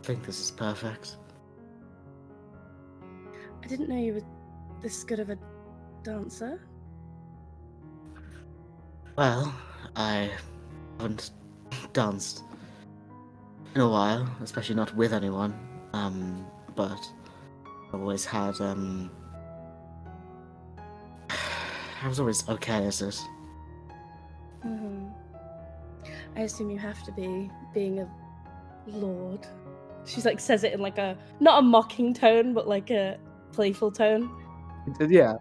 think this is perfect." I didn't know you were this good of a dancer. Well, I haven't danced in a while, especially not with anyone. But I've always had, I was always okay at it. I assume you have to be, being a lord. She's like says it in like a, not a mocking tone, but like a playful tone. He said, "Yeah.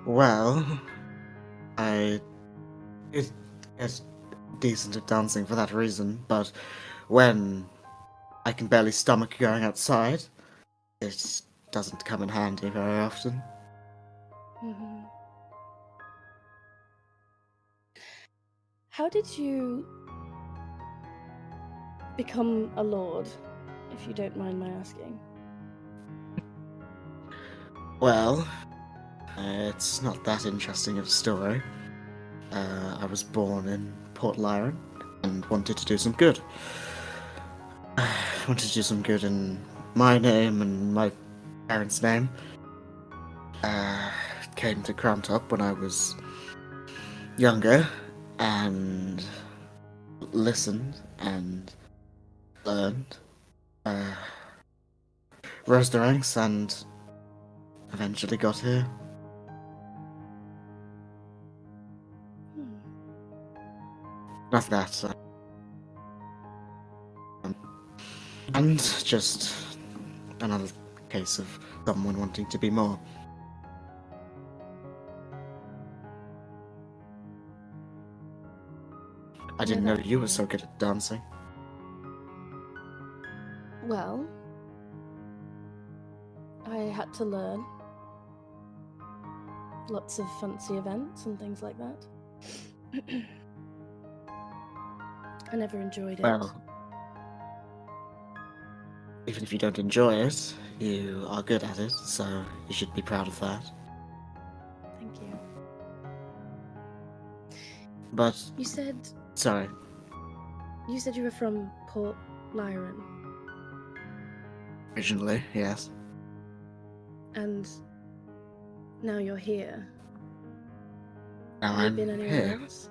Well, I get decent at dancing for that reason, but when I can barely stomach going outside, it doesn't come in handy very often." How did you become a lord, if you don't mind my asking? Well, it's not that interesting of a story. I was born in Port Lyron and wanted to do some good. Wanted to do some good in my name and my parents' name. Came to Cramped Up when I was younger and listened and learned. Rose the ranks and eventually got here. Not that. And just another case of someone wanting to be more. I didn't know you were so good at dancing. Well, I had to learn. Lots of fancy events and things like that. I never enjoyed it. Well, even if you don't enjoy it, you are good at it, so you should be proud of that. Thank you. But, You said sorry, you were from Port Lyron, originally, yes. and now you're here. Now Have you I'm been anywhere here. else?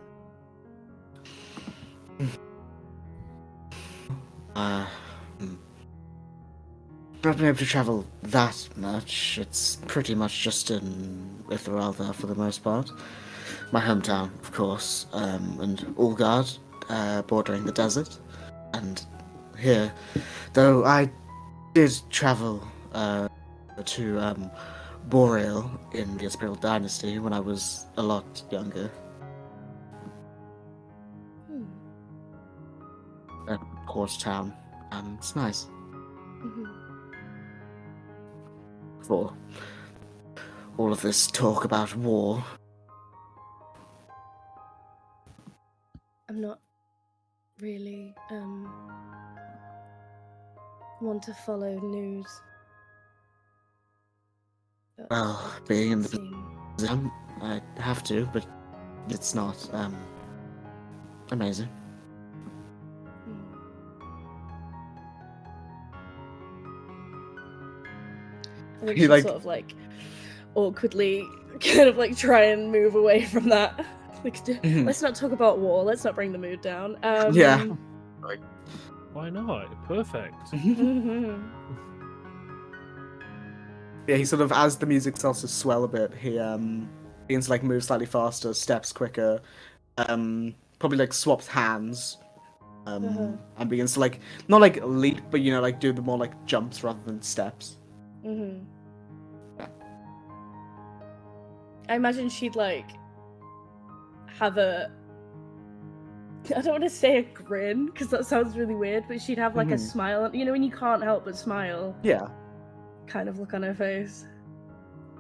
Not been able to travel that much. It's pretty much just in Itheralda for the most part. My hometown, of course, and Ulgard, bordering the desert. And here, though I did travel to Boreal in the Imperial Dynasty when I was a lot younger. Port town. It's nice. For all of this talk about war. I'm not really one to follow news. But Well, it being in the doesn't seem- position, I have to, but it's not amazing. I think He, she'd like- sort of like awkwardly kind of like try and move away from that. Like, let's not talk about war. Let's not bring the mood down. Yeah. Why not? Perfect. Mhm. Yeah, he sort of, as the music starts to swell a bit, he begins to like move slightly faster, steps quicker, probably like swaps hands, and begins to like not like leap, but you know, like do the more like jumps rather than steps. Mhm. Yeah. I imagine she'd like have a. I don't want to say a grin because that sounds really weird, but she'd have like a Mhm. smile. You know when you can't help but smile, Yeah. kind of look on her face.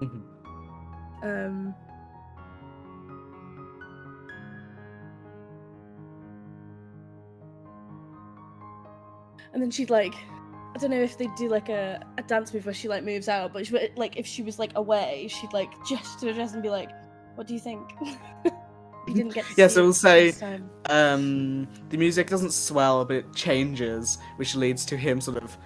Mhm. Um. And then she'd like, I don't know if they'd do like a dance move where she like moves out, but she, like if she was like away, she'd like gesture to Jess and be like, "What do you think?" We didn't get to Yeah, see so it we'll say this time. the music doesn't swell, but it changes, which leads to him sort of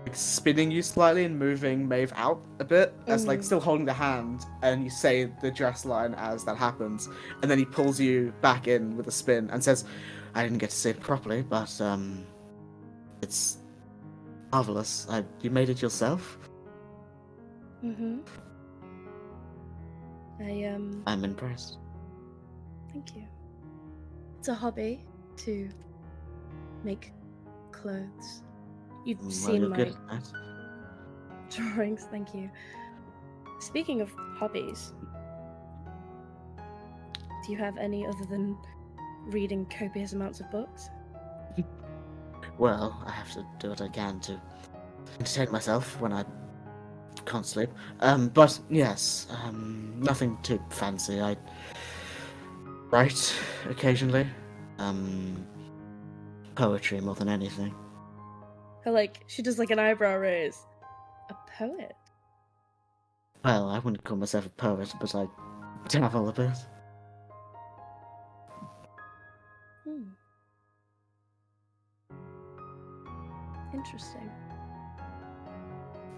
like spinning you slightly and moving Maeve out a bit, as like still holding the hand, and you say the dress line as that happens, and then he pulls you back in with a spin and says, "I didn't get to see it properly, but it's marvelous. You made it yourself." Mhm. I'm impressed. Thank you. It's a hobby to make clothes. You've Well, seen you're my good at that. drawings, thank you. Speaking of hobbies, do you have any other than reading copious amounts of books? Well, I have to do what I can to entertain myself when I can't sleep. But yes, nothing too fancy. I write occasionally. Poetry more than anything. Or like, she does like an eyebrow raise. A poet? Well, I wouldn't call myself a poet, but I dabble a bit. Hmm. Interesting.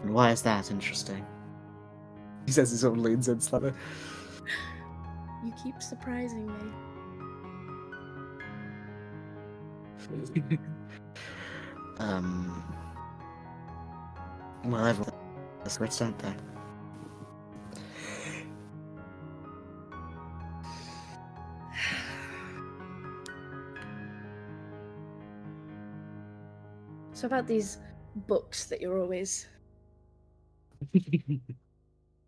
And why is that interesting? He says he sort of leans in slightly. You keep surprising me. Well, everyone has secrets, don't they? So about these books that you're always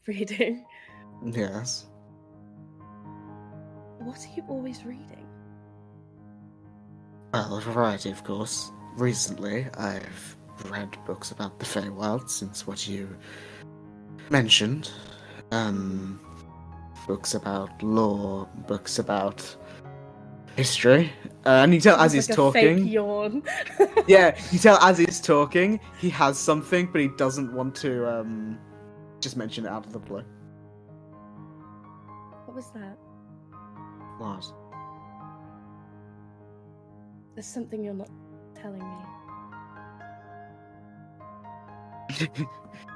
reading, Yes. what are you always reading? Well, a variety, of course. Recently, I've read books about the Feywild, since what you mentioned. Books about lore, books about history. And you tell as he's It's like a fake talking. yawn. Yeah, you tell as he's talking, he has something, but he doesn't want to just mention it out of the blue. What was that? What? There's something you're not telling me. He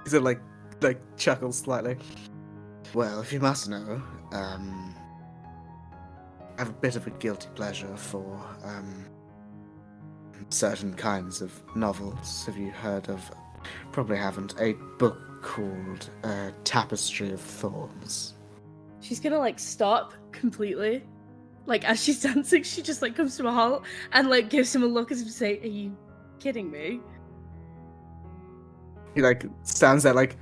sort of like chuckles slightly. Well, if you must know, I have a bit of a guilty pleasure for certain kinds of novels. Have you heard of? Probably haven't. A book called Tapestry of Thorns. She's gonna like stop completely. Like as she's dancing, she just like comes to a halt and like gives him a look as if to say, "Are you kidding me?" He like stands there like.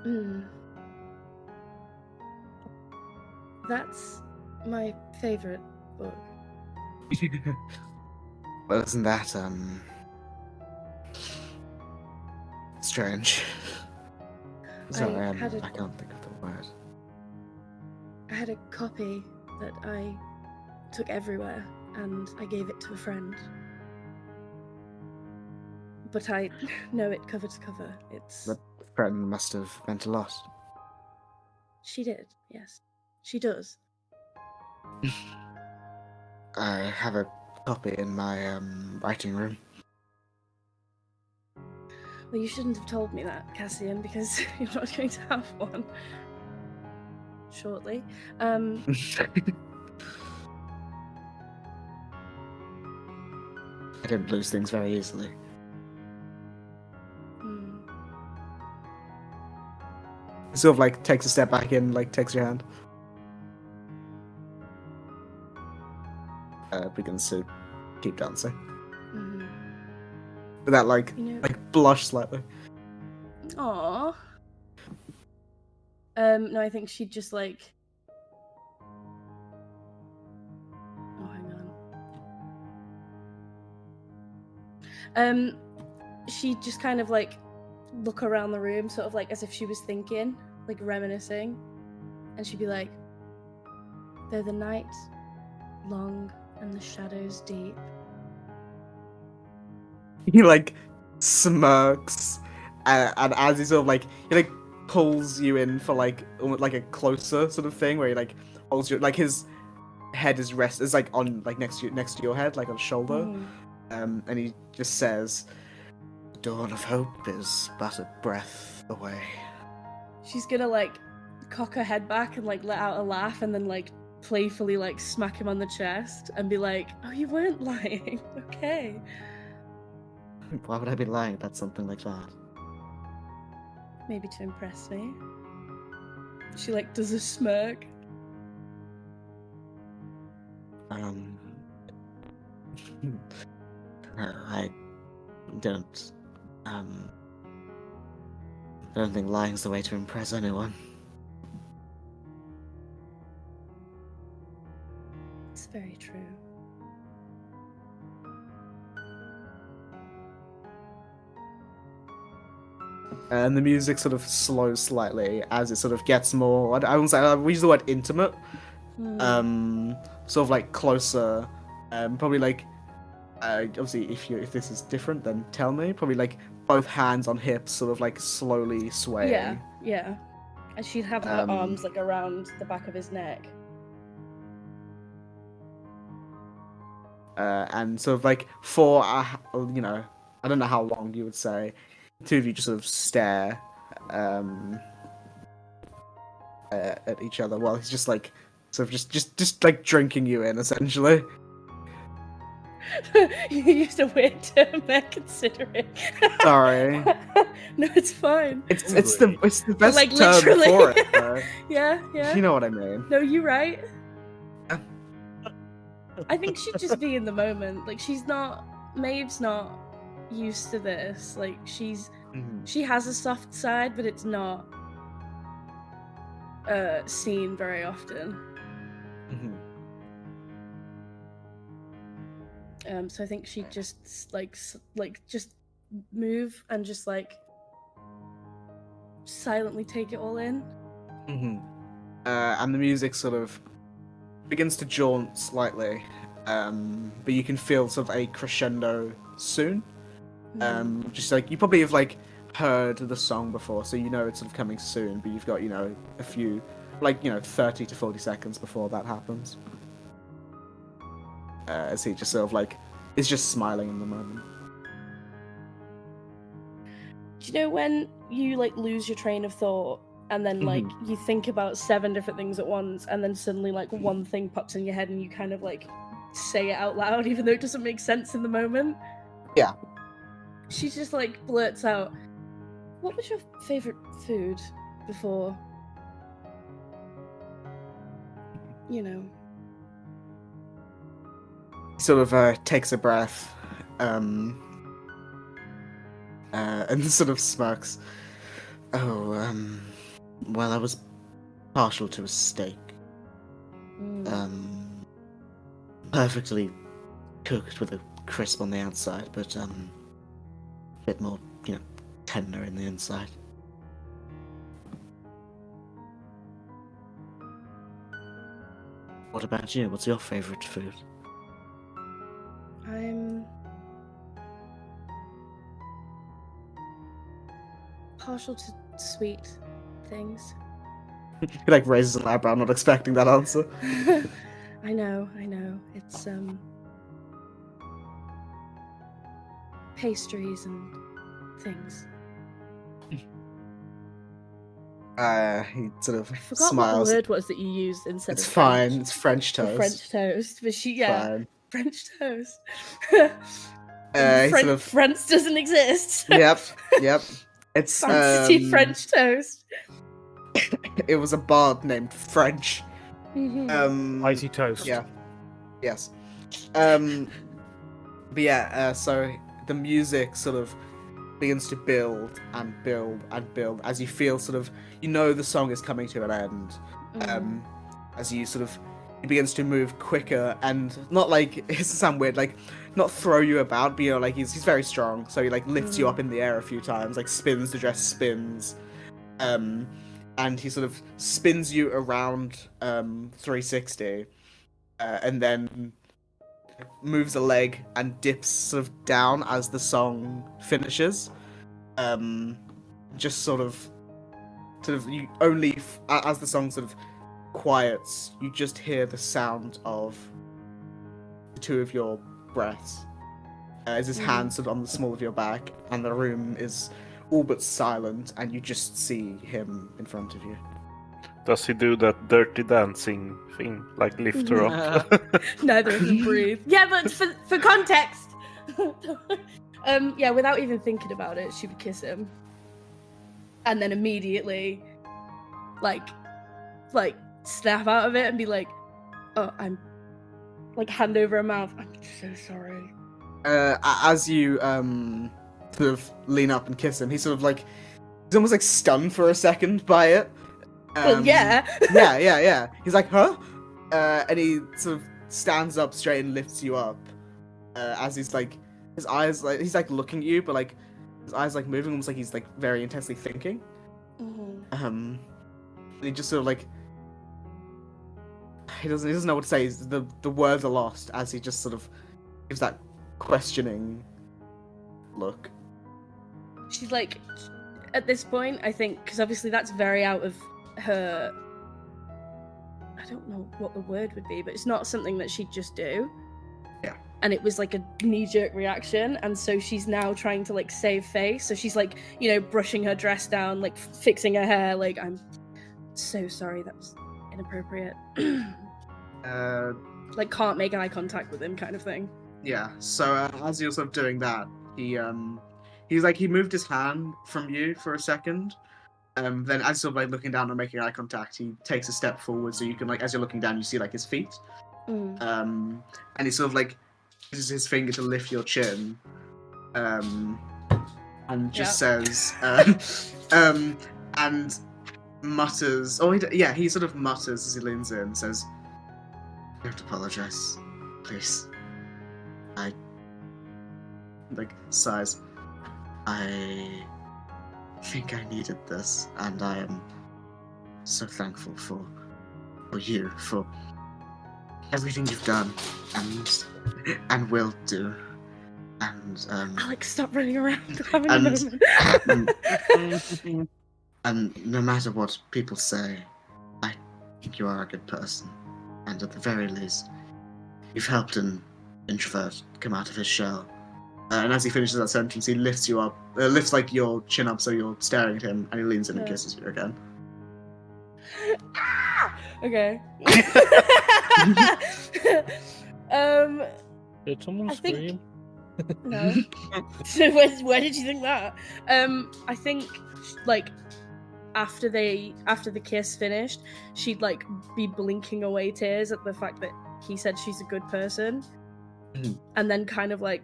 Hmm. That's my favorite book. Well, isn't that strange? Sorry, I had a- I can't think of the word. I had a copy that I took everywhere and I gave it to a friend. But I know it cover to cover. It's. That friend must have meant a lot. She did, yes. She does. I have a copy in my writing room. Well, you shouldn't have told me that, Cassian, because you're not going to have one shortly. I didn't lose things very easily. Hmm. Sort of like takes a step back in, like takes your hand. Begins to keep dancing. Mhm. With that like blush slightly. Aww. No, I think she'd just like. Oh, hang on. She'd just kind of like look around the room, sort of like as if she was thinking, like reminiscing, and she'd be like, "Though the night long and the shadows deep." He like smirks, and as he sort of like he like pulls you in for like almost like a closer sort of thing where he like holds you like his head is like on like next to your head, like on shoulder. Mhm. And he just says, "The dawn of hope is but a breath away." She's gonna like cock her head back and like let out a laugh and then like playfully like smack him on the chest and be like, "Oh, you weren't lying, okay." Why would I be lying about something like that? Maybe to impress me. She like does a smirk. I don't I don't think lying's the way to impress anyone. It's very true. And the music sort of slows slightly as it sort of gets more. I wouldn't say we use the word intimate. Sort of like closer. Probably like. Obviously, if this is different, then tell me. Probably like both hands on hips, sort of like slowly swaying. Yeah. And she'd have her arms like around the back of his neck. And sort of like for I don't know how long you would say. The two of you just sort of stare at each other while he's just like sort of just like drinking you in essentially. You used a weird term there, considering. Sorry. No, it's fine. It's the best like, term literally. for it. Though. Yeah. You know what I mean. No, you're right. Yeah. I think she'd just be in the moment. Like Maeve's not used to this. Like she has a soft side, but it's not seen very often. So I think she'd just like just move and just like silently take it all in. And the music sort of begins to jaunt slightly, but you can feel sort of a crescendo soon. Just like you probably have like heard the song before, so you know it's sort of coming soon. But you've got a few 30 to 40 seconds before that happens. As he just sort of like is just smiling in the moment. Do you know when you like lose your train of thought and then like you think about 7 different things at once and then suddenly like one thing pops in your head and you kind of like say it out loud even though it doesn't make sense in the moment? Yeah. She just like blurts out, "What was your favorite food before, Sort of takes a breath, and sort of smirks. "Oh, well, I was partial to a steak. Perfectly cooked with a crisp on the outside, but a bit more, tender in the inside." What about you? What's your favorite food? I'm partial to sweet things." He like raises an eyebrow, not expecting that answer. I know. It's pastries and things. He sort of I forgot smiles. what the word was that you used instead It's of fine. French. It's French The toast. French toast. But Fine. French toast. He sort of. France doesn't exist. Yep. It's Fancy French toast. It was a bard named French. Mhm. Icy toast. Yeah. Yes. But yeah, so the music sort of begins to build and build and build as you feel sort of, the song is coming to an end. As you sort of, it begins to move quicker and not like, it doesn't sound weird, like not throw you about, but like he's very strong, so he like lifts you up in the air a few times, like spins, the dress spins, and he sort of spins you around 360, and then moves a leg and dips sort of down as the song finishes. Just sort of you only as the song sort of quiets, you just hear the sound of the two of your breaths as his hand sort of on the small of your back, and the room is all but silent, and you just see him in front of you. Does he do that dirty dancing thing, like lift her up? Neither of them breathe. Yeah, but for context, without even thinking about it, she would kiss him, and then immediately, like snap out of it and be like, "Oh, I'm," like hand over her mouth. "I'm so sorry." As you sort of lean up and kiss him, he's sort of like, he's almost like stunned for a second by it. Well, yeah. yeah. He's like, huh? And he sort of stands up straight and lifts you up. As he's like, his eyes, like, he's like looking at you, but like, his eyes like moving, almost like he's like very intensely thinking. And he just sort of like, he doesn't know what to say. The words are lost as he just sort of gives that questioning look. She's like, at this point, I think, because obviously that's very out of her. I don't know what the word would be, but it's not something that she'd just do. Yeah. And it was like a knee-jerk reaction, and so she's now trying to like save face. So she's like, brushing her dress down, like fixing her hair. Like, "I'm so sorry, that was inappropriate." Like, can't make eye contact with him, kind of thing. Yeah. So as you're sort of doing that, he moved his hand from you for a second. Then as sort of like looking down and making eye contact, he takes a step forward, so you can like, as you're looking down, you see like his feet. And he sort of like uses his finger to lift your chin, and just says, and mutters. Oh, he sort of mutters as he leans in, and says, "You have to apologize, please." I like sighs. "I think I needed this, and I am so thankful for you, for everything you've done and will do. And Alex, stop running around. Having a moment. And no matter what people say, I think you are a good person. And at the very least, you've helped an introvert come out of his shell." And as he finishes that sentence, he lifts you up, lifts like your chin up so you're staring at him, and he leans in and kisses you again. Okay. Did someone scream? No. So where did you think that? I think like after the kiss finished, she'd like be blinking away tears at the fact that he said she's a good person, and then kind of like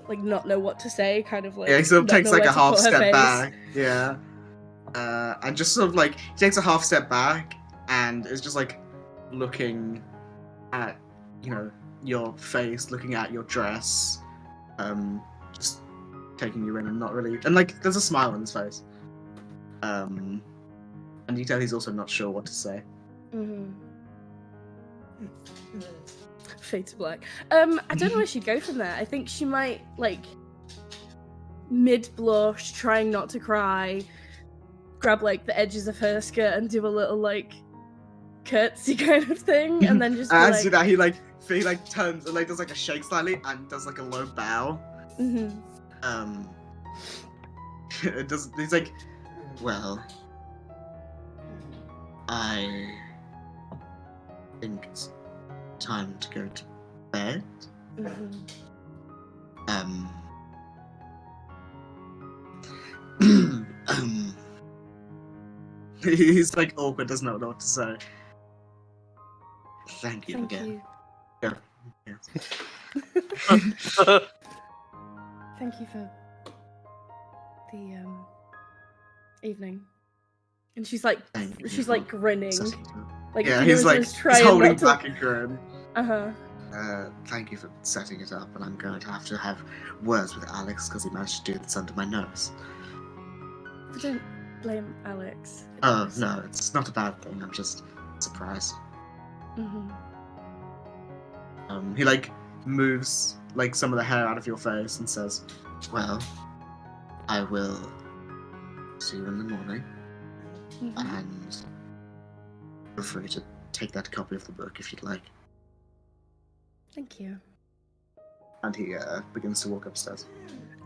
not know what to say, kind of like, yeah, he sort of takes like a half step back, yeah, and just sort of like he takes a half step back and is just like looking at your face, looking at your dress, just taking you in and not really, and like there's a smile on his face, and you can tell he's also not sure what to say. Fade to black. I don't know where she'd go from there. I think she might like mid blush, trying not to cry, grab like the edges of her skirt and do a little like curtsy kind of thing, and then just be as that he turns and like does like a shake slightly and does like a low bow. it doesn't. He's like, well, I think it's time to go to bed. Mhm. He's like awkward, doesn't know what to say. Thank you Thank again. you. Yes. Thank you for the evening. And she's like, Thank you she's for like grinning. setting it up. Like Yeah, you he's know, like just he's trying holding not to- back a grin. Uh-huh. Thank you for setting it up, and I'm going to have words with Alex because he managed to do this under my nose. But don't blame Alex. Oh no, it's not a bad thing. I'm just surprised. Mm-hmm. He like moves like some of the hair out of your face and says, "Well, I will see you in the morning, Mm-hmm. and feel free to take that copy of the book if you'd like." Thank you. And he begins to walk upstairs.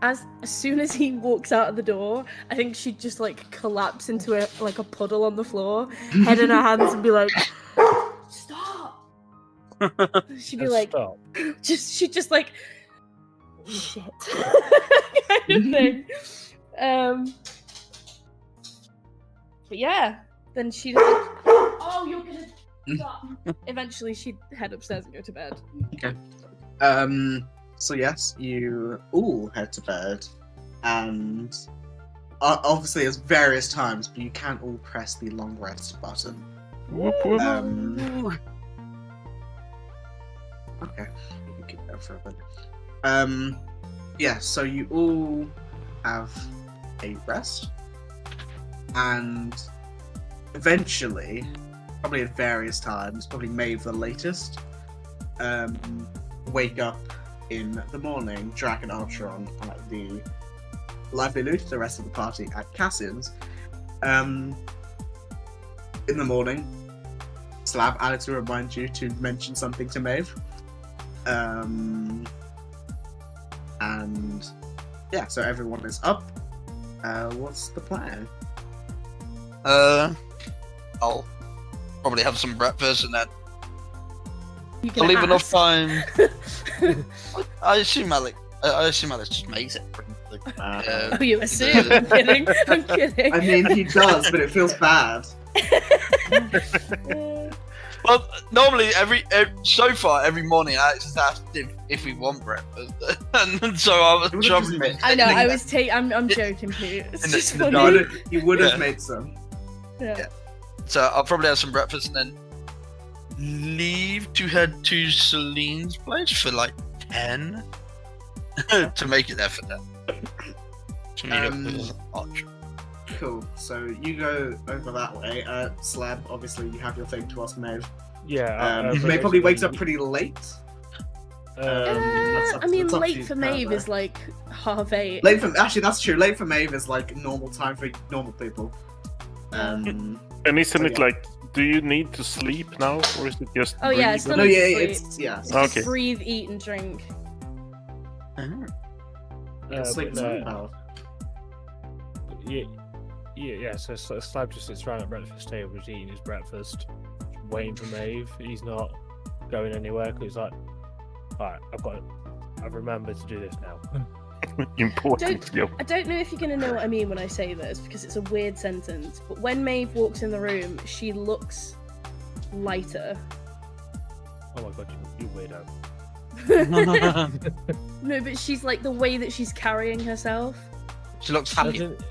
As soon as he walks out of the door, I think she'd just like collapse into a puddle on the floor, head in her hands, and be like, "Stop!" She'd be like, Stop. she'd just like, shit, kind of thing. But yeah, then she'd like, oh, you're gonna stop. Eventually, she'd head upstairs and go to bed. Okay. So yes, you all head to bed, and obviously there's various times, but you can't all press the long rest button. Whoop, whoop. Okay, you can keep that for a bit. Yeah, so you all have a rest, and eventually, probably at various times, probably Maeve the latest, wake up in the morning, Drac and Archeron at the Lively Loot, the rest of the party at Cassian's. In the morning, Slab, Alex will remind you to mention something to Maeve. And yeah, so everyone is up. What's the plan? I'll probably have some breakfast and then You I'll can leave enough ask. time. I assume Alex just makes it. Oh, you assume? I'm kidding. I'm kidding. I mean, he does, but it feels bad. Well, normally so far every morning Alex has asked if we want breakfast, and so I was jumping. I know. I'm joking, Pete. It's just funny. No, you would have Yeah. made some. Yeah. So I'll probably have some breakfast and then leave to head to Celine's place for like 10 to make it there for 10. To meet up with Archer. Cool. So you go over that way. Slab, obviously, you have your thing to ask Maeve. Yeah. Maeve probably wakes up pretty late. I mean, that's up to late you, for Maeve though. is like 8:30. Actually, that's true. Late for Maeve is like normal time for normal people. And isn't it yeah. like, do you need to sleep now, or is it just? Oh, yeah, it's breathe? not- No, yeah, sleep. it's yeah. It's Okay. just breathe, eat, and drink. Sleep is only about. Yeah. So Slab just sits around at breakfast table, just eating his breakfast, waiting for Maeve. He's not going anywhere because he's like, "Alright, I've remembered to do this now." Important. Yo. I don't know if you're gonna know what I mean when I say this because it's a weird sentence. But when Maeve walks in the room, she looks lighter. Oh my god, you weirdo. No, but she's like the way that she's carrying herself. She looks happy. Doesn't-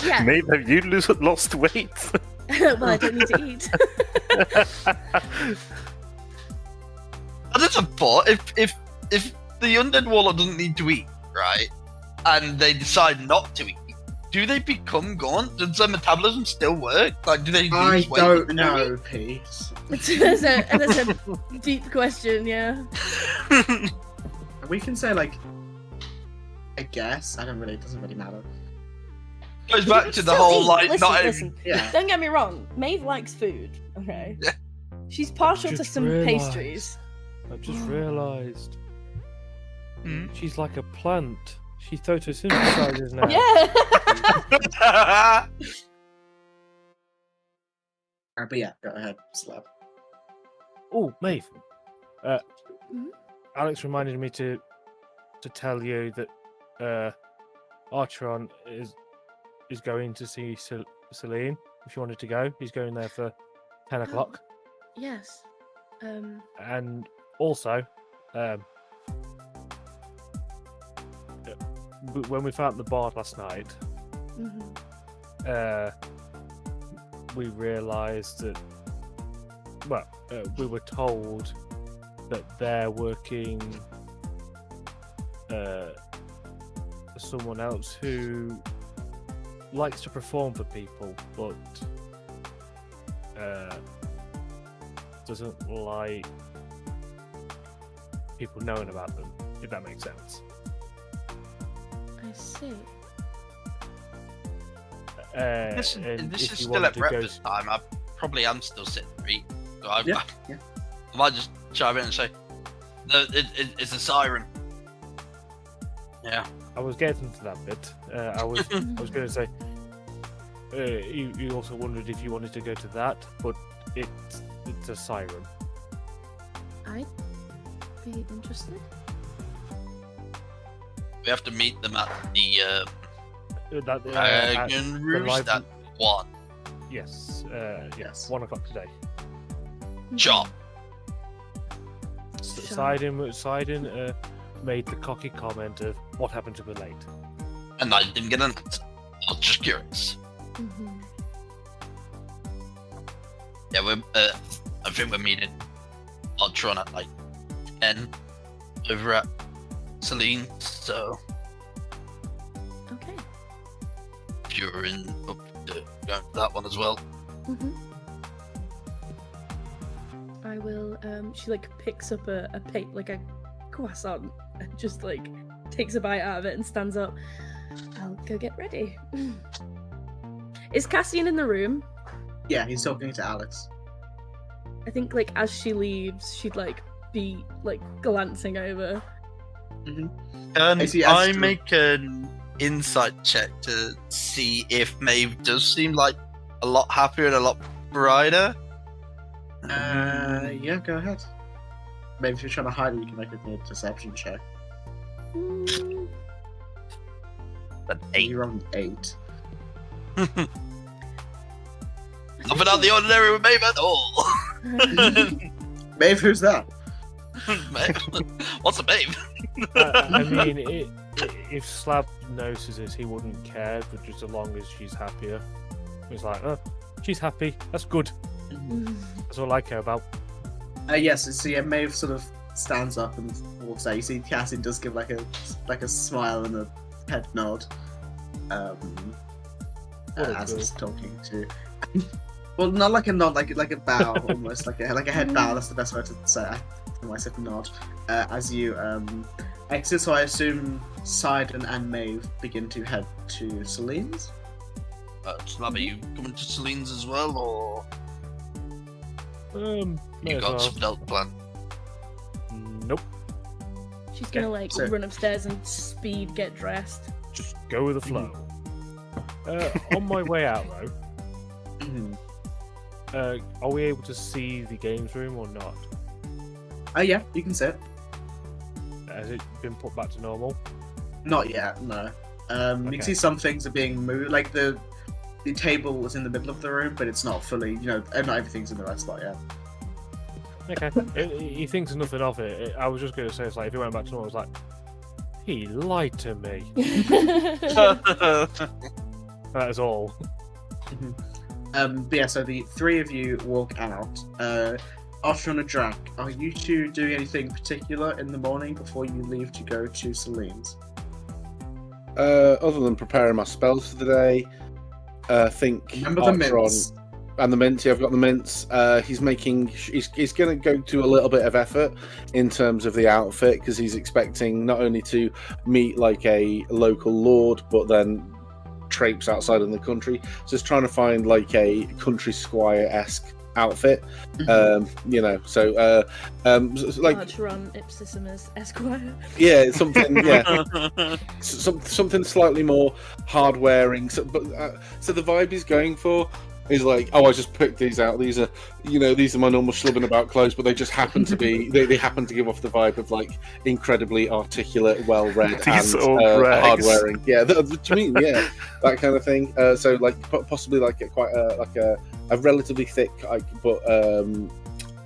Yeah. Maybe have you lost weight? Well, I don't need to eat. And it's a thought. If the undead warlock doesn't need to eat, right, and they decide not to eat, do they become gaunt? Does their metabolism still work? Like, do they I lose weight? don't know, Pete. That's a deep question, yeah. We can say like, I guess. I don't really. It doesn't really matter. Goes back to the Still whole eat. like Listen, not listen. Yeah. Don't get me wrong. Maeve likes food. Okay. Yeah. She's partial to Just some realised. pastries. I've just realised Hmm? she's like a plant. She photosynthesizes now. Yeah. But yeah, go ahead, Slab. Oh, Maeve. Mhm. Alex reminded me to tell you that Archeron is going to see Celine. If you wanted to go, he's going there for 10 o'clock. Yes. And also, when we found the bard last night, Mhm. we realised that, we were told that they're working someone else who likes to perform for people, but doesn't like people knowing about them, if that makes sense. I see. This And is if you still wanted at to go breakfast time. I probably am still sitting to eat. So I Yeah. might just chime in and say, no, it's a siren. Yeah. I was getting to that bit. I was going to say, you also wondered if you wanted to go to that, but it's a siren. I'd be interested. We have to meet them at the At Dragon Roost library- at 1. Yes, Yes. 1 o'clock today. Sharp. Sure. Sidon made the cocky comment of, what happened to be late? And I didn't get an answer. I was just curious. Mhm. Yeah, I think we're meeting Ultron at like 10 over at Celine. So Okay. if you're up to going to that one as well. Mhm. I will. She like picks up a croissant and just like takes a bite out of it and stands up. I'll go get ready. Is Cassian in the room? Yeah, he's talking to Alex. I think like as she leaves, she'd like be like glancing over. Can I see I Astro- make an insight check to see if Maeve does seem like a lot happier and a lot brighter? Yeah, go ahead. Maybe if you're trying to hide it, you can make a deception check. Mm, An 8. You're on 8. Nothing out of the ordinary with Maeve at all. Maeve, who's that? Maeve? What's a Maeve? I mean, if Slab notices this, he wouldn't care, but just as long as she's happier. He's like, oh, she's happy, that's good. That's all I care about. Yes, so yeah, Maeve sort of stands up and walks out. You see Cassian does give like a smile and a head nod. As he's talking to. Well, not like a nod, like a bow, almost like a head bow. That's the best way to say it. I said nod. As you exit, so I assume Sidon and Maeve begin to head to Celine's. Slab, are you coming to Celine's as well, or May you as got well. something else planned? Nope, She's gonna like so- run upstairs and speed get dressed. just go with the flow. On my way out, though, are we able to see the games room or not? Oh yeah, you can sit. Has it been put back to normal? Not yet, no. You Okay. can see some things are being moved, like the table is in the middle of the room, but it's not fully, not everything's in the right spot yet. Okay, he thinks nothing of it. I was just going to say, it's like, if he went back to normal, I was like, he lied to me. That is all. But yeah, so the three of you walk out. Archer and Drac, are you two doing anything particular in the morning before you leave to go to Celine's? Other than preparing my spells for the day, I think Remember the Archeron- mints. And the mints, yeah, I've got the mints. He's going to go to a little bit of effort in terms of the outfit because he's expecting not only to meet like a local lord, but then traipse outside in the country. So he's trying to find like a country squire-esque outfit. You know, so like Archeron Ipsissimus Esquire. yeah, something something slightly more hard wearing. So the vibe he's going for is like, oh, I just picked these out. These are my normal schlubbing about clothes, but they just happen to be they happen to give off the vibe of like incredibly articulate, well read, and hard wearing. Yeah, what do you mean? Yeah, that kind of thing. So like possibly like a relatively thick but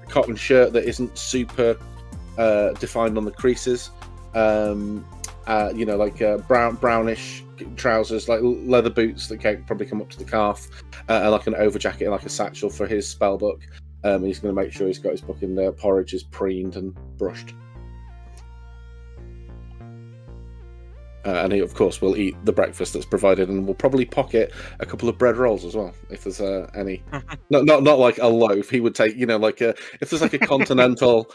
cotton shirt that isn't super defined on the creases. Like brownish trousers, like leather boots that can probably come up to the calf, and like an over jacket and like a satchel for his spell book. And he's going to make sure he's got his book in there. Porridge is preened and brushed. And he, of course, will eat the breakfast that's provided, and will probably pocket a couple of bread rolls as well, if there's any. Not like a loaf. He would take, if there's like a continental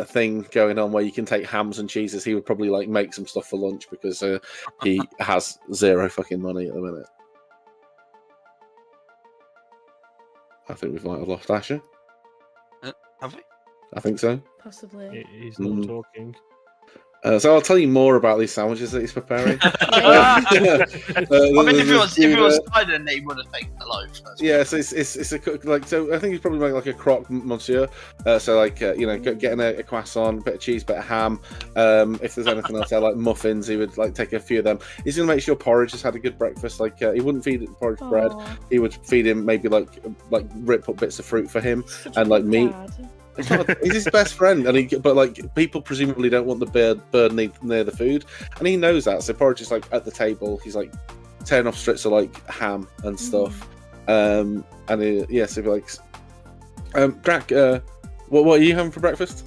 thing going on where you can take hams and cheeses, he would probably like make some stuff for lunch because he has zero fucking money at the minute. I think we might have lost Asher. Have we? I think so. Possibly. He's not talking. So I'll tell you more about these sandwiches that he's preparing. I mean, if it was Sidon, he would have taken the loaf. Yeah, so it's a like, so I think he's probably making like a croque monsieur. So like getting a croissant, a bit of cheese, bit of ham. If there's anything else there, like muffins, he would like take a few of them. He's gonna make sure Porridge has had a good breakfast. Like he wouldn't feed Porridge bread. He would feed him maybe like rip up bits of fruit for him and like meat. He's his best friend, but like people presumably don't want the bird near the food, and he knows that. So Porridge is like at the table. He's like tearing off strips of like ham and stuff. So he'd be like, Drac, what are you having for breakfast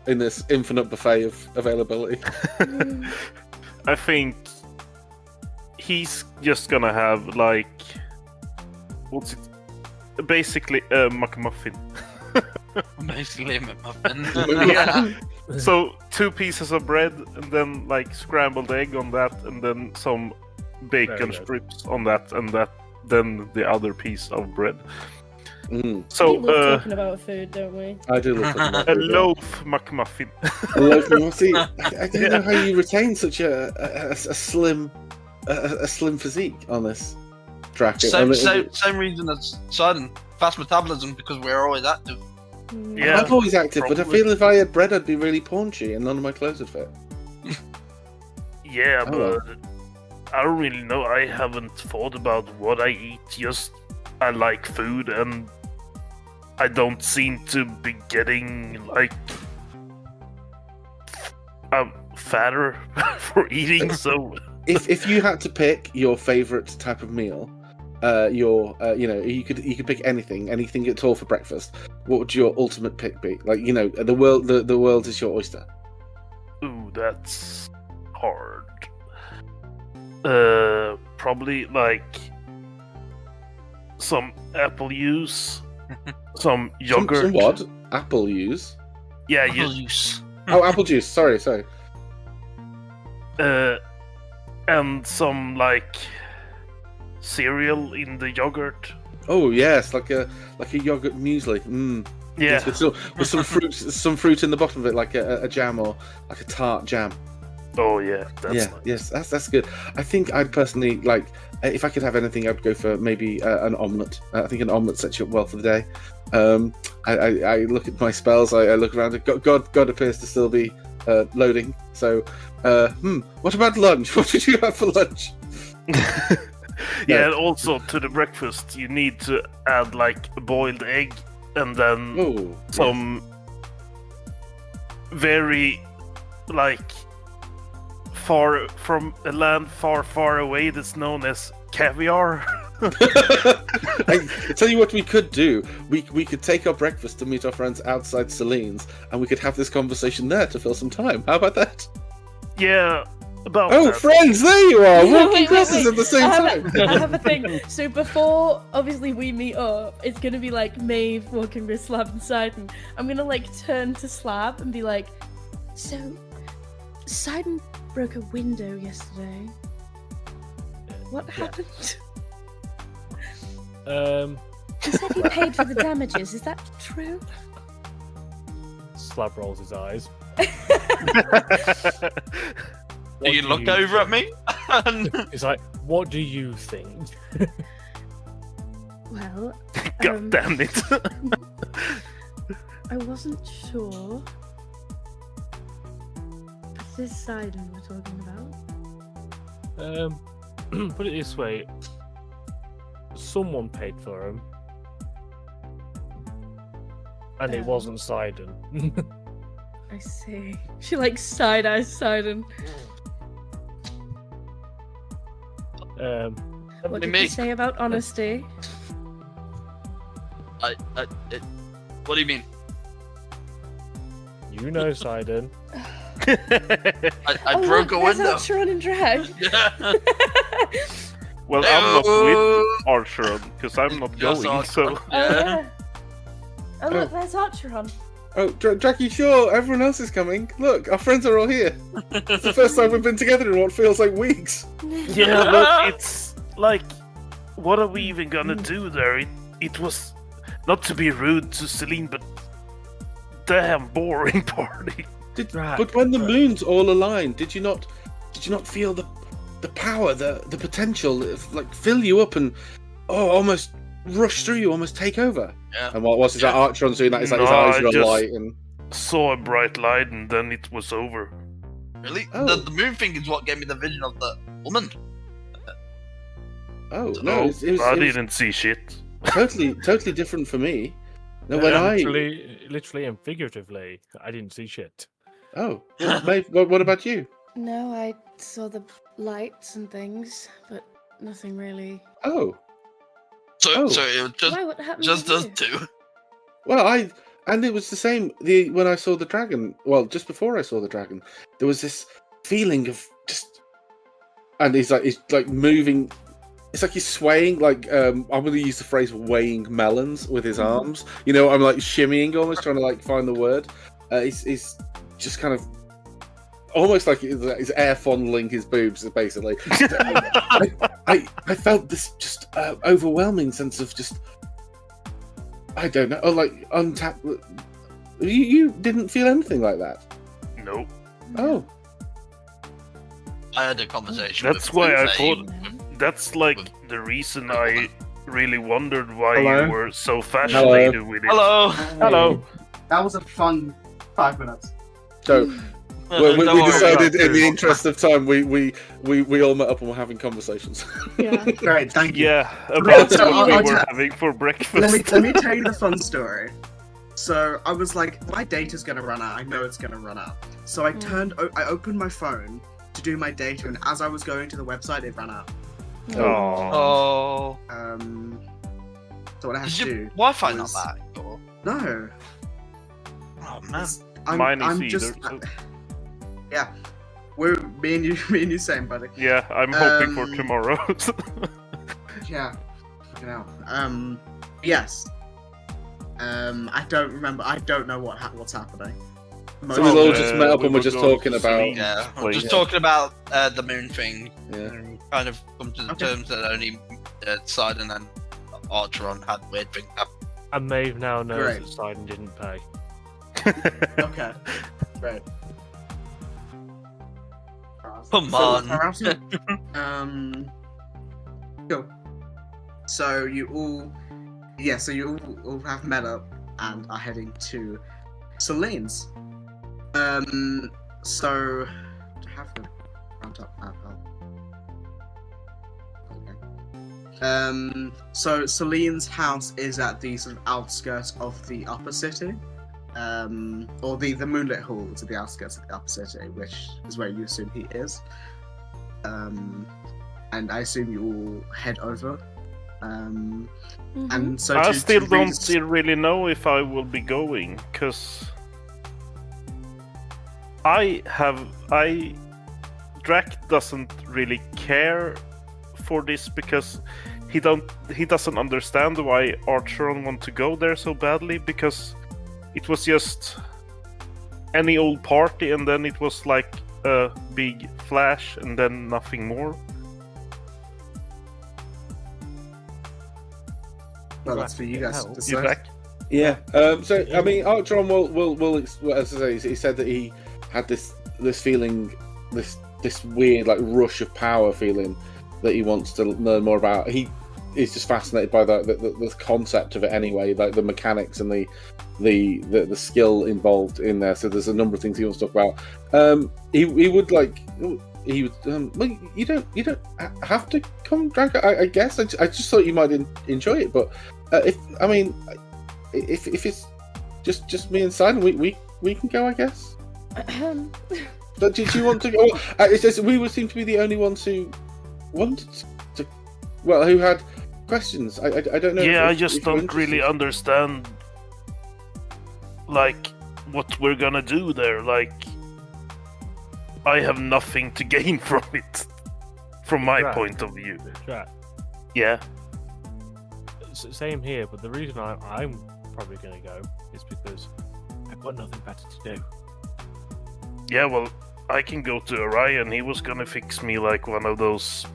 in this infinite buffet of availability? I think he's just gonna have like what's it? Basically a McMuffin. Basically a muffin. Yeah. So 2 pieces of bread and then like scrambled egg on that, and then some bacon strips on that, and then the other piece of bread. So we love talking about food, don't we? I do love talking about a food. loaf McMuffin. A loaf McMuffin. See, I don't know how you retain such a slim physique on this Drac. Same reason as Sidon. Fast metabolism, because we're always active. Yeah, I'm always active, probably. but I feel if I had bread, I'd be really paunchy and none of my clothes would fit. Yeah, but I don't really know. I haven't thought about what I eat. Just I like food, and I don't seem to be getting like fatter for eating. So if you had to pick your favorite type of meal, you could pick anything at all for breakfast. What would your ultimate pick be? Like, the world is your oyster. Ooh, that's hard. Probably like some apple juice, some yogurt. Some what? Apple juice? Yeah, Apple juice. Oh, apple juice. Sorry. And some like cereal in the yogurt. Oh yes, like a yogurt muesli. Yeah, with some fruit in the bottom of it, like a jam or like a tart jam. Oh yeah, nice. Yes, that's good. I think I'd personally like, if I could have anything, I'd go for maybe an omelette. I think an omelette sets you up well for the day. I look at my spells. I look around. God appears to still be loading. So, what about lunch? What did you have for lunch? Yeah, and also to the breakfast, you need to add like a boiled egg and then some very like far from a land far away that's known as caviar. I tell you what we could do. We could take our breakfast to meet our friends outside Celine's, and we could have this conversation there to fill some time. How about that? Yeah. About that. Friends, there you are! Walking classes at the same time! I have a thing. So before, obviously, we meet up, it's gonna be like Maeve walking with Slab and Sidon. I'm gonna like turn to Slab and be like, so, Sidon broke a window yesterday. What happened? He said he paid for the damages. Is that true? Slab rolls his eyes. Do you look over at me? He's like, what do you think? Well, God damn it. I wasn't sure. Is this Sidon we're talking about? Put it this way. Someone paid for him. And it wasn't Sidon. I see. She like side-eyes Sidon. What did you say about honesty? What do you mean? You know Sidon. I broke a window. Archeron and drag. Well, I'm not with Archeron, because I'm not Yes, going, so... Oh, yeah. Oh, look, there's Archeron. Oh, Jackie, sure, everyone else is coming. Look, our friends are all here. It's the first time we've been together in what feels like weeks. Yeah, but it's like, what are we even gonna do there? It was, not to be rude to Celine, but damn boring party. But when the moons all aligned, did you not feel the power, the potential, like fill you up and almost rush through you, almost take over? Yeah. And what's that Archeron doing? That is like his eyes are alight and saw a bright light and then it was over. Really? Oh. The moon thing is what gave me the vision of the woman. oh no, it I was didn't see shit. totally different for me. No, when Literally and figuratively, I didn't see shit. Oh, Maeve, what about you? No, I saw the lights and things, but nothing really. Oh, So Oh. so it was Why? What happened? just to us you? two. well, and it was the same. When I saw the dragon, well, just before I saw the dragon, there was this feeling of just, and he's like moving. It's like he's swaying. Like I'm going to use the phrase "weighing melons" with his arms. You know, I'm like shimmying, almost trying to like find the word. He's just kind of almost like he's air fondling his boobs, basically. I felt this just overwhelming sense of just, I don't know, like untapped. You didn't feel anything like that? Nope. Oh, I had a conversation. That's with why I Zane. thought that's like the reason I really wondered why Hello? you were so fascinated with it. Hello. hello. That was a fun 5 minutes. So we Don't worry decided, about in the it. interest of time, we all met up and were having conversations. Yeah. Great, thank you. Yeah, about So what we I'll were tell- having for Let breakfast. me tell you the fun story. So I was like, my data's gonna run out. I know it's gonna run out. So I I opened my phone to do my data, and as I was going to the website, it ran out. Oh. Oh. So what I had Is to your do? Wi-Fi was- not back? Or... No. Oh man. Mine is I'm either, just, so- yeah. We're me and you same, buddy. Yeah, I'm hoping for Um, tomorrow. Yeah. Yes. I don't remember. I don't know what's happening. So we all just met up and we're just going talking to about- Celine's Yeah, we're place. just talking about the moon thing. Yeah. And kind of come to the Okay. terms that only Sidon and Archeron had weird things happen. And Maeve now knows Great. that Sidon didn't pay. Okay. Right. Come So, on. Cool. So you all have met up and are heading to Celine's. So to have the front up map up. Okay. So Celine's house is at the sort of outskirts of the upper city. Or the Moonlight Hall is at the outskirts of the upper city, which is where you assume he is. And I assume you all head over. And so I to still read- don't really know if I will be going, because Drac doesn't really care for this because he doesn't understand why Archeron want to go there so badly, because it was just any old party and then it was like a big flash and then nothing more. But that's for you guys to You decide. back? Yeah. So I mean, Archeron will as I say, he said that he had this feeling, this weird like rush of power feeling that he wants to learn more about. He is just fascinated by the concept of it anyway, like the mechanics and the skill involved in there. So there's a number of things he wants to talk about. He would like. He would. Well, you don't have to come, Drag. I guess. I just thought you might enjoy it, but if it's just me and Simon, we can go, I guess. But did you want to go? It's just we would seem to be the only ones who wanted to. Well, who had questions? I don't know. Yeah, if, I just if you're don't really interested. understand, like, what we're gonna do there. Like, I have nothing to gain from it, from my Right. point of view. Right. Yeah. Same here, but the reason I'm probably going to go is because I've got nothing better to do. Yeah, well, I can go to Orion. He was gonna fix me like one of those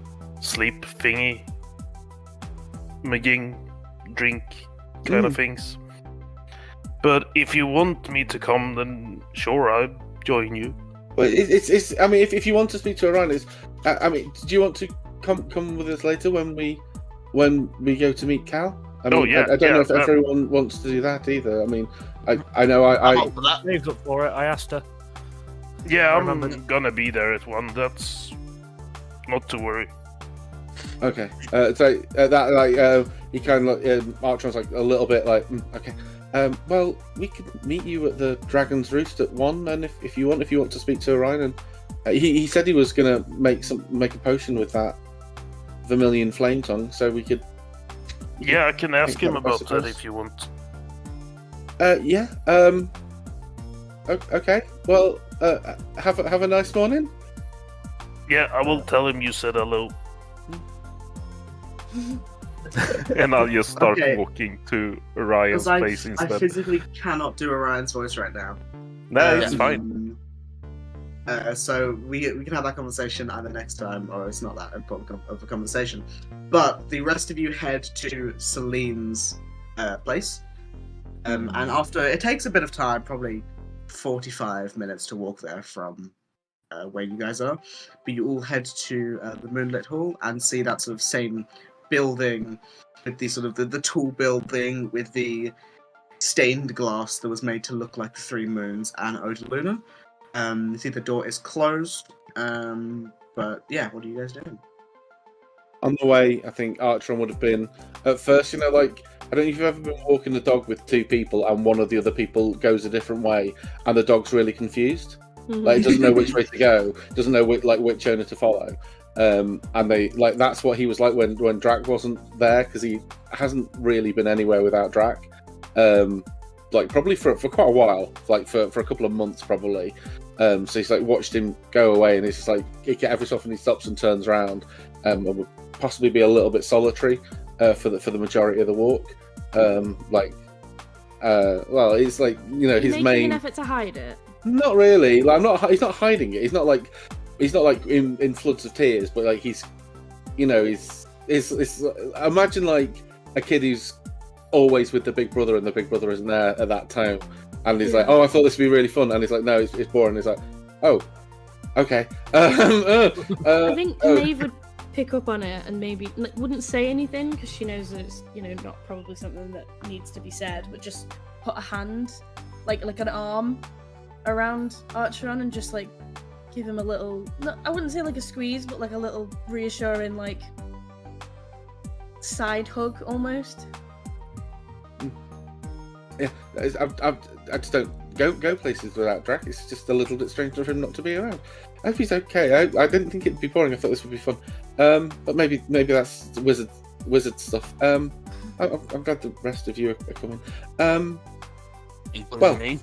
sleep thingy, McGing drink kind of things. But if you want me to come, then sure, I'll join you. Well, it's. I mean, if you want to speak to Orion, it's. I mean, do you want to come with us later when we go to meet Cal? I mean, Oh, yeah, I don't know if yeah, everyone wants to do that either. I mean, I know I'm I up for that. Dave's up for it. I asked her. Yeah, I I'm remember. gonna be there at 1. That's not to worry. okay. So that like he kind of like Archon's like a little bit like okay. Well, we could meet you at the Dragon's Roost at 1, and if you want to speak to Orion, and he said he was gonna make a potion with that vermilion flame tongue, so we could. Yeah, I can ask him I about that suppose. if you want. Yeah. Okay. Well, have a nice morning. Yeah, I will tell him you said hello. And I'll just start Okay. walking to Orion's Because place I instead. physically cannot do Orion's voice right now. No, it's Um, fine. So we can have that conversation either next time, or it's not that important of a conversation. But the rest of you head to Celine's place, and after it takes a bit of time, probably 45 minutes to walk there from where you guys are. But you all head to the Moonlit Hall and see that sort of same building with the sort of the tall building with the stained glass that was made to look like the three moons and Odaluna. You see the door is closed, but yeah, what are you guys doing? On the way, I think Archon would have been at first. You know, like I don't know if you've ever been walking the dog with two people and one of the other people goes a different way, and the dog's really confused. Like it doesn't know which way to go, doesn't know which owner to follow. And they like that's what he was like when Drac wasn't there, because he hasn't really been anywhere without Drac. Like probably for quite a while, like for a couple of months probably. So he's like watched him go away, and it's just like every so often he stops and turns around, and would possibly be a little bit solitary for the majority of the walk. Well, it's like his making main. an effort to hide it. Not really. Like he's not hiding it. He's not like in floods of tears, but like he's imagine like a kid who's always with the big brother and the big brother isn't there at that time, and he's like, oh, I thought this would be really fun, and he's like, no, it's boring. He's like, oh, okay. I think Maeve would pick up on it and maybe wouldn't say anything because she knows that it's not probably something that needs to be said, but just put a hand, like an arm, around Archeron and just like give him a little. I wouldn't say like a squeeze, but like a little reassuring like side hug almost. Yeah, I just don't go places without Drac. It's just a little bit strange for him not to be around. I hope he's okay. I didn't think it'd be boring. I thought this would be fun. But maybe that's wizard stuff. I'm glad the rest of you are coming. Including Well, me.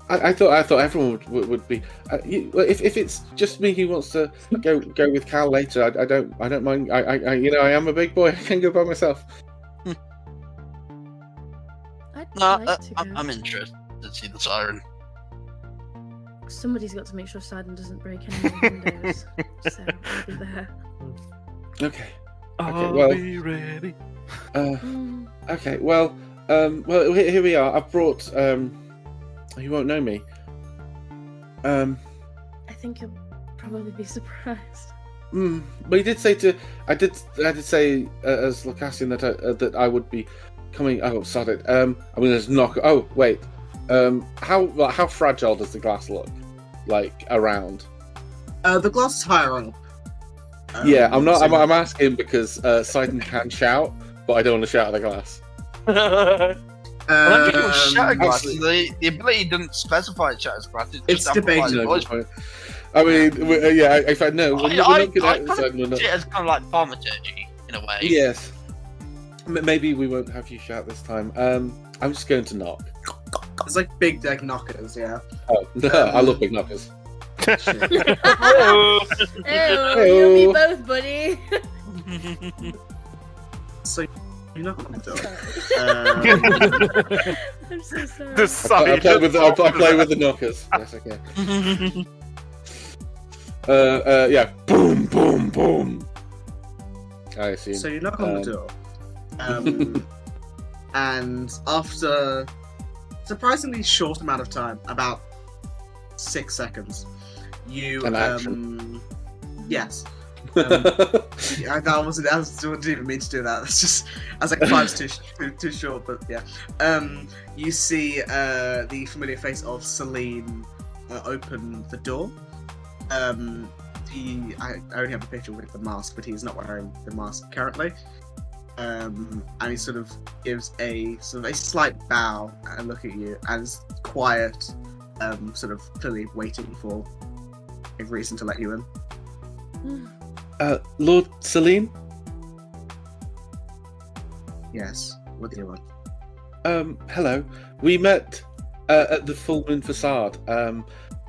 I thought everyone would be. If it's just me who wants to go with Cal later, I don't mind. I am a big boy. I can go by myself. No, like to go. I'm interested to see the siren. Somebody's got to make sure Sidon doesn't break any more windows. So I'll be there. Okay. I'll well, be ready. Okay, well, here we are. I've brought. You won't know me. I think you'll probably be surprised. But he did say I did say as Lucassian that I would be coming. Oh, sorry. I'm gonna just knock. Oh, wait. How fragile does the glass look? Like around? The glass is higher up. Yeah, I'm not. I'm asking because Sidon can shout, but I don't want to shout at the glass. I don't think it was shatter glass. The ability didn't specify shatter glass. It's debatable. I mean, yeah. In fact, no. I kind of see it as kind of like thaumaturgy in a way. Yes. Maybe we won't have you shout this time. I'm just going to knock. It's like big deck knockers, yeah. Oh, I love big knockers. Ew, you me both, buddy. So you're not gonna do it. I'm so sorry. I play with the knockers. Yes, I can. Yeah. Boom, boom, boom. I see. So you knock on the door. And after surprisingly short amount of time, about 6 seconds, you yes. That wasn't. I didn't even mean to do that. It's just I was like 5's too short, but yeah. You see the familiar face of Celine open the door. I only have a picture with the mask, but he's not wearing the mask currently. And he sort of gives a slight bow and look at you, and is quiet, sort of clearly waiting for a reason to let you in. Lord Celine? Yes, what do you want? Hello. We met at the Full Moon Facade.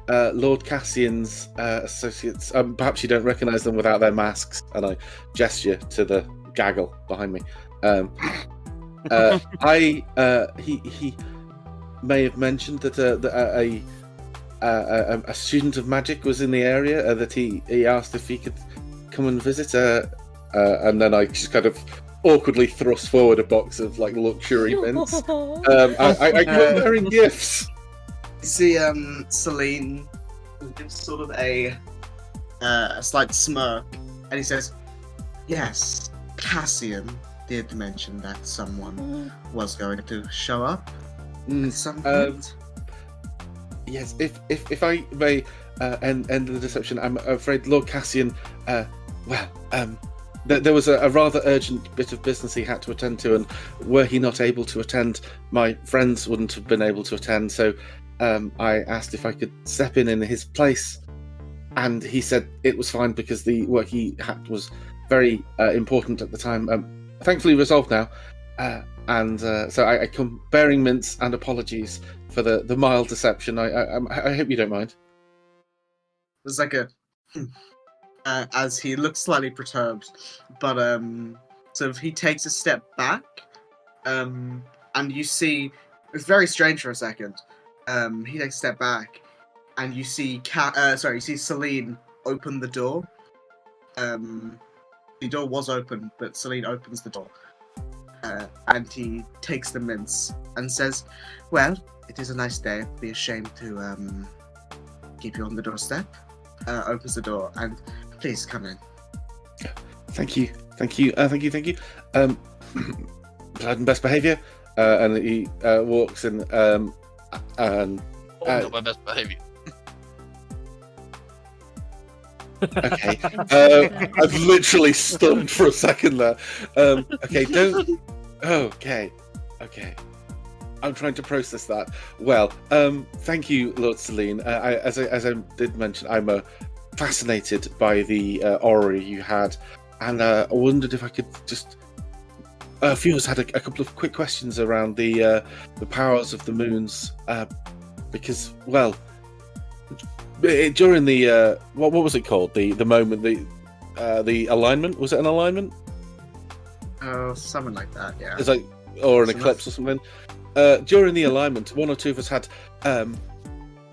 Lord Cassian's associates. Perhaps you don't recognise them without their masks. And I gesture to the gaggle behind me. He may have mentioned that a student of magic was in the area. That he asked if he could come and visit. And then I just kind of awkwardly thrust forward a box of like luxury mints. I go wearing gifts. You see, Celine gives sort of a slight smirk, and he says, "Yes, Cassian did mention that someone was going to show up at some point." Yes, if I may end the deception, I'm afraid Lord Cassian. There was a rather urgent bit of business he had to attend to, and were he not able to attend, my friends wouldn't have been able to attend. So I asked if I could step in his place, and he said it was fine because the work he had was very important at the time. Thankfully resolved now, so I come bearing mints and apologies for the mild deception. I hope you don't mind. There's like a as he looks slightly perturbed, but sort of he takes a step back, and you see it's very strange for a second. He takes a step back, and you see you see Celine open the door. The door was open, but Celine opens the door, and he takes the mints and says, "Well, it is a nice day. It'd be a shame to keep you on the doorstep." Opens the door and please come in. Thank you. Blood and best behaviour. And he walks in. Not my best behaviour. Okay. I've literally stunned for a second there. Okay, don't. Okay. I'm trying to process that. Well, thank you, Lord Celine. As I did mention, I'm fascinated by the orrery you had, and I wondered if I could just. A few of us had a couple of quick questions around the powers of the moons, because, well, during the what was it called? The moment, the alignment, was it an alignment? Oh, something like that. Yeah. It's like, or an eclipse or something. During the alignment, one or two of us had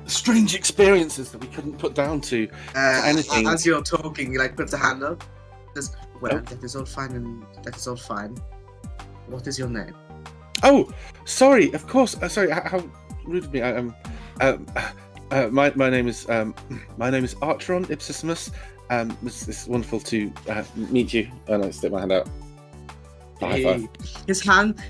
strange experiences that we couldn't put down to anything. As you're talking, he like puts a hand up. Says, Well, that is all fine and that is all fine. What is your name? Oh, sorry. Of course. Sorry. How rude of me. My name is Archeron Ipsissimus. It's wonderful to meet you. And I stick my hand out. High five. His hand,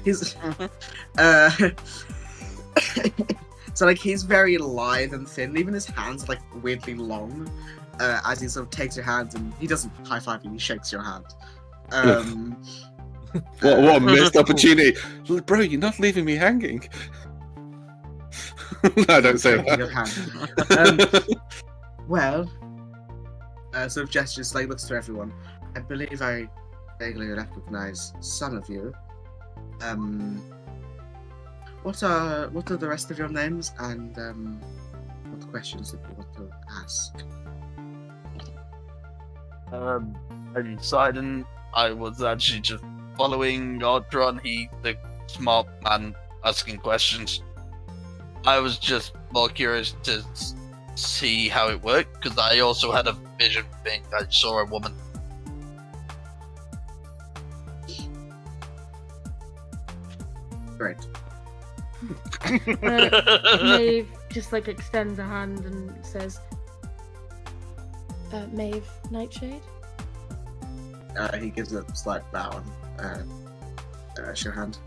so like he's very lithe and thin. Even his hands are like weirdly long. As he sort of takes your hand and he doesn't high five you, he shakes your hand. What a missed opportunity, bro! You're not leaving me hanging. No, don't say that. Your hand. Well, sort of gestures, like looks to everyone. I believe I vaguely recognize some of you. What are the rest of your names and what questions that you want to ask? And Sidon, I was actually just following Audron. He, the smart man, asking questions. I was just more curious to see how it worked because I also had a vision thing. I saw a woman. Great. Maeve just like extends a hand and says, Maeve Nightshade? He gives a slight bow and your hand.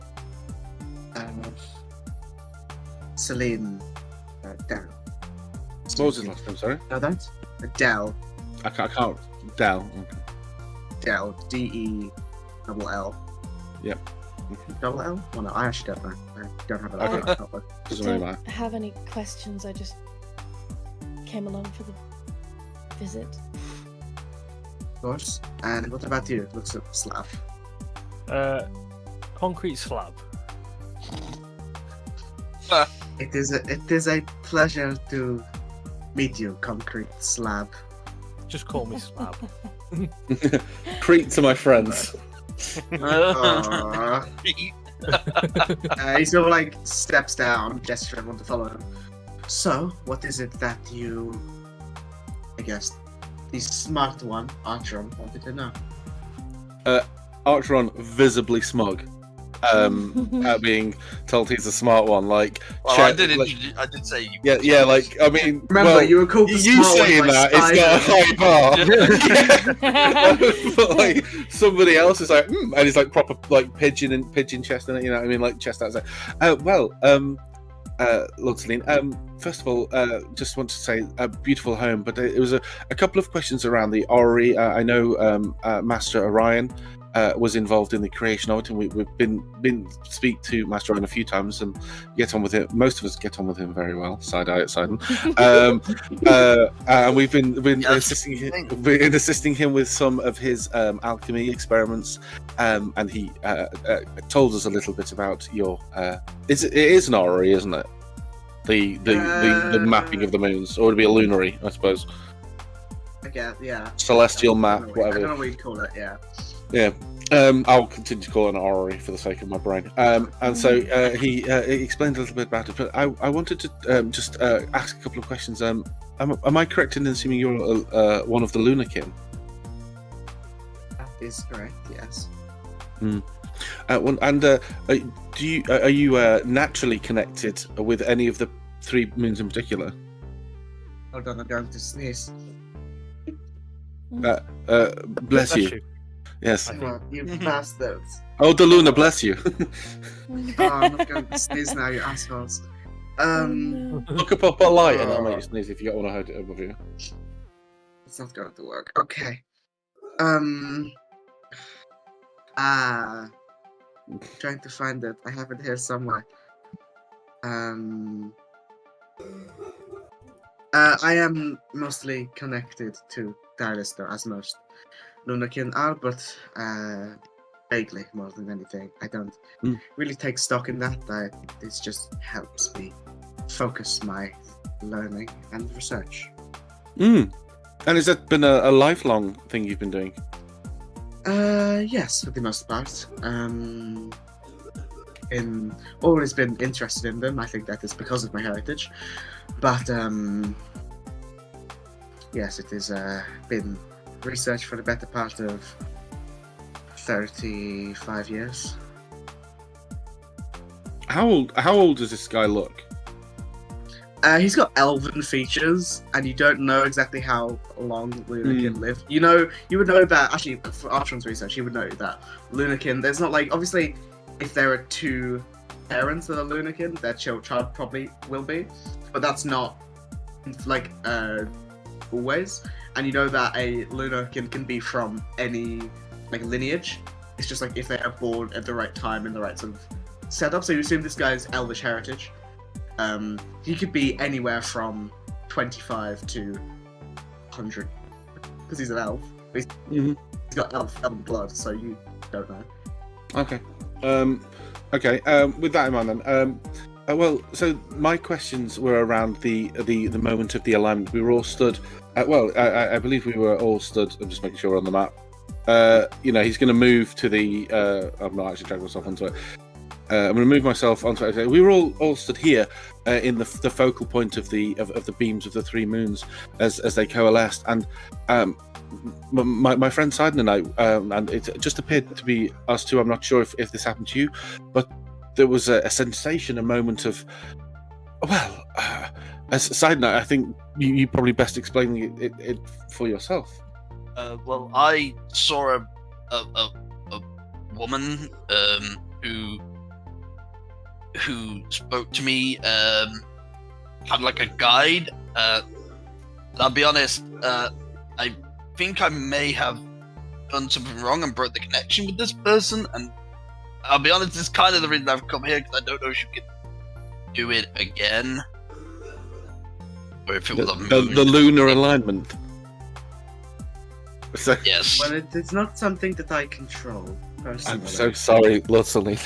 Celine Dell. What was his last name? Sorry. Know that? Dell. I can't. Dell. Okay. Dell. D-E-double-L. Yep. Double L? Well, no, I actually don't know. I don't have it. Okay. Doesn't really Don't matter. have any questions. I just came along for the visit. Of course. And what about you? Looks at Slav. Concrete slab. It is a pleasure to meet you, Concrete Slab. Just call me slab. Creep to my friends. Aww. He sort of like steps down, gesture for everyone to follow him. So, what is it that you, I guess, the smart one, Archeron, wanted to know? Archeron visibly smug. At being told he's a smart one, like. Well, I did say. Yeah. Like I mean, Remember, well, you were called the you smart saying one by that it's got a high bar. But like somebody else is like, and he's like proper like pigeon chest in it. You know what I mean? Like chest outside. Lord Celine, first of all, just want to say a beautiful home, but it was a couple of questions around the orrery. I know Master Orion was involved in the creation of it, and we've been speak to Master Orion a few times and get on with it. Most of us get on with him very well, side eye outside him. And we've been assisting him with some of his alchemy experiments, and he told us a little bit about your. It is an orrery, isn't it? The mapping of the moons, or would it be a lunary, I suppose. Okay, yeah. Celestial map, I whatever. don't know what you call it. Yeah. Yeah. I'll continue to call it an orrery for the sake of my brain. And so he explained a little bit about it, but I wanted to just ask a couple of questions. Am I correct in assuming you're one of the Lunakin? That is correct. Yes. Are you naturally connected with any of the three moons in particular? Hold on, I'm going to sneeze. Bless you. Yes. Come on, you bastards. Oh, the Luna, bless you. Oh, I'm not going to sneeze now, you assholes. Look up a light and I'll make you sneeze if you got one to hold it above you. It's not going to work. Okay. Trying to find it. I have it here somewhere. I am mostly connected to Dyrlister, as most Lunakin are, but vaguely more than anything. I don't really take stock in that. This just helps me focus my learning and research. And has that been a lifelong thing you've been doing? Yes, for the most part. Always been interested in them. I think that is because of my heritage. But yes, it has been research for the better part of 35 years. How old does this guy look? He's got elven features, and you don't know exactly how long Lunakin lived. You would know that, actually, for Archon's research, you would know that Lunakin, there's not like, obviously, if there are two parents that are Lunakin, their child probably will be, but that's not, like, always. And you know that a Lunakin can be from any, like, lineage. It's just, like, if they are born at the right time in the right sort of setup. So you assume this guy's elvish heritage. He could be anywhere from 25 to 100, because he's an elf. He's got elven blood, so you don't know. Okay. With that in mind, then. So my questions were around the moment of the alignment. We were all stood. I believe we were all stood. I'm just making sure we're on the map. He's going to move to the. I've not actually dragged myself onto it. I'm going to move myself onto it. We were all stood here in the focal point of the beams of the three moons as they coalesced, and my friend Sidon and I, and it just appeared to be us two. I'm not sure if this happened to you, but there was a sensation, a moment of, as Sidon, I think you probably best explaining it for yourself. I saw a woman who spoke to me, had like a guide. I'll be honest, I think I may have done something wrong and broke the connection with this person, and I'll be honest, it's kind of the reason I've come here, because I don't know if you can do it again, or if it was the lunar alignment. So, yes. Well, it's not something that I control personally. I'm so sorry, Lotsley.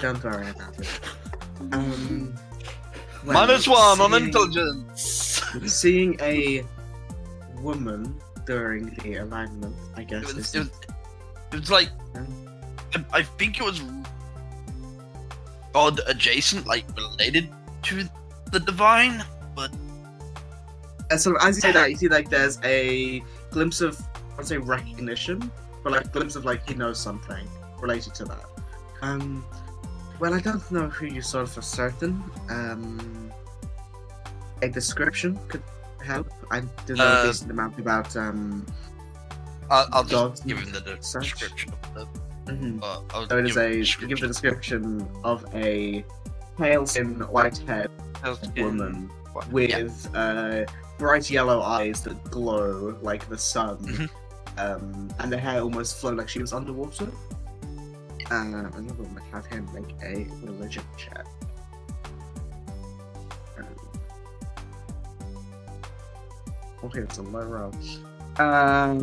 Don't worry about it. -1 on intelligence. Seeing a woman during the alignment, I guess. It was like, I think it was odd adjacent, like related to the divine, but. So as you say that, you see like there's a glimpse of, I'd say recognition, but like a glimpse of like he knows something related to that. Well, I don't know who you saw for certain. A description could help. I do know a decent amount about. I'll just give him the description of the. So it is give the description of a pale-skinned, white-haired woman with bright yellow eyes that glow like the sun, and the hair almost flowed like she was underwater. I'm going to have him make a religion check. Okay, it's a low roll. I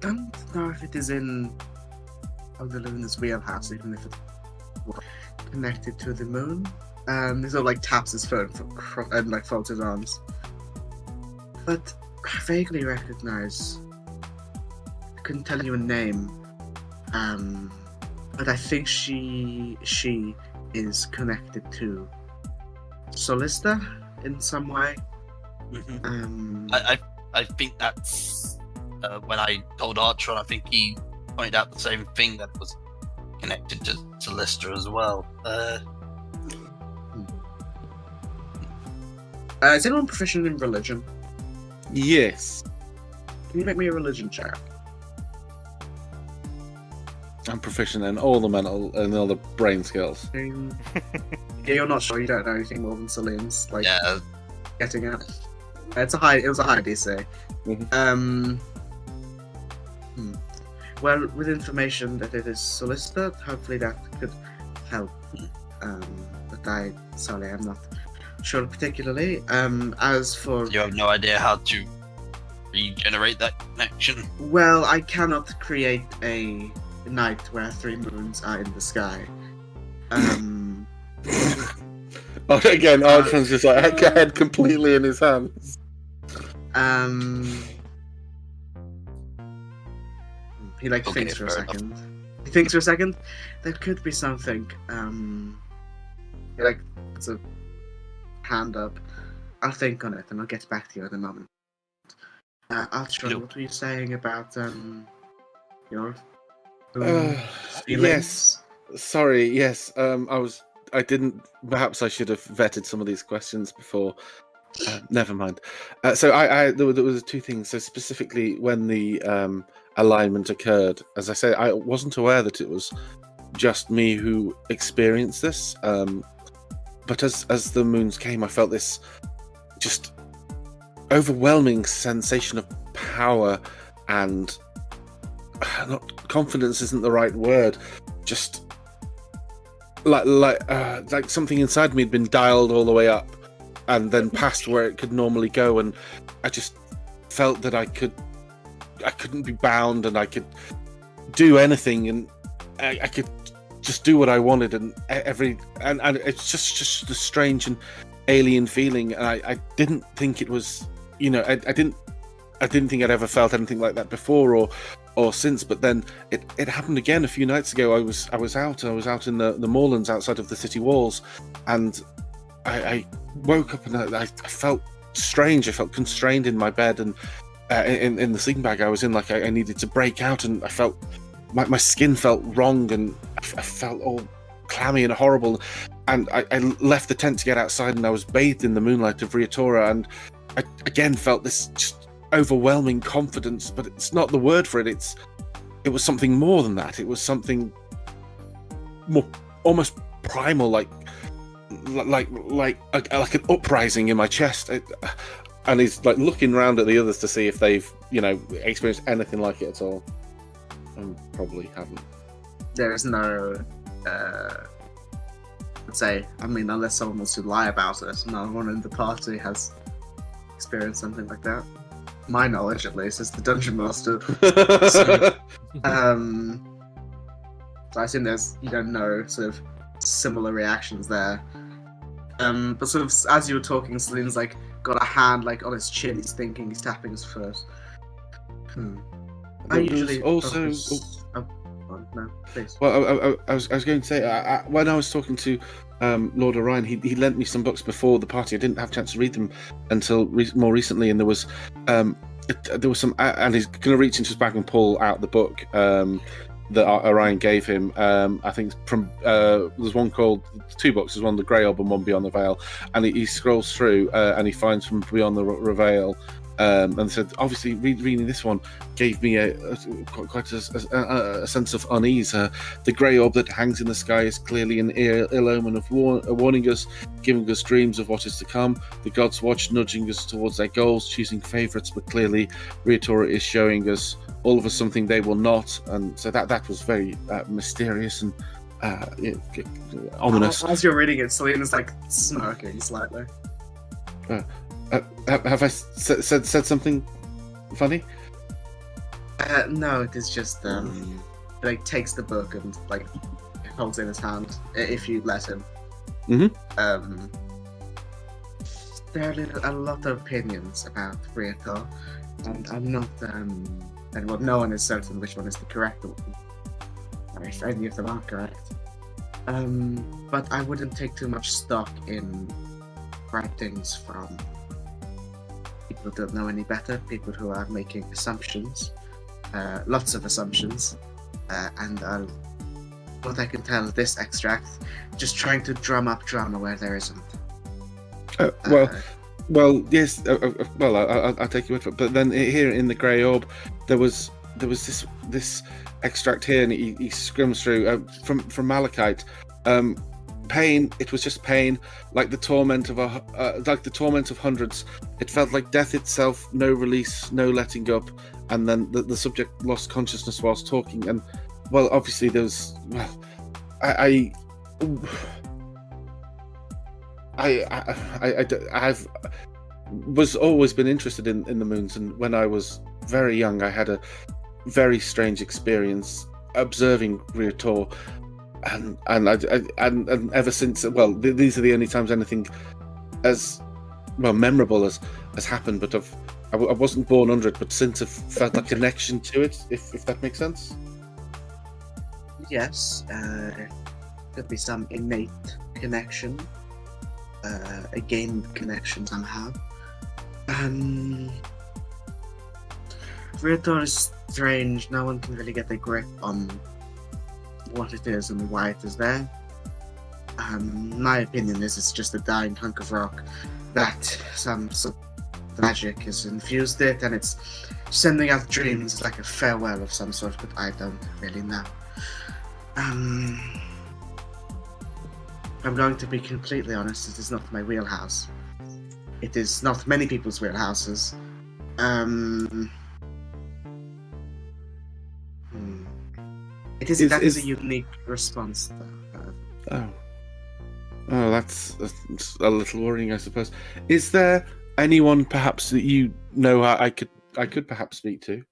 don't know if it is in the luminous wheelhouse, even if it's connected to the moon. He sort of like taps his phone and like folds his arms. But I vaguely recognize. I couldn't tell you a name. But I think she is connected to Solista in some way. I think that's when I told Archon, I think he pointed out the same thing, that was connected to Solista as well. Is anyone proficient in religion? Yes. Can you make me a religion check? I'm proficient in all the mental and all the brain skills. Yeah, you're not sure. You don't know anything more than Salim's like Yeah. getting at. It was a high DC. Well, with information that it is Solista, hopefully that could help. But I'm not sure particularly. As for You have no idea how to regenerate that connection. well, I cannot create a night where 3 moons are in the sky. Again, Archon's just like head completely in his hands. He like Okay, thinks for a fair enough. second. He thinks for a second. There could be something. He like puts a hand up. I'll think on it and I'll get back to you in a moment. Altron, Hello. what were you saying about your feelings? Yes. Sorry. Yes. I didn't. Perhaps I should have vetted some of these questions before. Never mind. So there was two things. So specifically, when the alignment occurred, as I say, I wasn't aware that it was just me who experienced this. But as the moons came, I felt this just overwhelming sensation of power and not confidence isn't the right word. Just like something inside me had been dialed all the way up and then past where it could normally go, and I just felt that I couldn't be bound, and I could do anything, and I could just do what I wanted, and it's just a strange and alien feeling, and I didn't think it was, I didn't think I'd ever felt anything like that before or since. But then it happened again a few nights ago. I was out in the moorlands outside of the city walls, and I woke up and I felt strange. I felt constrained in my bed, and in the sleeping bag I was in, like I needed to break out, and I felt my skin felt wrong, and I felt all clammy and horrible. And I left the tent to get outside, and I was bathed in the moonlight of Riatora, and I again felt this just overwhelming confidence. But it's not the word for it. It was something more than that. It was something more, almost primal, like an uprising in my chest. And he's like looking around at the others to see if they've experienced anything like it at all, and probably haven't. There is no let's say, unless someone wants to lie about it, no one in the party has experienced something like that. My knowledge, at least, is the dungeon master. So I assume there's no sort of similar reactions there. But sort of as you were talking, Celine's like got a hand like on his chin. He's thinking. He's tapping his foot. I usually also. No, please. Well, I was going to say, when I was talking to Lord Orion, he lent me some books before the party. I didn't have a chance to read them until more recently, and there was some, and he's going to reach into his bag and pull out the book that Orion gave him. I think from there's one called, two books. There's one, The Grey Orb, and one, Beyond the Veil. And he scrolls through and he finds from Beyond the Veil. And said, obviously, reading this one gave me quite a sense of unease. The grey orb that hangs in the sky is clearly an ill omen of warning us, giving us dreams of what is to come. The gods watch, nudging us towards their goals, choosing favourites, but clearly Riatora is showing us all of us something they will not. And so that was very mysterious and ominous. As you're reading it, Selena's like smirking slightly. Have I said something funny? No, it is just like takes the book and like holds it in his hand if you let him. Mm-hmm. There are a lot of opinions about Riator, and I'm not and well, no one is certain which one is the correct one, or if any of them are correct. But I wouldn't take too much stock in writings from people who don't know any better, people who are making assumptions, lots of assumptions, and what I can tell, this extract, just trying to drum up drama where there isn't. Well, yes. I'll take you with it. But then here in the Grey Orb, there was this extract here, and he scrims through from Malachite. Pain. It was just pain, like the torment of hundreds. It felt like death itself. No release, no letting up. And then the subject lost consciousness whilst talking. And well, obviously there was. Well, I've was always been interested in the moons, and when I was very young, I had a very strange experience observing Riator. And ever since, well, these are the only times anything as well memorable as happened. But I wasn't born under it, but since I've felt a connection to it, if that makes sense. Yes, could be some innate connection, a game connection somehow. Riddle is strange. No one can really get a grip on what it is and why it is there. My opinion is it's just a dying hunk of rock that some sort of magic has infused it, and it's sending out dreams like a farewell of some sort, but I don't really know. I'm going to be completely honest, it is not my wheelhouse. It is not many people's wheelhouses. That is a unique response, though. Oh, that's a little worrying, I suppose. Is there anyone perhaps that you know I could perhaps speak to?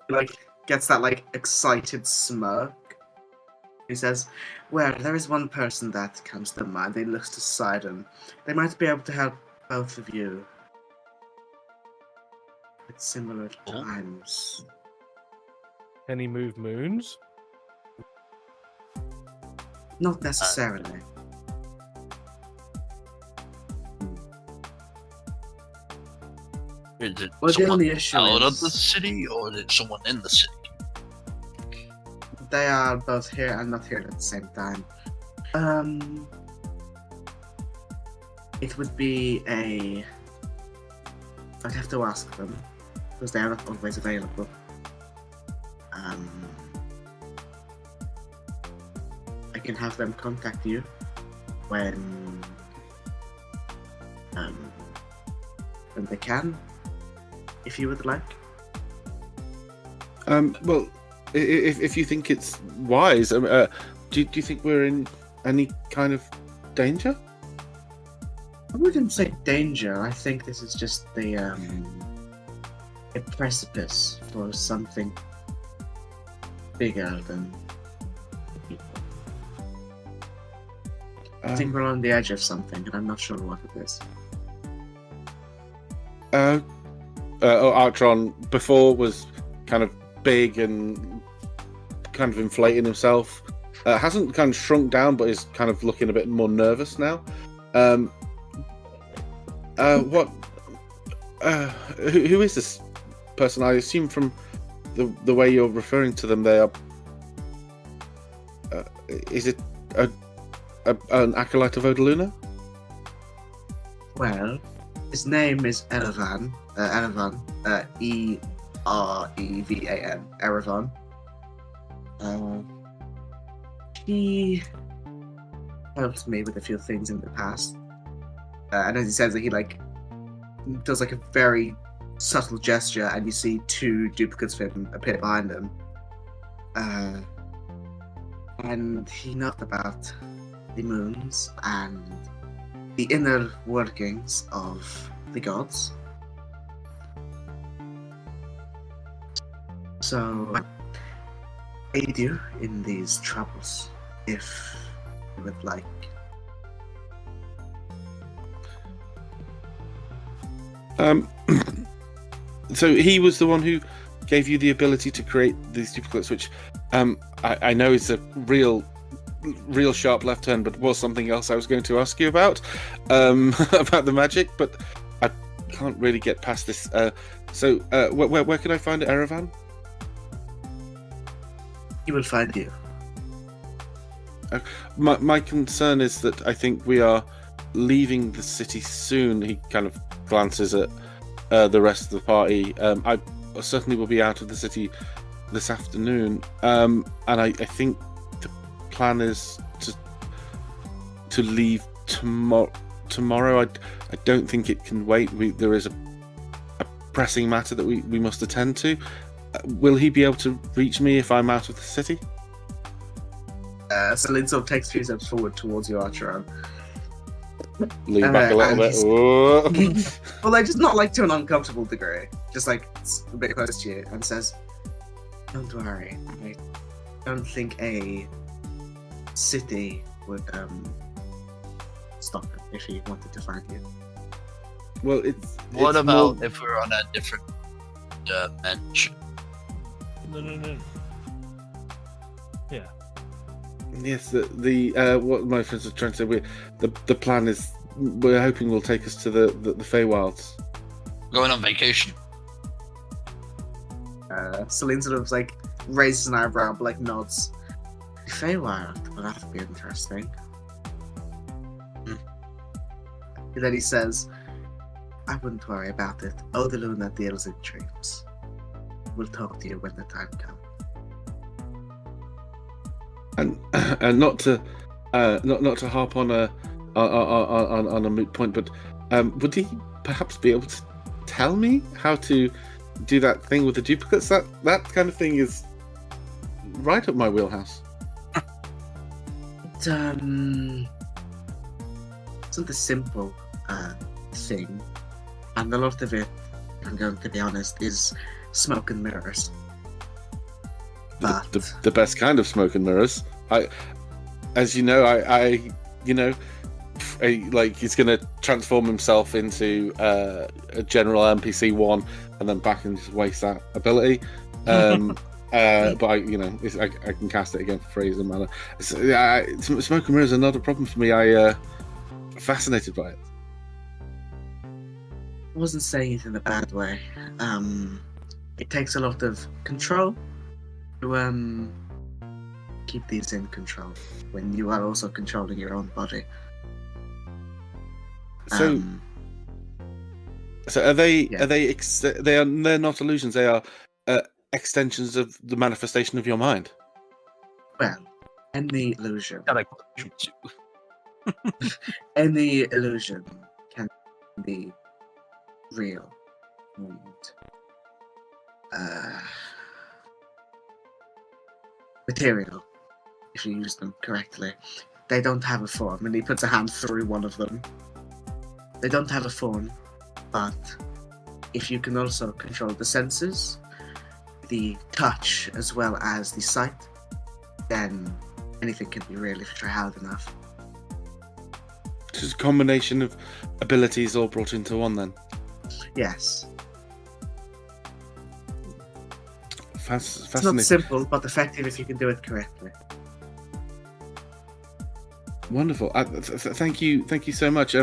Like, gets that like excited smirk. He says, "Well, there is one person that comes to mind." He looks to Sidon. They might be able to help both of you at similar times. Can he move moons? Not necessarily. Is it Well, the someone only issue out of is- the city, or is it someone in the city? They are both here and not here at the same time. It would be a... I'd have to ask them, because they are not always available. I can have them contact you when they can, if you would like. Well, if you think it's wise, do you think we're in any kind of danger? I wouldn't say danger. I think this is just the a precipice for something bigger than people. I think we're on the edge of something, and I'm not sure what it is. Artron before was kind of big and kind of inflating himself. Hasn't kind of shrunk down, but is kind of looking a bit more nervous now. What? Who is this person? I assume from the way you're referring to them, they are. Is it an acolyte of Odaluna? Well, his name is Erevan. Erevan. E-R-E-V-A-N. Erevan. He helped me with a few things in the past. And as he says that he does a very subtle gesture, and you see two duplicates of him appear behind him. And he knows about the moons and the inner workings of the gods. So, aid you in these troubles, if you would like. So he was the one who gave you the ability to create these duplicates, which I know is a real sharp left turn, but was something else I was going to ask you about about the magic, but I can't really get past this. So where can I find Erevan? He will find you. My concern is that I think we are leaving the city soon. He kind of glances at the rest of the party. I certainly will be out of the city this afternoon, and I think the plan is to leave tomorrow. I don't think it can wait. There is a pressing matter that we must attend to. Will he be able to reach me if I'm out of the city? So Lindsay takes 2 steps forward towards you, Archeron. Lean back a little bit. Well, just not to an uncomfortable degree. Just a bit close to you, and says, "Don't worry. I don't think a city would stop him if he wanted to find you." Well, What about if we're on a different dimension? No. Yeah. Yes, the what my friends are trying to say. The plan is we're hoping will take us to the Feywilds. Going on vacation. Celine sort of like raises an eyebrow, but like nods. Feywild, well, that'd be interesting. And then he says, I wouldn't worry about it. Odaluna deals in dreams. We'll talk to you when the time comes. And not to harp on a moot point, but would he perhaps be able to tell me how to do that thing with the duplicates? That kind of thing is right up my wheelhouse. It's not a simple thing, and a lot of it, if I'm going to be honest, is smoke and mirrors. But The best kind of smoke and mirrors. As you know, like he's going to transform himself into a general NPC 1 and then back and just waste that ability. But I can cast it again for phrase and mana. Smoke and mirrors are not a problem for me. I'm fascinated by it. I wasn't saying it in a bad way. It takes a lot of control to keep these in control when you are also controlling your own body. So are they? Yeah. Are they? They're not illusions. They are extensions of the manifestation of your mind. Well, any illusion, Yeah, like, any illusion can be real and material if you use them correctly. They don't have a form, and he puts a hand through one of them. They don't have a form, but if you can also control the senses, the touch as well as the sight, then anything can be real if you try hard enough. Just a combination of abilities all brought into one, then. Yes. It's not Fascinating. simple, but effective if you can do it correctly. Wonderful. Thank you so much.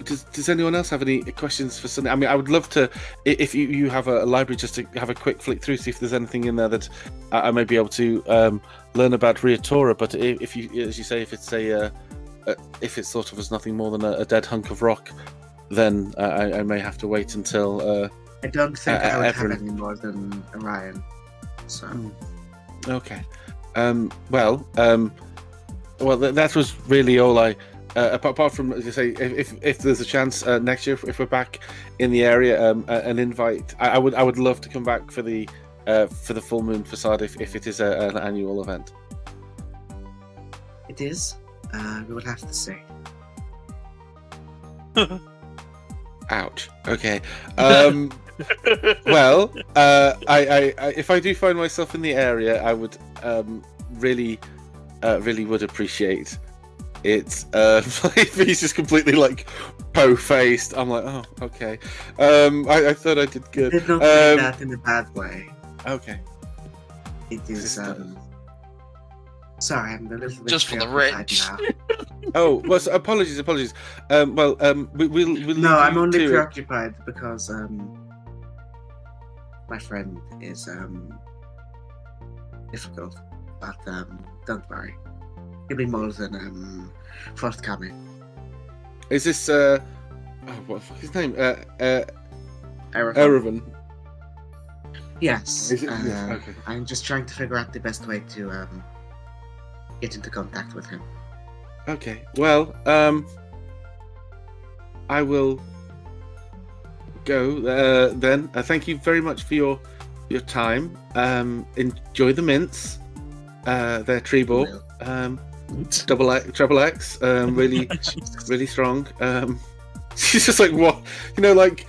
Does anyone else have any questions for Sunday? I mean, I would love to, if you have a library, just to have a quick flick through, see if there's anything in there that I may be able to learn about Riatora. But if you, as you say, if it's if it's sort of as nothing more than a dead hunk of rock, then I may have to wait until. I don't think I would have everyone- any more than Orion. So Okay. Well, that was really all I. Apart from, as you say, if there's a chance next year, if we're back in the area, an invite. I would love to come back for the full moon facade if it is an annual event. it is. We will have to see. Ouch. Okay. Well, I if I do find myself in the area, I would really would appreciate it. If he's just completely like po-faced, I'm like, oh, okay. I thought I did good. Did not mean that in a bad way. Okay. It is. Sorry, I'm a little bit Just for the preoccupied rich. now. Oh, well, so apologies. We'll leave No, I'm you only to it. preoccupied because my friend is difficult, but don't worry, he'll be more than forthcoming. Is this what the fuck is his name? Eric? Erevan. Yes. Is it? Yes, okay. I'm just trying to figure out the best way to get into contact with him. Okay. Well, I will go then. Thank you very much for your time. Enjoy the mints. They're Treebor. Treble X. Really strong. She's just like, what? You know, like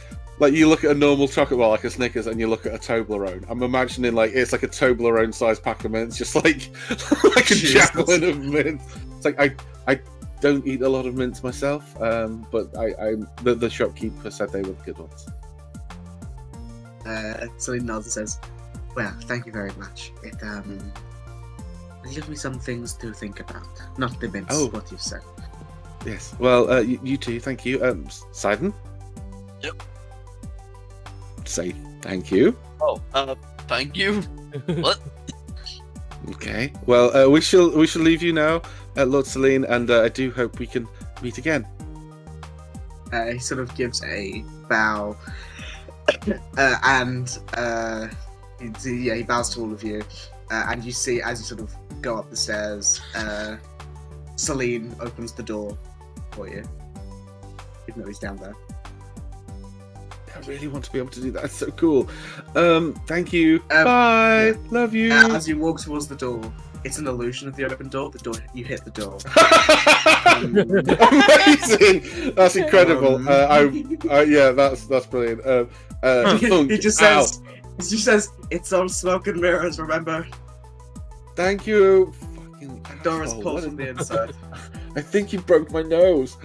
you look at a normal chocolate bar like a Snickers and you look at a Toblerone. I'm imagining like it's like a Toblerone sized pack of mints, just like a javelin of mints. It's like I don't eat a lot of mints myself, but the shopkeeper said they were the good ones. So he nods and says, "Well, thank you very much. It gives me some things to think about. Not the mints, Oh. what you've said." Yes. Well, you too. Thank you. Sidon? Yep. Safe. Thank you. Oh, thank you. What? Okay. Well, we shall leave you now, Lord Celine, and I do hope we can meet again. He sort of gives a bow, and he bows to all of you, and you see as you sort of go up the stairs, Celine opens the door for you, even though he's down there. I really want to be able to do that. It's so cool. Thank you. Bye. Yeah. Love you. As you walk towards the door, it's an illusion of the open door. You hit the door. Amazing. That's incredible. Yeah, that's brilliant. He just says, "It's all smoke and mirrors. Remember." Thank you. Fucking The door is asshole. pulled from the inside. I think you broke my nose.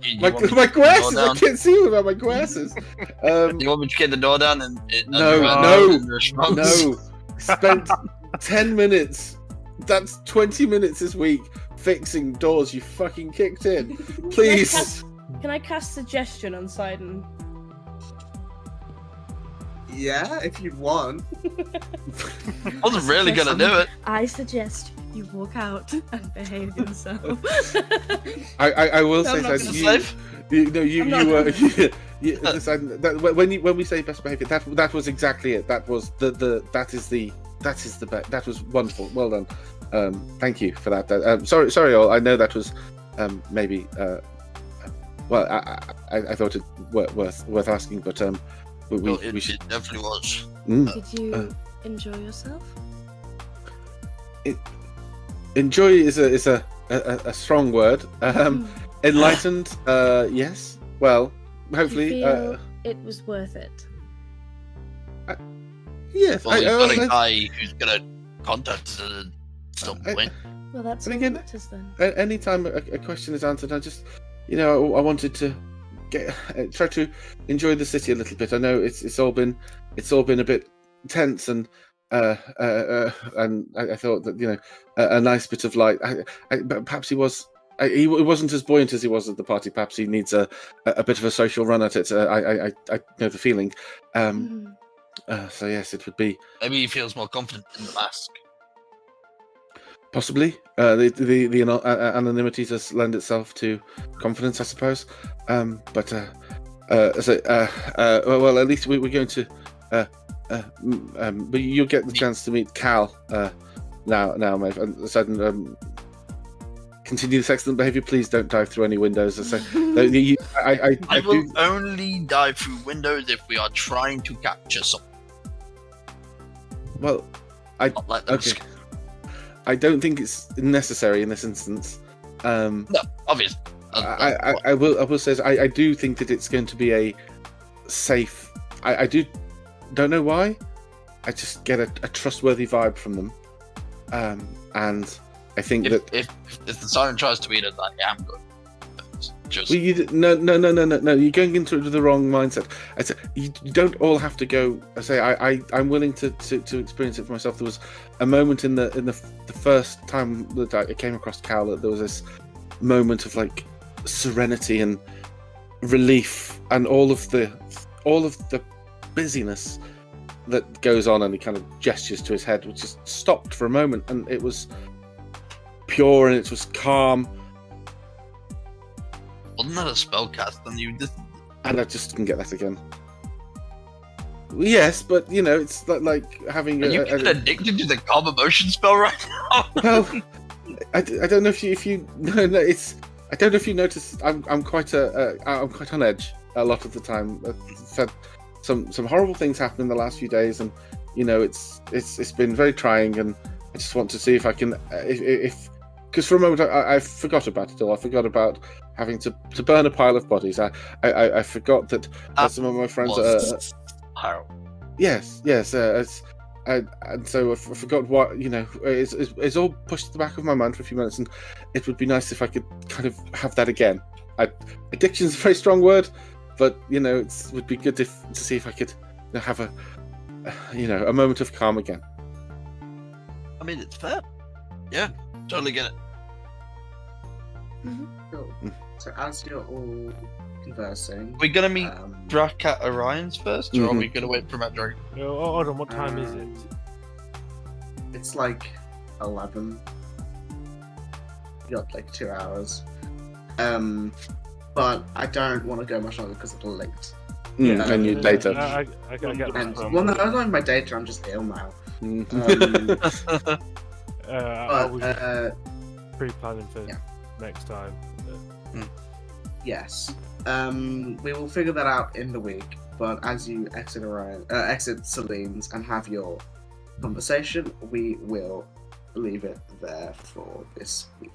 You My want me to kick the glasses. door I down? can't see without my glasses. You want me to kick the door down and No. No. Spent 10 minutes. That's 20 minutes this week fixing doors you fucking kicked in. Please. Can I cast suggestion on Sidon? Yeah, if you want. Wasn't really gonna do it. I suggest you walk out and behave yourself. I will say I'm not that gonna you slave. listen, when we say best behavior, that was exactly it. That was that is the best. That was wonderful. Well done. Thank you for that. Sorry all. I know that was maybe well, I thought it worth asking, but we should. It definitely was. Did you enjoy yourself? Enjoy is a strong word. Enlightened, yes. Well, hopefully, You feel it was worth it. yes. Well, you've got a guy who's gonna contact us at some point. Well, that's But all again, that matters then. Anytime a question is answered, I just, I wanted to try to enjoy the city a little bit. I know it's all been a bit tense, and I thought that a nice bit of light. But perhaps he wasn't as buoyant as he was at the party. Perhaps he needs a bit of a social run at it. I know the feeling. So yes, it would be Maybe he feels more confident in the mask. possibly the anonymity does lend itself to confidence, I suppose. But well, at least we're going to. But you'll get the chance to meet Cal now, mate. And sudden continue this excellent behaviour. Please don't dive through any windows. I will only dive through windows if we are trying to capture something. Well, Not let them okay. escape. I don't think it's necessary in this instance. No, obvious. I will say I do think that it's going to be a safe. I don't know why. I just get a trustworthy vibe from them, and I think if the siren tries to eat us, I am good. Just No. You're going into the wrong mindset. I said you don't all have to go. I say I'm willing to experience it for myself. There was a moment in the first time that I came across Cal that there was this moment of like serenity and relief, and all of the busyness that goes on, and he kind of gestures to his head, which just stopped for a moment, and it was pure and it was calm. wasn't that a spell cast on you? And I just didn't get that again. Yes, but it's like having Are you getting addicted to the calm emotion spell right now? Well, I don't know if you no, it's I don't know if you noticed. I'm quite on edge a lot of the time. I've had some horrible things happen in the last few days, and it's been very trying, and I just want to see if I can if because for a moment I forgot about it all. I forgot about having to burn a pile of bodies. I forgot that some of my friends yes and so I forgot what it's all pushed to the back of my mind for a few minutes, and it would be nice if I could kind of have that again. Addiction is a very strong word, but it would be good to see if I could have a moment of calm again. I mean, it's fair. Yeah, totally get it. Cool. So as you're all conversing. We're gonna meet Um, Drak at Orion's first, or are Mhm. we gonna wait for Matt Drake? Oh, hold on, what time is it? It's like 11. You got like 2 hours. But I don't want to go much longer because it'll late. And you later. I get And that. well, no, I'm not in my data. I'm just ill now. Mhm. I was But pre-planning for yeah. next time. yes, we will figure that out in the week. But as you exit Celine's and have your conversation, we will leave it there for this week.